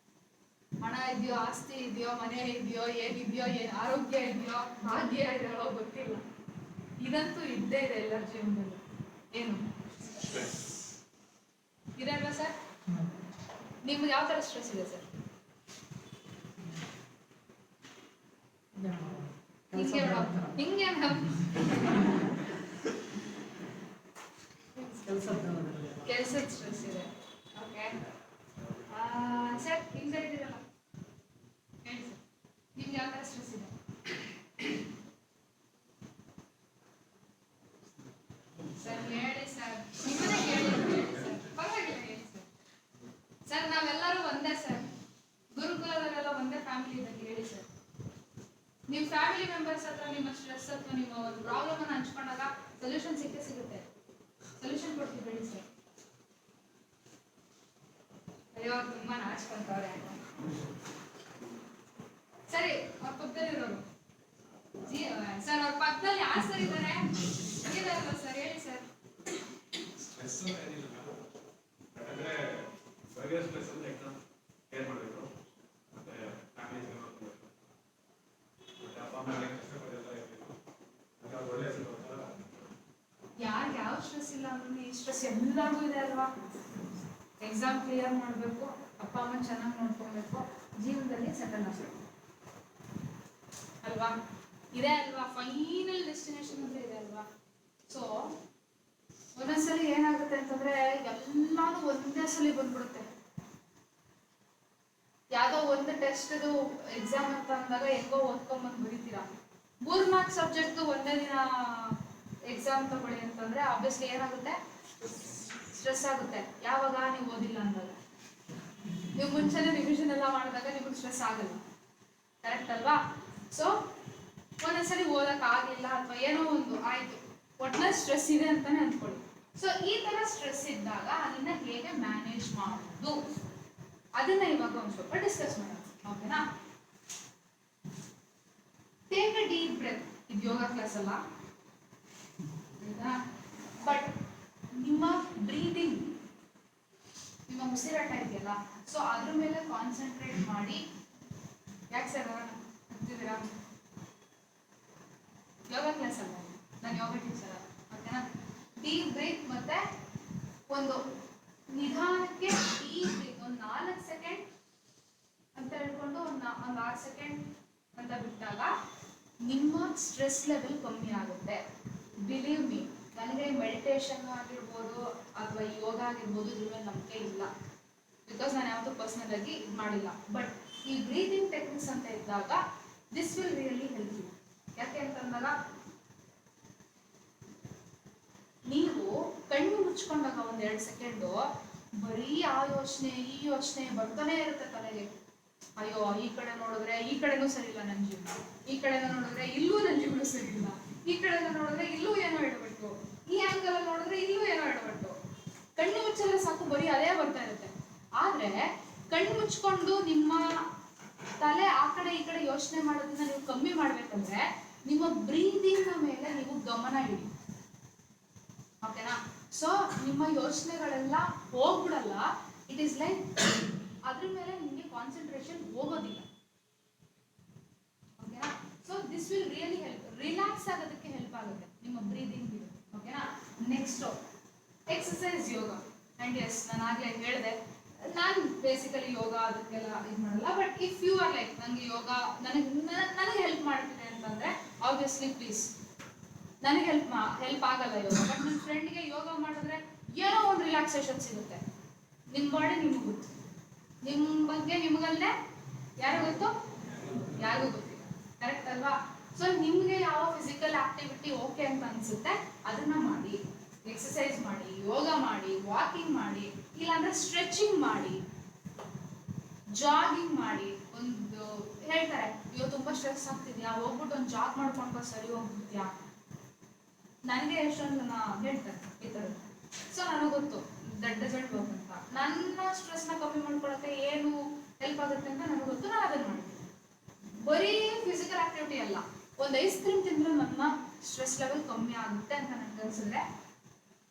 ಹಣ ಇದೆಯೋ, ಆಸ್ತಿ ಇದೆಯೋ, ಮನೆ ಇದೆಯೋ, ಏನಿದೆಯೋ, ಆರೋಗ್ಯ ಇದೆಯೋ, ಭಾಗ್ಯ ಇದೆಯೋ ಗೊತ್ತಿಲ್ಲ, ಇದಂತೂ ಇದ್ದೇ ಇದೆ ಎಲ್ಲರ ಜೀವನದಲ್ಲಿ. ಏನು ಇದೆ ಅಲ್ವಾ ಸರ್? ನಿಮ್ಗೆ ಯಾವ ಥರ ಸ್ಟ್ರೆಸ್ ಇದೆ ಸರ್? ಹಿಂಗೆ ಹಿಂಗೆ ಕೆಲಸದ ಸ್ಟ್ರೆಸ್ ಇದೆ. ಓಕೆ ಸರ್, ಹಿಂಗೆ ಸರ್ ಇದ್ದೀರಲ್ಲ, ಹೇಳಿ ಸರ್, ನಿಮ್ಗೆ ಯಾವ ಥರ ಸ್ಟ್ರೆಸ್ ಇದೆ? ಸರ್ ಹೇಳಿ ಸರ್, ನಿಮ್ಮನ್ನೇ ಹೇಳಿ ಸರ್, ಪರವಾಗಿಲ್ಲ ಹೇಳಿ ಸರ್. ಸರ್ ನಾವೆಲ್ಲರೂ ಒಂದೇ ಸರ್, ಗುರುಕುಲದವರೆಲ್ಲ ಒಂದೇ ಫ್ಯಾಮಿಲಿ ಇದ್ದಂಗೆ ಹೇಳಿ ಸರ್. ನೀವು ಫ್ಯಾಮಿಲಿ ಮೆಂಬರ್ಸ್ ಹತ್ರ ನಿಮ್ಮ ಸ್ಟ್ರೆಸ್ ಅಥವಾ ನಿಮ್ಮ ಒಂದು ಪ್ರಾಬ್ಲಮ್ ಅನ್ನು ಹಂಚ್ಕೊಂಡಾಗ ಸೊಲ್ಯೂಷನ್ ಸಿಗುತ್ತೆ. ಸೊಲ್ಯೂಷನ್ ಕೊಡ್ತೀವಿ ಹೇಳಿ ಸರ್. ಅಯ್ಯೋ ತುಂಬಾ ನಾಚ್ಕೊಂತವ್ರೆ. ಸರಿ, ಅವ್ರ ಪಕ್ಕದಲ್ಲಿರೋರು ಸರ್, ಅವ್ರ ಪಕ್ಕದಲ್ಲಿ ಯಾರು ಸರ್ ಇದ್ದಾರೆ? ಇದಾರಲ್ಲ ಸರ್, ಹೇಳಿ ಸರ್. ಸ್ಟ್ರೆಸ್ ಏನಿಲ್ಲ, ಯಾಕಂದ್ರೆ ಬಗೆ ಸ್ಟ್ರೆಸ್ ಅಂದ್ರೆ ಎಕ್ಸಾಮ್ ಕೇರ್ ಮಾಡಬೇಕು, ಮತ್ತೆ ಫ್ಯಾಮಿಲಿ ನೋಡ್ಕೋಬೇಕು, ಮತ್ತೆ ಅಪ್ಪ ಅಮ್ಮನಿಗೆ ಕಷ್ಟಪಟ್ಟೆಲ್ಲ ಇರಬೇಕು. ಹಾಗೆ ಅವ್ರು ಒಳ್ಳೆ ಹೆಸರು ಯಾರಿಗೆ ಯಾವ ಸ್ಟ್ರೆಸ್ ಇಲ್ಲ ಅಂದ್ರೆ ಈ ಸ್ಟ್ರೆಸ್ ಎಲ್ಲರಿಗೂ ಇದೆ ಅಲ್ವಾ? ಎಕ್ಸಾಮ್ ಕ್ಲಿಯರ್ ಮಾಡಬೇಕು, ಅಪ್ಪ ಅಮ್ಮ ಚೆನ್ನಾಗಿ ನೋಡ್ಕೊಬೇಕು, ಜೀವನದಲ್ಲಿ ಸೆಟಲ್ ಆಗಬೇಕು ಅಲ್ವಾ? ಇದೆ ಅಲ್ವಾ? ಫೈನಲ್ ಡೆಸ್ಟಿನೇಷನ್ ಅಂದ್ರೆ ಇದೆ ಅಲ್ವಾ? ಸೊ ಒಂದೊಂದ್ಸಲಿ ಏನಾಗುತ್ತೆ ಅಂತಂದ್ರೆ ಎಲ್ಲಾನು ಒಂದೇ ಸಲ ಬಂದ್ಬಿಡುತ್ತೆ. ಯಾವ್ದೋ ಒಂದು ಟೆಸ್ಟ್ ಎಕ್ಸಾಮ್ ಅಂತ ಅಂದಾಗ ಹೆಂಗೋ ಓದ್ಕೊಂಡ್ಬಂದು ಬರೀತೀರಾ. 3-4 ಸಬ್ಜೆಕ್ಟ್ ಒಂದೇ ದಿನ ಎಕ್ಸಾಮ್ ತಗೊಳ್ಳಿ ಅಂತಂದ್ರೆ ಆಬ್ವಿಯಸ್ಲಿ ಏನಾಗುತ್ತೆ? ಸ್ಟ್ರೆಸ್ ಆಗುತ್ತೆ. ಯಾವಾಗ? ನೀವು ಓದಿಲ್ಲ ಅಂದಾಗ. ನೀವು ಮುಂಚೆನೆ ರಿವಿಷನ್ ಎಲ್ಲ ಮಾಡಿದಾಗ ನಿಮಗೆ ಸ್ಟ್ರೆಸ್ ಆಗಲ್ಲ, ಕರೆಕ್ಟ್ ಅಲ್ವಾ? ಸೊ ಒಂದೊಂದ್ಸಲಿ ಓದಕ್ ಆಗಿಲ್ಲ ಅಥವಾ ಏನೋ ಒಂದು ಆಯ್ತು, ಒಟ್ನಲ್ಲಿ ಸ್ಟ್ರೆಸ್ ಇದೆ ಅಂತಾನೆ ಅಂದ್ಕೊಳ್ಳಿ. ಸೊ ಈ ತರ ಸ್ಟ್ರೆಸ್ ಇದ್ದಾಗ ಅದನ್ನ ಹೇಗೆ ಮ್ಯಾನೇಜ್ ಮಾಡೋದು ಅದನ್ನ ಇವಾಗ ಒಂದು ಸ್ವಲ್ಪ ಡಿಸ್ಕಸ್ ಮಾಡೋಣ, ಓಕೆನಾ? Take a deep breath. ಇದು ಯೋಗ ಕ್ಲಾಸ್ ಅಲ್ಲ, ಬಟ್ ನಿಮ್ಮ ಬ್ರೀದಿಂಗ್, ನಿಮ್ಮ ಉಸಿರಾಟ ಇದೆಯಲ್ಲ, ಸೊ ಅದ್ರ ಮೇಲೆ ಕಾನ್ಸಂಟ್ರೇಟ್ ಮಾಡಿ. ಯಾಕೆ ಸರ್ ಅಂತಿದ್ದೀರಾ? ಯೋಗ ಕ್ಲಾಸ್ ಅಲ್ಲ, ನಾನು ಯೋಗ ಟೀಚರ್, ಓಕೆನಾ? ಡೀಪ್ ಬ್ರೀತ್ ಮತ್ತೆ ಒಂದು ನಿಧಾನಕ್ಕೆ ಡೀಪ್ ಬ್ರೀತ್, ಒಂದು 4 ಸೆಕೆಂಡ್ ಅಂತ ಹೇಳ್ಕೊಂಡು ಒಂದು 6 ಸೆಕೆಂಡ್ ಅಂತ ಬಿಟ್ಟಾಗ ನಿಮ್ಮ ಸ್ಟ್ರೆಸ್ ಲೆವೆಲ್ ಕಮ್ಮಿ ಆಗುತ್ತೆ. ಬಿಲೀವ್ ಮೀ, ನನಗೆ ಮೆಡಿಟೇಷನ್ ಆಗಿರ್ಬೋದು ಅಥವಾ ಯೋಗ ಆಗಿರ್ಬೋದು ಇದ್ರ ಮೇಲೆ ನಂಬಿಕೆ ಇಲ್ಲ, ಬಿಕಾಸ್ ನಾನು ಯಾವುದು ಪರ್ಸನಲ್ ಆಗಿ ಇದು ಮಾಡಿಲ್ಲ. ಬಟ್ ಈ ಬ್ರೀತಿಂಗ್ ಟೆಕ್ನಿಕ್ಸ್ ಅಂತ ಇದ್ದಾಗ this will really help you. ಯಾಕೆ ಅಂತಂದಾಗ ನೀವು ಕಣ್ಣು ಮುಚ್ಕೊಂಡಾಗ 1-2 ಸೆಕೆಂಡು ಬರೀ ಆ ಯೋಚನೆ ಈ ಯೋಚನೆ ಬರ್ತಾನೆ ಇರುತ್ತೆ ತಲೆಗೆ. ಅಯ್ಯೋ, ಈ ಕಡೆ ನೋಡಿದ್ರೆ ಈ ಕಡೆನೂ ಸರಿ ಇಲ್ಲ ನನ್ನ ಜೀವನ, ಈ ಕಡೆನೂ ನೋಡಿದ್ರೆ ಇಲ್ಲೂ ನನ್ನ ಜೀವನ ಸರಿ ಇಲ್ಲ, ಈ ಕಡೆನೂ ನೋಡಿದ್ರೆ ಇಲ್ಲೂ ಏನೋ ಇಡಬೇಕು, ಈ ಆಂಗಲ್ ನೋಡಿದ್ರೆ ಇಲ್ಲೂ ಏನೋ ಇಡಬೇಕು. ಕಣ್ಣು ಮುಚ್ಚಲ್ಲ ಸಾಕು, ಬರೀ ಅದೇ ಬರ್ತಾ ಇರುತ್ತೆ. ಆದ್ರೆ ಕಣ್ಣು ಮುಚ್ಕೊಂಡು ನಿಮ್ಮ ತಲೆ ಆ ಕಡೆ ಈ ಕಡೆ ಯೋಚನೆ ಮಾಡೋದನ್ನ ನೀವು ಕಮ್ಮಿ ಮಾಡ್ಬೇಕಂದ್ರೆ ನಿಮ್ಮ ಬ್ರೀದಿಂಗ್ ಮೇಲೆ ನೀವು ಗಮನ ಇಡಿ, ಓಕೆನಾ? ಸೊ ನಿಮ್ಮ ಯೋಚನೆಗಳೆಲ್ಲ ಹೋಗ್ಬಿಡಲ್ಲ. ಇಟ್ ಈಸ್ ಲೈಕ್ ಅದ್ರ ಮೇಲೆ ನಿಮಗೆ ಕಾನ್ಸಂಟ್ರೇಷನ್ ಹೋಗೋದಿಲ್ಲ, ಓಕೆನಾ? So this will really help. Relax ಆಗೋದಕ್ಕೆ ಹೆಲ್ಪ್ ಆಗುತ್ತೆ ನಿಮ್ಮ ಬ್ರೀದಿಂಗ್ ಇದು, ಓಕೆನಾ? Next exercise yoga. And yes, ನಾನು ಆಗಲೇ ಹೇಳಿದೆ, ನಾನು ಬೇಸಿಕಲಿ ಯೋಗ ಅದಕ್ಕೆಲ್ಲ ಇದು ಮಾಡಲ್ಲ. But if you are like ನನಗೆ ಯೋಗ ನನಗೆ ಹೆಲ್ಪ್ ಮಾಡ್ತಿದೆ ಅಂತಂದರೆ ಆಬ್ವಿಯಸ್ಲಿ ಪ್ಲೀಸ್, ನನಗೆ ಹೆಲ್ಪ್ ಆಗಲ್ಲ ಯೋಗ, ಬಟ್ ನನ್ನ ಫ್ರೆಂಡ್ಗೆ ಯೋಗ ಮಾಡಿದ್ರೆ ಏನೋ ಒಂದು ರಿಲ್ಯಾಕ್ಸೇಷನ್ ಸಿಗುತ್ತೆ. ನಿಮ್ಮ ಬಾಡಿ ನಿಮ್ಗೆ ಗೊತ್ತು, ನಿಮ್ಮ ಬಗ್ಗೆ ನಿಮಗಲ್ಲೇ ಯಾರು ಗೊತ್ತು? ಯಾರಿಗೂ ಗೊತ್ತಿಲ್ಲ, ಕರೆಕ್ಟ್ ಅಲ್ವಾ? ಸೊ ನಿಮಗೆ ಯಾವ ಫಿಸಿಕಲ್ ಆಕ್ಟಿವಿಟಿ ಓಕೆ ಅಂತ ಅನಿಸುತ್ತೆ ಅದನ್ನ ಮಾಡಿ. ಎಕ್ಸಸೈಸ್ ಮಾಡಿ, ಯೋಗ ಮಾಡಿ, ವಾಕಿಂಗ್ ಮಾಡಿ, ಇಲ್ಲಾಂದ್ರೆ ಸ್ಟ್ರೆಚಿಂಗ್ ಮಾಡಿ, ಜಾಗಿಂಗ್ ಮಾಡಿ. ಒಂದು ಹೇಳ್ತಾರೆ, ಅಯ್ಯೋ ತುಂಬ ಸ್ಟ್ರೆಸ್ ಆಗ್ತಿದ್ಯಾ, ಹೋಗ್ಬಿಟ್ಟು ಒಂದು ಜಾಗ್ ಮಾಡ್ಕೊಂಡು ಸರಿ ಹೋಗ್ಬಿಡ್ತೀಯಾ. ನನಗೆ ಎಷ್ಟೊಂದು ಜನ ಹೇಳ್ತಾರೆ ಈ ಥರದ್ದು. ಸೊ ನನಗೆ ಗೊತ್ತು ದಟ್ ಡಸಂಟ್ ವರ್ಕ್ ಅಂತ. ನನ್ನ ಸ್ಟ್ರೆಸ್ನ ಕಮ್ಮಿ ಮಾಡ್ಕೊಳ್ಳೋಕ್ಕೆ ಏನು ಹೆಲ್ಪ್ ಆಗುತ್ತೆ ಅಂತ ನನಗೆ ಗೊತ್ತು, ನಾನು ಅದನ್ನು ಮಾಡ್ತೀನಿ. ಬರೀ ಫಿಸಿಕಲ್ ಆಕ್ಟಿವಿಟಿ ಅಲ್ಲ, ಒಂದು ಐಸ್ ಕ್ರೀಮ್ ತಿಂದ್ರೆ ನನ್ನ ಸ್ಟ್ರೆಸ್ ಲೆವೆಲ್ ಕಮ್ಮಿ ಆಗುತ್ತೆ ಅಂತ ನನಗೆ ಅನ್ಸಿದ್ರೆ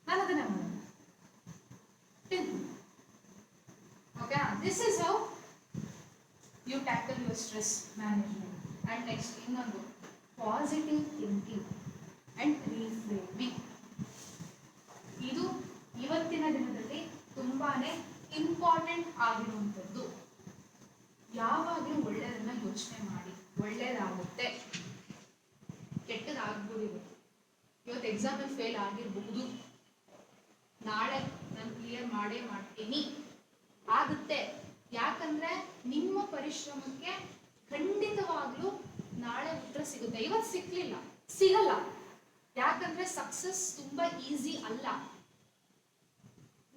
ನಾನು ಅದನ್ನೇ ಮಾಡೋದು. This is how you tackle your stress management. And next ಇನ್ನೊಂದು ಪಾಸಿಟಿವ್ ಥಿಂಕಿಂಗ್ ಆ್ಯಂಡ್ ರೀಫ್ರೇಮಿಂಗ್. ಇದು ಇವತ್ತಿನ ದಿನದಲ್ಲಿ ತುಂಬಾನೇ ಇಂಪಾರ್ಟೆಂಟ್ ಆಗಿರುವಂಥದ್ದು. ಯಾವಾಗಲೂ ಒಳ್ಳೆಯದನ್ನ ಯೋಚನೆ ಮಾಡಿ, ಒಳ್ಳೇದಾಗುತ್ತೆ. ಕೆಟ್ಟದಾಗ್ಬೋದು. ಇವತ್ತು ಎಕ್ಸಾಮಲ್ಲಿ ಫೇಲ್ ಆಗಿರಬಹುದು, ನಾಳೆ ನಾನು ಕ್ಲಿಯರ್ ಮಾಡೇ ಮಾಡ್ತೀನಿ, ಆಗುತ್ತೆ. ಯಾಕಂದ್ರೆ ನಿಮ್ಮ ಪರಿಶ್ರಮಕ್ಕೆ ಖಂಡಿತವಾಗ್ಲೂ ನಾಳೆ ಉತ್ತರ ಸಿಗುತ್ತೆ. ಇವತ್ತು ಸಿಕ್ಲಿಲ್ಲ, ಸಿಗಲ್ಲ. ಯಾಕಂದ್ರೆ ಸಕ್ಸಸ್ ತುಂಬಾ ಈಸಿ ಅಲ್ಲ.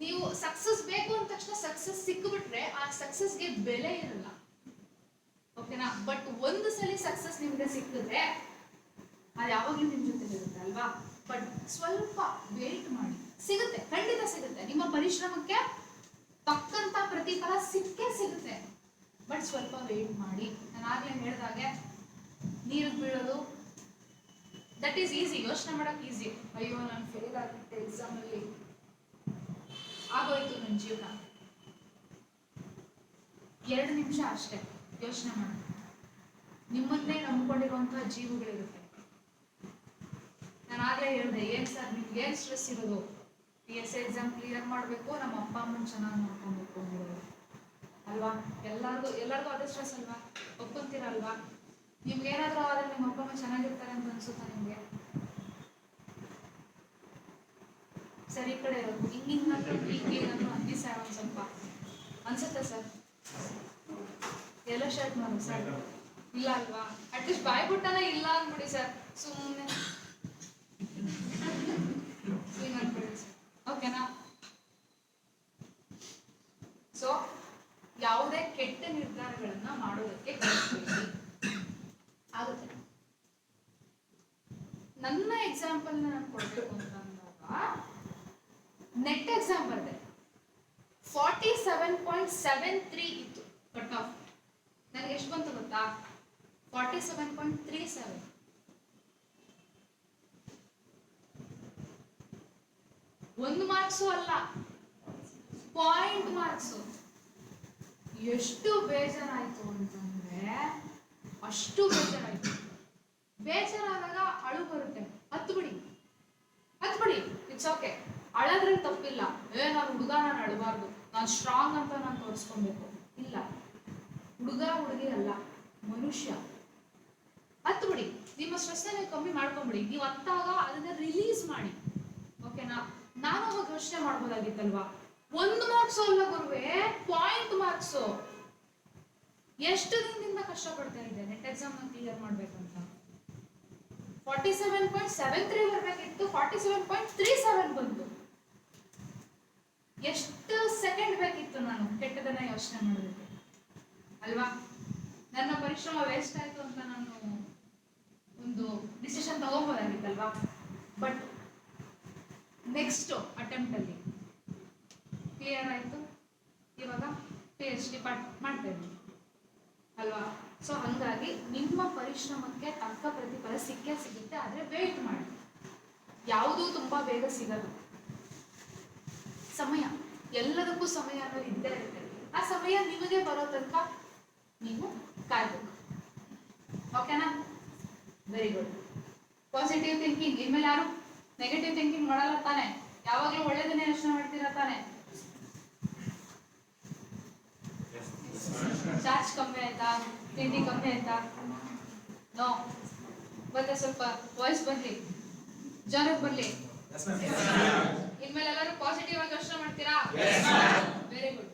ನೀವು ಸಕ್ಸಸ್ ಬೇಕು ಅಂದ ತಕ್ಷಣ ಸಕ್ಸಸ್ ಸಿಕ್ಕಿಬಿಟ್ರೆ ಆ ಸಕ್ಸಸ್ಗೆ ಬೆಲೆ ಇರಲ್ಲ. ಓಕೆನಾ? ಬಟ್ ಒಂದು ಸಲ ಸಕ್ಸಸ್ ನಿಮ್ಗೆ ಸಿಕ್ಕಿದ್ರೆ ಅದು ಯಾವಾಗಲೂ ನಿಮ್ ಜೊತೆ ಇರುತ್ತೆ ಅಲ್ವಾ? ಬಟ್ ಸ್ವಲ್ಪ ವೇಟ್ ಮಾಡಿ, ಸಿಗುತ್ತೆ, ಖಂಡಿತ ಸಿಗುತ್ತೆ. ನಿಮ್ಮ ಪರಿಶ್ರಮಕ್ಕೆ ತಕ್ಕಂತ ಪ್ರತಿಫಲ ಸಿಕ್ಕೇ ಸಿಗುತ್ತೆ. ಬಟ್ ಸ್ವಲ್ಪ ವೇಟ್ ಮಾಡಿ. ನಾನು ಆಗ್ಲೇ ಹೇಳಿದಾಗೆ ನೀರಿಗೆ ಬೀಳೋದು ದಟ್ ಈಸ್ ಈಸಿ, ಯೋಚನೆ ಮಾಡಕ್ ಈಸಿ. ಅಯ್ಯೋ ನಾನು ಫೇಲ್ ಆಗಿದ್ದೆ ಎಕ್ಸಾಮ್ ಅಲ್ಲಿ, ಆಗೋಯ್ತು ನನ್ನ ಜೀವನ. 2 ನಿಮಿಷ ಅಷ್ಟೇ ಯೋಚನೆ ಮಾಡಿ. ನಿಮ್ಮನ್ನೇ ನಂಬ್ಕೊಂಡಿರುವಂತಹ ಜೀವಗಳಿರುತ್ತೆ. ನಾನು ಆಗ್ಲೇ ಹೇಳಿದೆ, ಏನ್ ಸರ್ ನಿಮ್ಗೆ ಏನ್ ಸ್ಟ್ರೆಸ್ ಇರೋದು? PSC ಎಕ್ಸಾಮ್ ಕ್ಲಿಯರ್ ಮಾಡಬೇಕು, ನಮ್ಮ ಅಪ್ಪ ಅಮ್ಮನ ಚೆನ್ನಾಗಿ ನೋಡ್ಕೊಬೇಕು ಅಲ್ವಾ? ಎಲ್ಲರಿಗೂ ಅದೇ ಸ್ಟ್ರೆಸ್ ಅಲ್ವಾ? ಒಪ್ಕೊಂತೀರಲ್ವಾ? ನಿಮ್ಗೆ ಏನಾದ್ರೂ ಆದ್ರೆ ನಿಮ್ಮ ಅಪ್ಪ ಅಮ್ಮ ಚೆನ್ನಾಗಿರ್ತಾರೆ ಅಂತ ಅನ್ಸುತ್ತಾ ನಿಮ್ಗೆ? ಸರಿ ಕಡೆ ಇರೋದು ಹಿಂಗಿಂಗ್ ಅನ್ನಿಸ್ತಾ ಒಂದು ಸ್ವಲ್ಪ ಅನ್ಸುತ್ತೆ ಸರ್. ಎಲ್ಲ ಶರ್ಟ್ ಮಾಡಿ ಸರ್, ಇಲ್ಲ ಅಲ್ವಾ? ಅಟ್ಲೀಸ್ಟ್ ಬಾಯ್ಬಿಟ್ಟನ ಇಲ್ಲ ಅಂದ್ಬಿಡಿ ಸರ್, ಸುಮ್ಮನೆ ಅನ್ಬಿಡಿ ಸರ್. ಓಕೆನಾ? ಸೊ ಯಾವುದೇ ಕೆಟ್ಟ ನಿರ್ಧಾರಗಳನ್ನ ಮಾಡೋದಕ್ಕೆ ಆಗುತ್ತೆ. ನನ್ನ ಎಕ್ಸಾಂಪಲ್ ನಾನು ಕೊಡ್ಬೇಕು ಅಂತ ಅಂದಾಗ, ನೆಟ್ ಎಕ್ಸಾಮ್ ಬರ್ದೆ 47.73 ಇತ್ತು ಕಟ್ ಆಫ್. ನನಗೆ ಎಷ್ಟು ಬಂತು ಗೊತ್ತಾ? 47.37. 1 ಮಾರ್ಕ್ಸು ಅಲ್ಲ, ಪಾಯಿಂಟ್ ಮಾರ್ಕ್ಸು. ಎಷ್ಟು ಬೇಜಾರಾಯ್ತು ಅಂತಂದ್ರೆ ಅಷ್ಟು ಬೇಜಾರಾಯ್ತು. ಬೇಜಾರಾದಾಗ ಅಳು ಬರುತ್ತೆ, ಹತ್ತು ಬಿಡಿ, ಇಟ್ಸ್ ಓಕೆ. ಅಳದ್ರಲ್ಲಿ ತಪ್ಪಿಲ್ಲ. ನಾನು ಹುಡುಗ, ನಾನು ಅಳಬಾರ್ದು, ನಾನು ಸ್ಟ್ರಾಂಗ್ ಅಂತ ನಾನು ತೋರಿಸ್ಕೊಬೇಕು. ಇಲ್ಲ, ಹುಡುಗ ಹುಡುಗಿ ಅಲ್ಲ, ಮನುಷ್ಯ. ಹತ್ತು ಬಿಡಿ, ನಿಮ್ಮ ಸ್ಟ್ರೆಸ್ ನೀವು ಕಮ್ಮಿ ಮಾಡ್ಕೊಂಬಿಡಿ. ನೀವು ಹತ್ತಾಗ ಅದನ್ನ ರಿಲೀಸ್ ಮಾಡಿ. ಓಕೆನಾ? ನಾನು ಅವಾಗ ಯೋಚನೆ ಮಾಡ್ಬೋದಾಗಿತ್ತಲ್ವಾ, 1 ಮಾರ್ಕ್ಸು ಅಲ್ಲ ಗುರುವೆ, ಪಾಯಿಂಟ್ ಮಾರ್ಕ್ಸು. ಎಷ್ಟು ದಿನದಿಂದ ಕಷ್ಟಪಡ್ತಾ ಇದ್ದೆ ನೆಟ್ ಎಕ್ಸಾಮ್ ಕ್ಲಿಯರ್ ಮಾಡ್ಬೇಕಂತ. 47.73 ಬರ್ಬೇಕಿತ್ತು, 47.37 ಬಂತು. ಎಷ್ಟು ಸೆಕೆಂಡ್ ಬೇಕಿತ್ತು ನಾನು ಕೆಟ್ಟದನ್ನ ಯೋಚನೆ ಮಾಡೋದಕ್ಕೆ ಅಲ್ವಾ? ನನ್ನ ಪರಿಶ್ರಮ ವೇಸ್ಟ್ ಆಯ್ತು ಅಂತ ನಾನು ಒಂದು ಡಿಸಿಷನ್ ತಗೋಬೋದಾಗಿತ್ತಲ್ವಾ? ಬಟ್ ನೆಕ್ಸ್ಟ್ ಅಟೆಂಪ್ಟ್ ಅಲ್ಲಿ ಕ್ಲಿಯರ್ ಆಯ್ತು. ಇವಾಗ PhD ಮಾಡ್ತಾ ಇದ್ದೀನಿ ಅಲ್ವಾ? ಸೊ ಹಂಗಾಗಿ ನಿಮ್ಮ ಪರಿಶ್ರಮಕ್ಕೆ ತಕ್ಕ ಪ್ರತಿಫಲ ಸಿಕ್ಕೇ ಸಿಗುತ್ತೆ. ಆದ್ರೆ ವೇಟ್ ಮಾಡಿ. ಯಾವುದೂ ತುಂಬಾ ಬೇಗ ಸಿಗಲ್ಲ. ಸಮಯ, ಎಲ್ಲದಕ್ಕೂ ಸಮಯ ಅನ್ನೋದು ಇದ್ದೇ ಇರುತ್ತೆ. ಆ ಸಮಯ ನಿಮಗೆ ಬರೋ ತನಕ ನೀವು ಕಾಯ್ಬೇಕು. ಓಕೆನಾ? Very good. Positive thinking. ಇನ್ಮೇಲೆ ಯಾರು ನೆಗೆಟಿವ್ ಥಿಂಕಿಂಗ್ ಮಾಡಲ್ಲ ತಾನೆ? ಯಾವಾಗಲೂ ಒಳ್ಳೇದನ್ನೇ ಯೋಚನೆ ಮಾಡ್ತೀರಾ ತಾನೆ? ಚಾರ್ಜ್ ಕಮ್ಮಿ ಆಯ್ತಾ? ತಿಂಡಿ ಕಮ್ಮಿ ಆಯ್ತಾ? ನೋ. ಮತ್ತೆ ಸ್ವಲ್ಪ ವಾಯ್ಸ್ ಬರ್ಲಿ, ಜೋರಾಗಿ ಬರ್ಲಿ. ಇನ್ಮೇಲೆ ಎಲ್ಲರೂ ಪಾಸಿಟಿವ್ ಆಗಿ ಯೋಚನೆ ಮಾಡ್ತೀರಾ? Very good.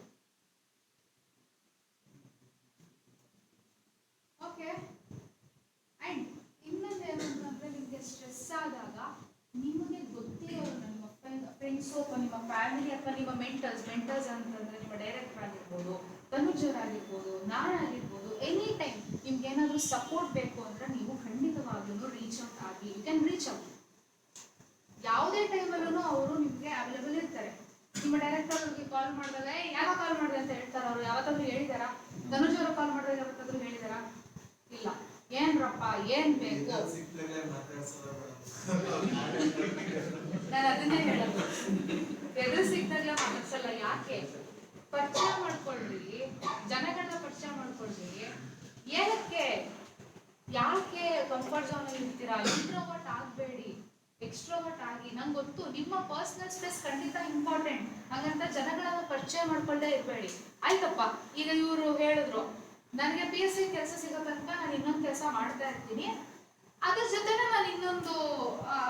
ಓಕೆ. ಅಂಡ್ ಇನ್ನೊಂದು ಏನಂತಂದ್ರೆ, ನಿಮಗೆ ಸ್ಟ್ರೆಸ್ ಆದಾಗ ನಿಮಗೆ ಗೊತ್ತಿರೋ ನಿಮ್ಮ ಫ್ರೆಂಡ್ಸು ಅಥವಾ ನಿಮ್ಮ ಫ್ಯಾಮಿಲಿ ಅಥವಾ ನಿಮ್ಮ ಮೆಂಟರ್ಸ್ ಅಂತಂದ್ರೆ ನಿಮ್ಮ ಡೈರೆಕ್ಟರ್ ಆಗಿರ್ಬೋದು, ತನುಜರ್ ಆಗಿರ್ಬೋದು, ನಾನಾಗಿರ್ಬೋದು, ಎನಿ ಟೈಮ್ ನಿಮ್ಗೆ ಏನಾದರೂ ಸಪೋರ್ಟ್ ಬೇಕು ಅಂದ್ರೆ ನೀವು ಖಂಡಿತವಾಗ್ಲೂ ರೀಚ್ ಔಟ್ ಆಗಿ. You can reach out. ಯಾವುದೇ ಟೈಮಲ್ಲೂ ಅವರು ನಿಮಗೆ ಅವೈಲೇಬಲ್ ಇರ್ತಾರೆ. ನಿಮ್ಮ ಡೈರೆಕ್ಟರ್ ಅವ್ರಿಗೆ ಕಾಲ್ ಮಾಡಿದಾಗ ಯಾವಾಗ ಕಾಲ್ ಮಾಡಿದೆ ಅಂತ ಹೇಳ್ತಾರೆ. ಅವರು ಯಾವತ್ತಾದ್ರೂ ಹೇಳಿದಾರಾ? ತನುಜ್ ಅವರು ಕಾಲ್ ಮಾಡಿದಾಗ ಯಾವತ್ತಾದ್ರೂ ಹೇಳಿದಾರಾ? ಇಲ್ಲ. ಏನ್ರಪ್ಪ ಏನ್ ಬೇಕು? ನಾನು ಅದನ್ನೇ ಹೇಳೋದು, ಎದುರು ಸಿಕ್ತಾಗಲೇ ಮಾತಾಡ್ಸಲ್ಲ. ಯಾಕೆ? ಪರಿಚಯ ಮಾಡ್ಕೊಳ್ರಿ, ಜನಗಳನ್ನ ಪರಿಚಯ ಮಾಡ್ಕೊಳ್ರಿ. ಏನಕ್ಕೆ ಯಾಕೆ ಕಂಫರ್ಟ್ ಝೋನ್ ಅಲ್ಲಿ ಇರ್ತೀರಾ? ಇಂಟ್ರೋವರ್ಟ್ ಆಗ್ಬೇಡಿ, ಎಕ್ಸ್ಟ್ರೋವರ್ಟ್ ಆಗಿ. ನಂಗೆ ಗೊತ್ತು ನಿಮ್ಮ ಪರ್ಸನಲ್ ಸ್ಪೇಸ್ ಖಂಡಿತ ಇಂಪಾರ್ಟೆಂಟ್, ಹಾಗಂತ ಜನಗಳನ್ನ ಪರಿಚಯ ಮಾಡ್ಕೊಳ್ಳೇ ಇರಬೇಡಿ. ಆಯ್ತಪ್ಪ, ಈಗ ಇವರು ಹೇಳಿದ್ರು ನನಗೆ PSC ಕೆಲಸ ಸಿಗೋ ತನಕ ನಾನು ಇನ್ನೊಂದು ಕೆಲಸ ಮಾಡ್ತಾ ಇರ್ತೀನಿ, ಅದ್ರ ಜೊತೆನೆ ನಾನು ಇನ್ನೊಂದು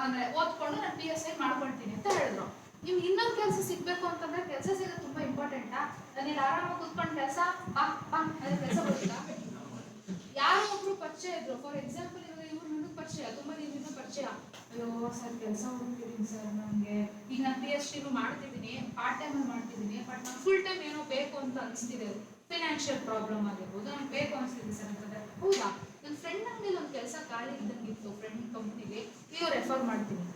ಅಂದ್ರೆ ಓದ್ಕೊಂಡು ನಾನು PSC ಮಾಡ್ಕೊಳ್ತೀನಿ ಅಂತ ಹೇಳಿದ್ರು. ನಿಮ್ಗೆ ಇನ್ನೊಂದು ಕೆಲಸ ಸಿಗ್ಬೇಕು ಅಂತಂದ್ರೆ ಕೆಲಸ ಸಿಗೋದು ತುಂಬಾ ಇಂಪಾರ್ಟೆಂಟಾ? ನನಗೆ ಆರಾಮಾಗಿ ಕೂತ್ಕೊಂಡು ಕೆಲಸ ಅದೇ ಕೆಲಸ ಗೊತ್ತಿಲ್ಲ. ಯಾರೋ ಒಬ್ರು ಪರಿಚಯ ಇದ್ರು, ಫಾರ್ ಎಕ್ಸಾಂಪಲ್ ಇವಾಗ ಇವ್ರು ನನಗೆ ಪರಿಚಯ, ತುಂಬಾ ದಿನದಿಂದ ಪರಿಚಯ. ಅಯ್ಯೋ ಸರ್ ಕೆಲಸ ಹುಡುಕ್ತಿದ್ದೀನಿ ಸರ್, ನನಗೆ ಈಗ ನಾನು PhD ಮಾಡ್ತಿದ್ದೀನಿ, ಪಾರ್ಟ್ ಟೈಮ್ ಮಾಡ್ತಿದ್ದೀನಿ, ಬಟ್ ನಾನು ಫುಲ್ ಟೈಮ್ ಏನೋ ಬೇಕು ಅಂತ ಅನಿಸ್ತಿದೆ, ಫೈನಾನ್ಷಿಯಲ್ ಪ್ರಾಬ್ಲಮ್ ಆಗಿರ್ಬೋದು, ನನಗೆ ಬೇಕು ಅನಿಸ್ತಿದೆ ಸರ್ ಅಂತಂದ್ರೆ, ಹೌದಾ ನನ್ನ ಫ್ರೆಂಡ್ ಅಂಗಡಿಲಿ ಒಂದು ಕೆಲಸ ಖಾಲಿ ಇದ್ದಂಗಿತ್ತು ಫ್ರೆಂಡ್ ಕಂಪ್ನಿಗೆ, ನೀವು ರೆಫರ್ ಮಾಡ್ತೀನಿ.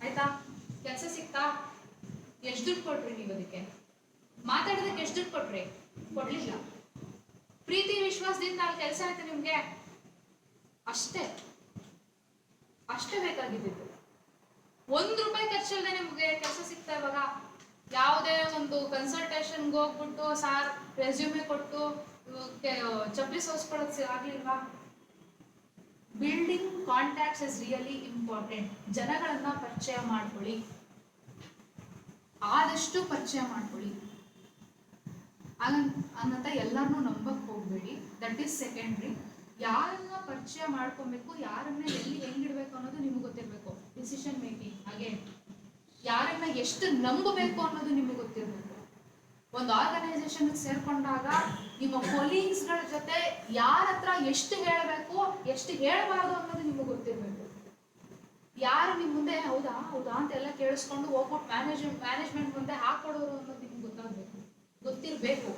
ಆಯ್ತಾ? ಕೆಲಸ ಸಿಕ್ತಾ? ಎಷ್ಟು ದುಡ್ಡು ಕೊಟ್ರಿ ನೀವು ಅದಕ್ಕೆ? ಮಾತಾಡೋದಕ್ಕೆ ಎಷ್ಟು ದುಡ್ಡು ಕೊಟ್ರಿ? ಕೊಡ್ಲಿಲ್ಲ. ಪ್ರೀತಿ ವಿಶ್ವಾಸದಿಂದ ಅಲ್ಲಿ ಕೆಲಸ ಆಯ್ತು ನಿಮ್ಗೆ, ಅಷ್ಟೇ ಬೇಕಾಗಿದ್ದು. ₹1 ಖರ್ಚಲ್ಲದೆ ನಿಮ್ಗೆ ಕೆಲಸ ಸಿಗ್ತಾ ಇವಾಗ. ಯಾವುದೇ ಒಂದು ಕನ್ಸಲ್ಟೇಷನ್ಗೆ ಹೋಗ್ಬಿಟ್ಟು ಸಾರ್ ರೆಸ್ಯೂಮೆ ಕೊಟ್ಟು ಚಪ್ಪಲಿ ಸೋಸ್ಕೊಳ್ಳೋದು ಆಗ್ಲಿಲ್ವಾ? Building contacts is really important. ಜನಗಳನ್ನ ಪರಿಚಯ ಮಾಡ್ಕೊಳ್ಳಿ, ಆದಷ್ಟು ಪರಿಚಯ ಮಾಡ್ಕೊಳ್ಳಿ. ಹಂಗಂತ ಎಲ್ಲರನ್ನೂ ನಂಬಕ್ ಹೋಗ್ಬೇಡಿ, ದಟ್ ಈಸ್ ಸೆಕೆಂಡ್ರಿ. ಯಾರನ್ನ ಪರಿಚಯ ಮಾಡ್ಕೊಬೇಕು, ಯಾರನ್ನ ಎಲ್ಲಿ ಹೆಂಗಿಡ್ಬೇಕು ಅನ್ನೋದು ನಿಮ್ಗೆ ಗೊತ್ತಿರ್ಬೇಕು. ಡಿಸಿಷನ್ ಮೇಕಿಂಗ್ ಹಾಗೆ, ಯಾರನ್ನ ಎಷ್ಟು ನಂಬಬೇಕು ಅನ್ನೋದು ನಿಮಗೆ ಗೊತ್ತಿರ್ಬೇಕು. ಒಂದು ಆರ್ಗನೈಸೇಷನ್ ಸೇರ್ಕೊಂಡಾಗ ನಿಮ್ಮ ಕೊಲೀಗ್ಸ್ಗಳ ಜೊತೆ ಯಾರ ಹತ್ರ ಎಷ್ಟು ಹೇಳಬೇಕು, ಎಷ್ಟು ಹೇಳಬಾರ್ದು ಅನ್ನೋದು ನಿಮಗೆ ಗೊತ್ತಿರ್ಬೇಕು. ಯಾರು ನಿಮ್ಮ ಮುಂದೆ ಹೌದಾ ಅಂತ ಎಲ್ಲ ಕೇಳಿಸ್ಕೊಂಡು ಹೋಗ್ಬಿಟ್ಟು ಮ್ಯಾನೇಜ್ಮೆಂಟ್ ಮುಂದೆ ಹಾಕೊಡೋರು ಅನ್ನೋದು ನಿಮ್ಗೆ ಗೊತ್ತಿರ್ಬೇಕು.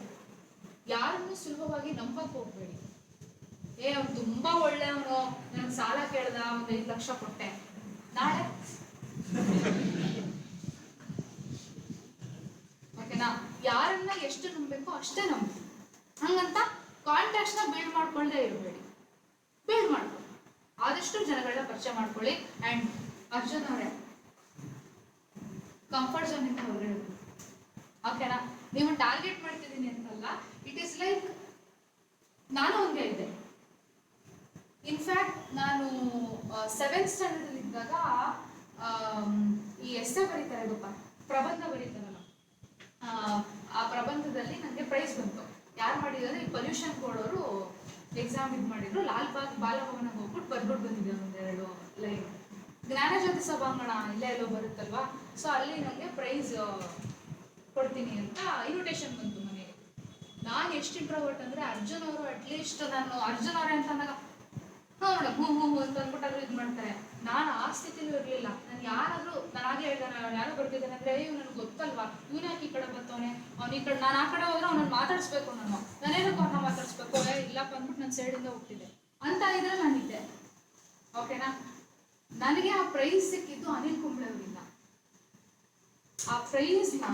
ಯಾರನ್ನು ಸುಲಭವಾಗಿ ನಂಬಕ್ ಹೋಗ್ಬೇಡಿ. ಅವ್ನು ತುಂಬಾ ಒಳ್ಳೆಯವನು, ನನಗೆ ಸಾಲ ಕೇಳ್ದ, ಒಂದು 5 ಲಕ್ಷ ಕೊಟ್ಟೆ, ನಾಳೆ ಓಕೆನಾ? ಯಾರನ್ನ ಎಷ್ಟು ನಂಬಬೇಕು ಅಷ್ಟೇ ನಂಬಿ. ಹಂಗಂತ ಕಾಂಟ್ಯಾಕ್ಟ್ಸ್ ನ ಬಿಲ್ಡ್ ಮಾಡ್ಕೊಳ್ಳದೆ ಇರಬೇಡಿ, ಬಿಲ್ಡ್ ಮಾಡ್ಕೊಳ್ಳಿ. ಆದಷ್ಟು ಜನಗಳನ್ನ ಪರಿಚಯ ಮಾಡ್ಕೊಳ್ಳಿ. ಅಂಡ್ ಅರ್ಜುನ್ ಅವರೇ, ಕಂಫರ್ಟ್ ಝೋನ್ ಇಂದ ಹೊರಗಡೆ ಹೋಗಿ, ಓಕೆನಾ? ನೀವು ಟಾರ್ಗೆಟ್ ಮಾಡ್ತಿದ್ದೀನಿ ಅಂತಲ್ಲ, ಇಟ್ ಈಸ್ ಲೈಕ್ ನಾನು ಹಂಗೆ ಇದ್ದೆ. ಇನ್ಫ್ಯಾಕ್ಟ್ ನಾನು 7th ಸ್ಟ್ಯಾಂಡರ್ಡ್ ಇದ್ದಾಗ ಈ ಎಸ್ಸೆ ಬರೀತಾರೆ ಗೊತ್ತ, ಪ್ರಬಂಧ ಬರೀತಾರಲ್ಲ, ಆ ಪ್ರಬಂಧದಲ್ಲಿ ನನಗೆ ಪ್ರೈಸ್ ಬಂತು. ಯಾರು ಮಾಡಿದ್ದಾರೆ? ಈ ಪೊಲ್ಯೂಷನ್ ಬೋರ್ಡ್ ಅವರು ಎಕ್ಸಾಮ್ ಮಾಡಿದ್ರು. ಲಾಲ್ಬಾಗ್ ಬಾಲಭವನಕ್ಕೆ ಹೋಗ್ಬಿಟ್ಟು ಬರ್ಬಿಟ್ಟು ಬಂದಿದ್ದೆ 1-2 ಲೈನ್. ಜ್ಞಾನಜ್ಯೋತಿ ಸಭಾಂಗಣ ಇಲ್ಲೇ ಎಲ್ಲೋ ಬರುತ್ತಲ್ವಾ, ಸೊ ಅಲ್ಲಿ ನನಗೆ ಪ್ರೈಸ್ ಕೊಡ್ತೀನಿ ಅಂತ ಇನ್ವಿಟೇಷನ್ ಬಂತು ಮನೆಗೆ. ನಾನು ಎಷ್ಟು ಇಂಟ್ರೋವರ್ಟ್ ಅಂದ್ರೆ, ಅರ್ಜುನ್ ಅವರು ಅಟ್ಲೀಸ್ಟ್ ನಾನು ಅರ್ಜುನ್ ಅವರೇ ಅಂತ ಅಂದಾಗ ಮೇಡಮ್ ಹ್ಞೂ ಅಂತ ಅಂದ್ಬಿಟ್ಟಾದ್ರು ಇದು ಮಾಡ್ತಾರೆ. ನಾನು ಆ ಸ್ಥಿತಿಲೂ ಇರಲಿಲ್ಲ. ನಾನು ಯಾರಾದ್ರೂ, ನಾನು ಆಗ್ಲೇ ಹೇಳ್ದೆ, ನಾನು ಯಾರು ಬರ್ತಿದ್ದೇನೆ ಅಂದ್ರೆ, ನನಗೆ ಗೊತ್ತಲ್ವಾ ಇವನು ಯಾಕೆ ಈ ಕಡೆ ಬರ್ತಾವನೆ, ಅವ್ನು ಈ ಕಡೆ, ನಾನು ಆ ಕಡೆ ಹೋದ್ರೆ ಅವ್ನನ್ನ ಮಾತಾಡಿಸ್ಬೇಕು, ನಾನೇನಕ್ಕೆ ಅವ್ರನ್ನ ಮಾತಾಡಿಸ್ಬೇಕು, ಇಲ್ಲಪ್ಪ ಅಂದ್ಬಿಟ್ಟು ನಾನು ಸೈಡಿಂದ ಹೋಗ್ತಿದ್ದೆ ಅಂತ ಇದ್ರೆ ನಾನಿದ್ದೆ. ಓಕೆನಾ? ನನಗೆ ಆ ಪ್ರೈಸ್ ಸಿಕ್ಕಿದ್ದು ಅನಿಲ್ ಕುಂಬ್ಳೆ ಅವರಿಂದ. ಆ ಪ್ರೈಸ್ನ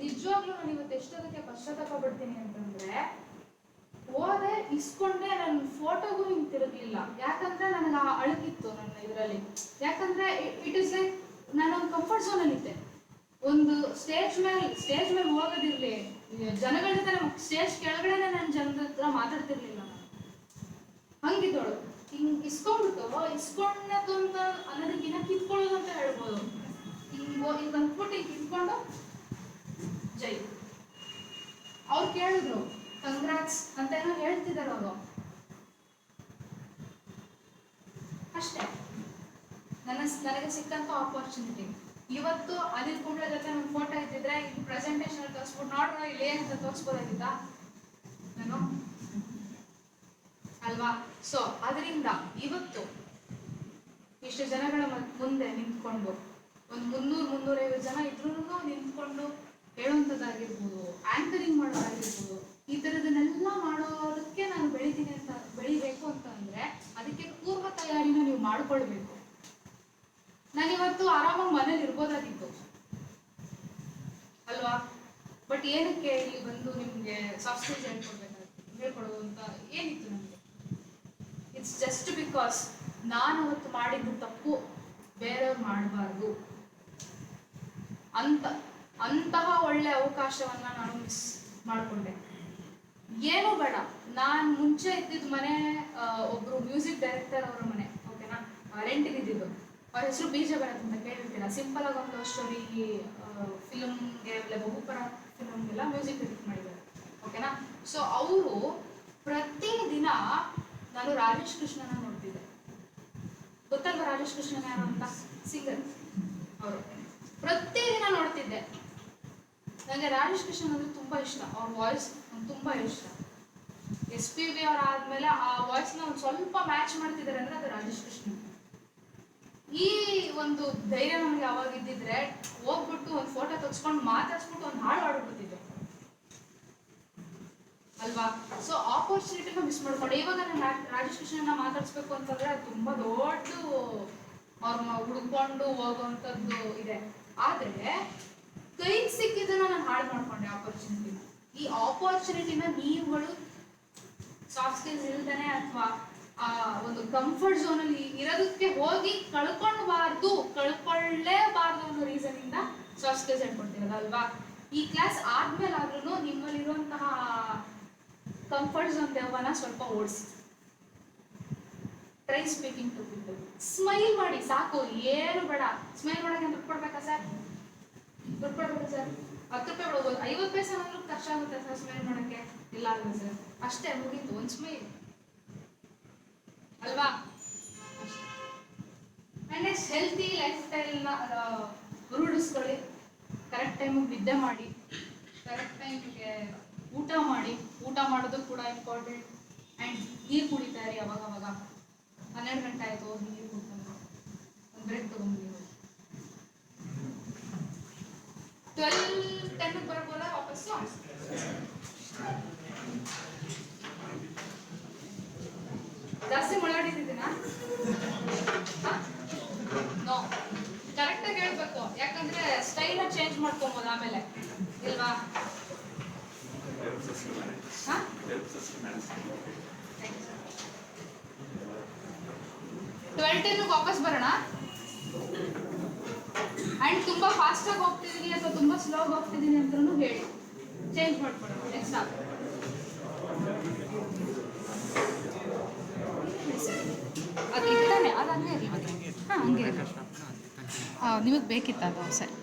ನಿಜವಾಗ್ಲೂ ನಾನು ಇವತ್ತು ಎಷ್ಟೋದಕ್ಕೆ ಪಶ್ಚಾತ್ತಾಪ ಪಡ್ತೀನಿ ಅಂತಂದ್ರೆ, ಹೋದೆ ಇಸ್ಕೊಂಡೆ, ನನ್ನ ಫೋಟೋಗೂ ಹಿಂಗೆ ತಿರುಗಲಿಲ್ಲ. ಯಾಕಂದ್ರೆ ನನಗೆ ಆ ಅಳುಕಿತ್ತು ನನ್ನ ಇದರಲ್ಲಿ. ಯಾಕಂದ್ರೆ ಇಟ್ ಇಸ್ ಲೈಕ್ ನಾನೊಂದು ಕಂಫರ್ಟ್ ಝೋನಲ್ಲಿ ಇದ್ದೆ. ಒಂದು ಸ್ಟೇಜ್ ಮೇಲೆ ಹೋಗೋದಿರ್ಲಿ, ಜನಗಳ ಜೊತೆ ನಮ್ಗೆ ಸ್ಟೇಜ್ ಕೆಳಗಡೆ ನನ್ನ ಜನರ ಹತ್ರ ಮಾತಾಡ್ತಿರ್ಲಿಲ್ಲ ನಾನು. ಹಂಗಿದ್ದೋಳು. ಹಿಂಗೆ ಇಸ್ಕೊಂಡದು ಅಂತ ಅನ್ನೋದಕ್ಕಿಂತ ಕಿತ್ಕೊಳ್ಳೋದು ಅಂತ ಹೇಳ್ಬೋದು. ಹಿಂಗೆ ಅಂದ್ಬಿಟ್ಟು ಹಿಂಗೆ ಕಿತ್ಕೊಂಡು ಜೈ ಅವ್ರು ಕೇಳಿದ್ರು ಕಂಗ್ರಾಟ್ಸ್ ಅಂತ ಏನೋ ಹೇಳ್ತಿದ್ದಾರೆ ಅವರು. ಅಷ್ಟೇ ನನಗೆ ಸಿಕ್ಕಂತ ಆಪರ್ಚುನಿಟಿ. ಇವತ್ತು ಅನಿಲ್ ಕುಂಬ್ಳೆ ಜೊತೆ ನನ್ನ ಫೋಟೋ ಇದ್ದಿದ್ರೆ ಇಲ್ಲಿ ಪ್ರೆಸೆಂಟೇಷನ್ ತೋರಿಸ್ಬಿಟ್ಟು ನೋಡ್ರ ಇಲ್ಲಿ ಏನಂತ ತೋರಿಸ್ಬೋದಾಗಿತ್ತ ನಾನು, ಅಲ್ವಾ? ಸೊ ಅದರಿಂದ ಇವತ್ತು ಇಷ್ಟು ಜನಗಳ ಮುಂದೆ ನಿಂತ್ಕೊಂಡು, ಒಂದು 300-350 ಜನ ಇದ್ರೂ ನಿಂತ್ಕೊಂಡು ಹೇಳುವಂಥದ್ದಾಗಿರ್ಬೋದು, ಆಂಕರಿಂಗ್ ಮಾಡೋದಾಗಿರ್ಬೋದು, ಈ ಥರದನ್ನೆಲ್ಲ ಮಾಡೋದಕ್ಕೆ ನಾನು ಬೆಳಿಬೇಕು ಅಂತ ಅಂದ್ರೆ ಅದಕ್ಕೆ ಪೂರ್ವ ತಯಾರಿನ ನೀವು ಮಾಡ್ಕೊಳ್ಬೇಕು. ನಾನಿವತ್ತು ಆರಾಮಾಗಿ ಮನೇಲಿ ಇರ್ಬೋದಾಗಿತ್ತು ಅಲ್ವಾ? ಬಟ್ ಏನಕ್ಕೆ ಇಲ್ಲಿ ಬಂದು ನಿಮ್ಗೆ ಸಾಫ್ಟ್ ಸ್ಕಿಲ್ಸ್ ಹೇಳ್ಕೊಡೋದು ಅಂತ ಏನಿತ್ತು ನನಗೆ? ಇಟ್ಸ್ ಜಸ್ಟ್ ಬಿಕಾಸ್ ನಾನು ಅವತ್ತು ಮಾಡಿದ್ದು ತಪ್ಪು ಬೇರೆಯವ್ರು ಮಾಡಬಾರ್ದು. ಅಂತಹ ಒಳ್ಳೆ ಅವಕಾಶವನ್ನ ನಾನು ಮಿಸ್ ಮಾಡಿಕೊಂಡೆ. ಏನೂ ಬೇಡ, ನಾನು ಮುಂಚೆ ಇದ್ದಿದ್ದ ಮನೆ ಒಬ್ರು ಮ್ಯೂಸಿಕ್ ಡೈರೆಕ್ಟರ್ ಅವರ ಮನೆ, ಓಕೆನಾ, ರೆಂಟಿಗಿದ್ದಿದ್ದು. ಅವ್ರ ಹೆಸರು ಬೀಜ ಭರತ್ ಅಂತ ಕೇಳಿರ್ತೀರ. ಸಿಂಪಲ್ ಆಗಿ ಒಂದು ಲವ್ ಸ್ಟೋರಿ ಫಿಲಮ್ಗೆ ಬಹುಪರ ಫಿಲಮ್ಗೆಲ್ಲ ಮ್ಯೂಸಿಕ್ ಡೈರೆಕ್ಟ್ ಮಾಡಿದ್ದಾರೆ, ಓಕೆನಾ. ಸೊ ಅವರು ಪ್ರತಿದಿನ ನಾನು ರಾಜೇಶ್ ಕೃಷ್ಣನ ನೋಡ್ತಿದ್ದೆ. ಗೊತ್ತಲ್ವ ರಾಜೇಶ್ ಕೃಷ್ಣನ್ ಯಾರು ಅಂತ? ಸಿಂಗರ್ ಅವರು. ಪ್ರತಿದಿನ ನೋಡ್ತಿದ್ದೆ. ನನಗೆ ರಾಜೇಶ್ ಕೃಷ್ಣನ್ ಅಂದ್ರೆ ತುಂಬಾ ಇಷ್ಟ. ಅವ್ರ ವಾಯ್ಸ್ ತುಂಬಾ ಇಷ್ಟ. SPB ಅವ್ರ ಆದ್ಮೇಲೆ ಆ ವಾಯ್ಸ್ನ ಒಂದು ಸ್ವಲ್ಪ ಮ್ಯಾಚ್ ಮಾಡ್ತಿದ್ದಾರೆ ಅಂದ್ರೆ ಅದು ರಾಜೇಶ್ ಕೃಷ್ಣನ್. ಈ ಒಂದು ಧೈರ್ಯ ನಮ್ಗೆ ಅವಾಗ ಇದ್ದಿದ್ರೆ ಹೋಗ್ಬಿಟ್ಟು ಒಂದು ಫೋಟೋ ತೆಗೆಸ್ಕೊಂಡು ಮಾತಾಡ್ಸ್ಬಿಟ್ಟು ಒಂದು ಹಾಡು ಹಾಡ್ಬಿಡ್ತಿದ್ದೆ ಅಲ್ವಾ. ಸೊ ಆಪರ್ಚುನಿಟಿನ ಮಿಸ್ ಮಾಡ್ಕೊಂಡು ಇವಾಗ ನಾನು ರಾಜೇಶ್ ಕೃಷ್ಣನ್ನ ಮಾತಾಡ್ಸ್ಬೇಕು ಅಂತಂದ್ರೆ ಅದು ತುಂಬಾ ದೊಡ್ಡ ಅವ್ರನ್ನ ಹುಡ್ಕೊಂಡು ಹೋಗುವಂಥದ್ದು ಇದೆ. ಆದ್ರೆ ಕೈಗೆ ಸಿಕ್ಕಿದ್ದನ್ನ ನಾನು ಹಾಳು ಮಾಡ್ಕೊಂಡೆ ಆಪರ್ಚುನಿಟಿನ. ಈ ಆಪರ್ಚುನಿಟಿನ ನೀವುಗಳು ಸಾಫ್ಟ್ ಸ್ಕಿಲ್ಸ್ ಇಲ್ದೇನೆ ಅಥವಾ ಆ ಒಂದು ಕಂಫರ್ಟ್ ಝೋನ್ ಅಲ್ಲಿ ಇರೋದಕ್ಕೆ ಹೋಗಿ ಕಳ್ಕೊಳ್ಳೇಬಾರ್ದು ಅನ್ನೋ ರೀಸನ್ ಇಂದ ಸಾಫ್ಟ್ ಸ್ಕಿಲ್ಸ್ ಹೇಳ್ಕೊಡ್ತಿರೋದಲ್ವಾ. ಈ ಕ್ಲಾಸ್ ಆದ್ಮೇಲೆ ಆದ್ರೂ ನಿಮ್ಮಲ್ಲಿರುವಂತಹ ಕಂಫರ್ಟ್ ಝೋನ್ ದೆವ್ವನ ಸ್ವಲ್ಪ ಓಡಿಸಿ. Try speaking to people. Smile ಮಾಡಿ ಸಾಕು, ಏನು ಬೇಡ. ಸ್ಮೈಲ್ ಮಾಡೋಕೆ ದುಡ್ಡು ಕೊಡ್ಬೇಕಾ ಸರ್? ದುಡ್ಡು ಕೊಡ್ಬೇಕಾ ಸರ್? 10 ರೂಪಾಯಿ ಬಿಡ್ಬೋದು, 50 ಪೈಸೆ ಆದ್ರೂ ಖರ್ಚಾಗುತ್ತೆ ಸರ್ ಸ್ಮೈಲ್ ಮಾಡೋಕ್ಕೆ. ಇಲ್ಲ ಅಲ್ವಾ ಸರ್? ಅಷ್ಟೇ, ಮುಗೀತು. ಒಂದು ಸ್ಮೈಲ್ ಅಲ್ವಾ. ಆ್ಯಂಡ್ ನೆಕ್ಸ್ಟ್ ಹೆಲ್ತಿ ಲೈಫ್ ಸ್ಟೈಲ್ನ ರೂಢಿಸ್ಕೊಳ್ಳಿ. ಕರೆಕ್ಟ್ ಟೈಮಿಗೆ ನಿದ್ದೆ ಮಾಡಿ, ಕರೆಕ್ಟ್ ಟೈಮಿಗೆ ಊಟ ಮಾಡಿ. ಊಟ ಮಾಡೋದು ಕೂಡ ಇಂಪಾರ್ಟೆಂಟ್. ಆ್ಯಂಡ್ ನೀರು ಕುಡಿತಾ ಇರಿ ಅವಾಗವಾಗ. 12 ಗಂಟೆ ಆಯಿತು, ಹೋಗಿ ನೀರು ಕುಡ್ಕೊಂಡು ಒಂದು ಬ್ರೇಕ್ ತೊಗೊಂಡು 12:10 ಬರ್ಬೋದಾ ವಾಪಸ್ಸು? ಜಾಸ್ತಿ ಮುಳಾಡಿದ್ದೀನಾ? ನೋ, ಕರೆಕ್ಟಾಗಿ ಹೇಳ್ಬೇಕು. ಯಾಕಂದ್ರೆ ಸ್ಟೈಲ ಚೇಂಜ್ ಮಾಡ್ಕೊಬೋದು ಆಮೇಲೆ, ಇಲ್ವಾ? 12:10 ವಾಪಸ್ ಬರೋಣ. ಆ್ಯಂಡ್ ತುಂಬ ಫಾಸ್ಟಾಗಿ ಹೋಗ್ತಿದ್ದೀನಿ ಅಥವಾ ತುಂಬ ಸ್ಲೋಗಿ ಹೋಗ್ತಿದ್ದೀನಿ ಅಂತಲೂ ಹೇಳಿ, ಚೇಂಜ್ ಮಾಡ್ಕೊಡೋಣ ನೆಕ್ಸ್ಟ್. ಅದು ಇರ್ತಾನೆ, ಅದು ಹಂಗೆ ಇರಲಿ. ಹಾಂ, ಹಂಗೆ ಇರಲಿ. ನಿಮಗೆ ಬೇಕಿತ್ತು ಅದು, ಸರಿ.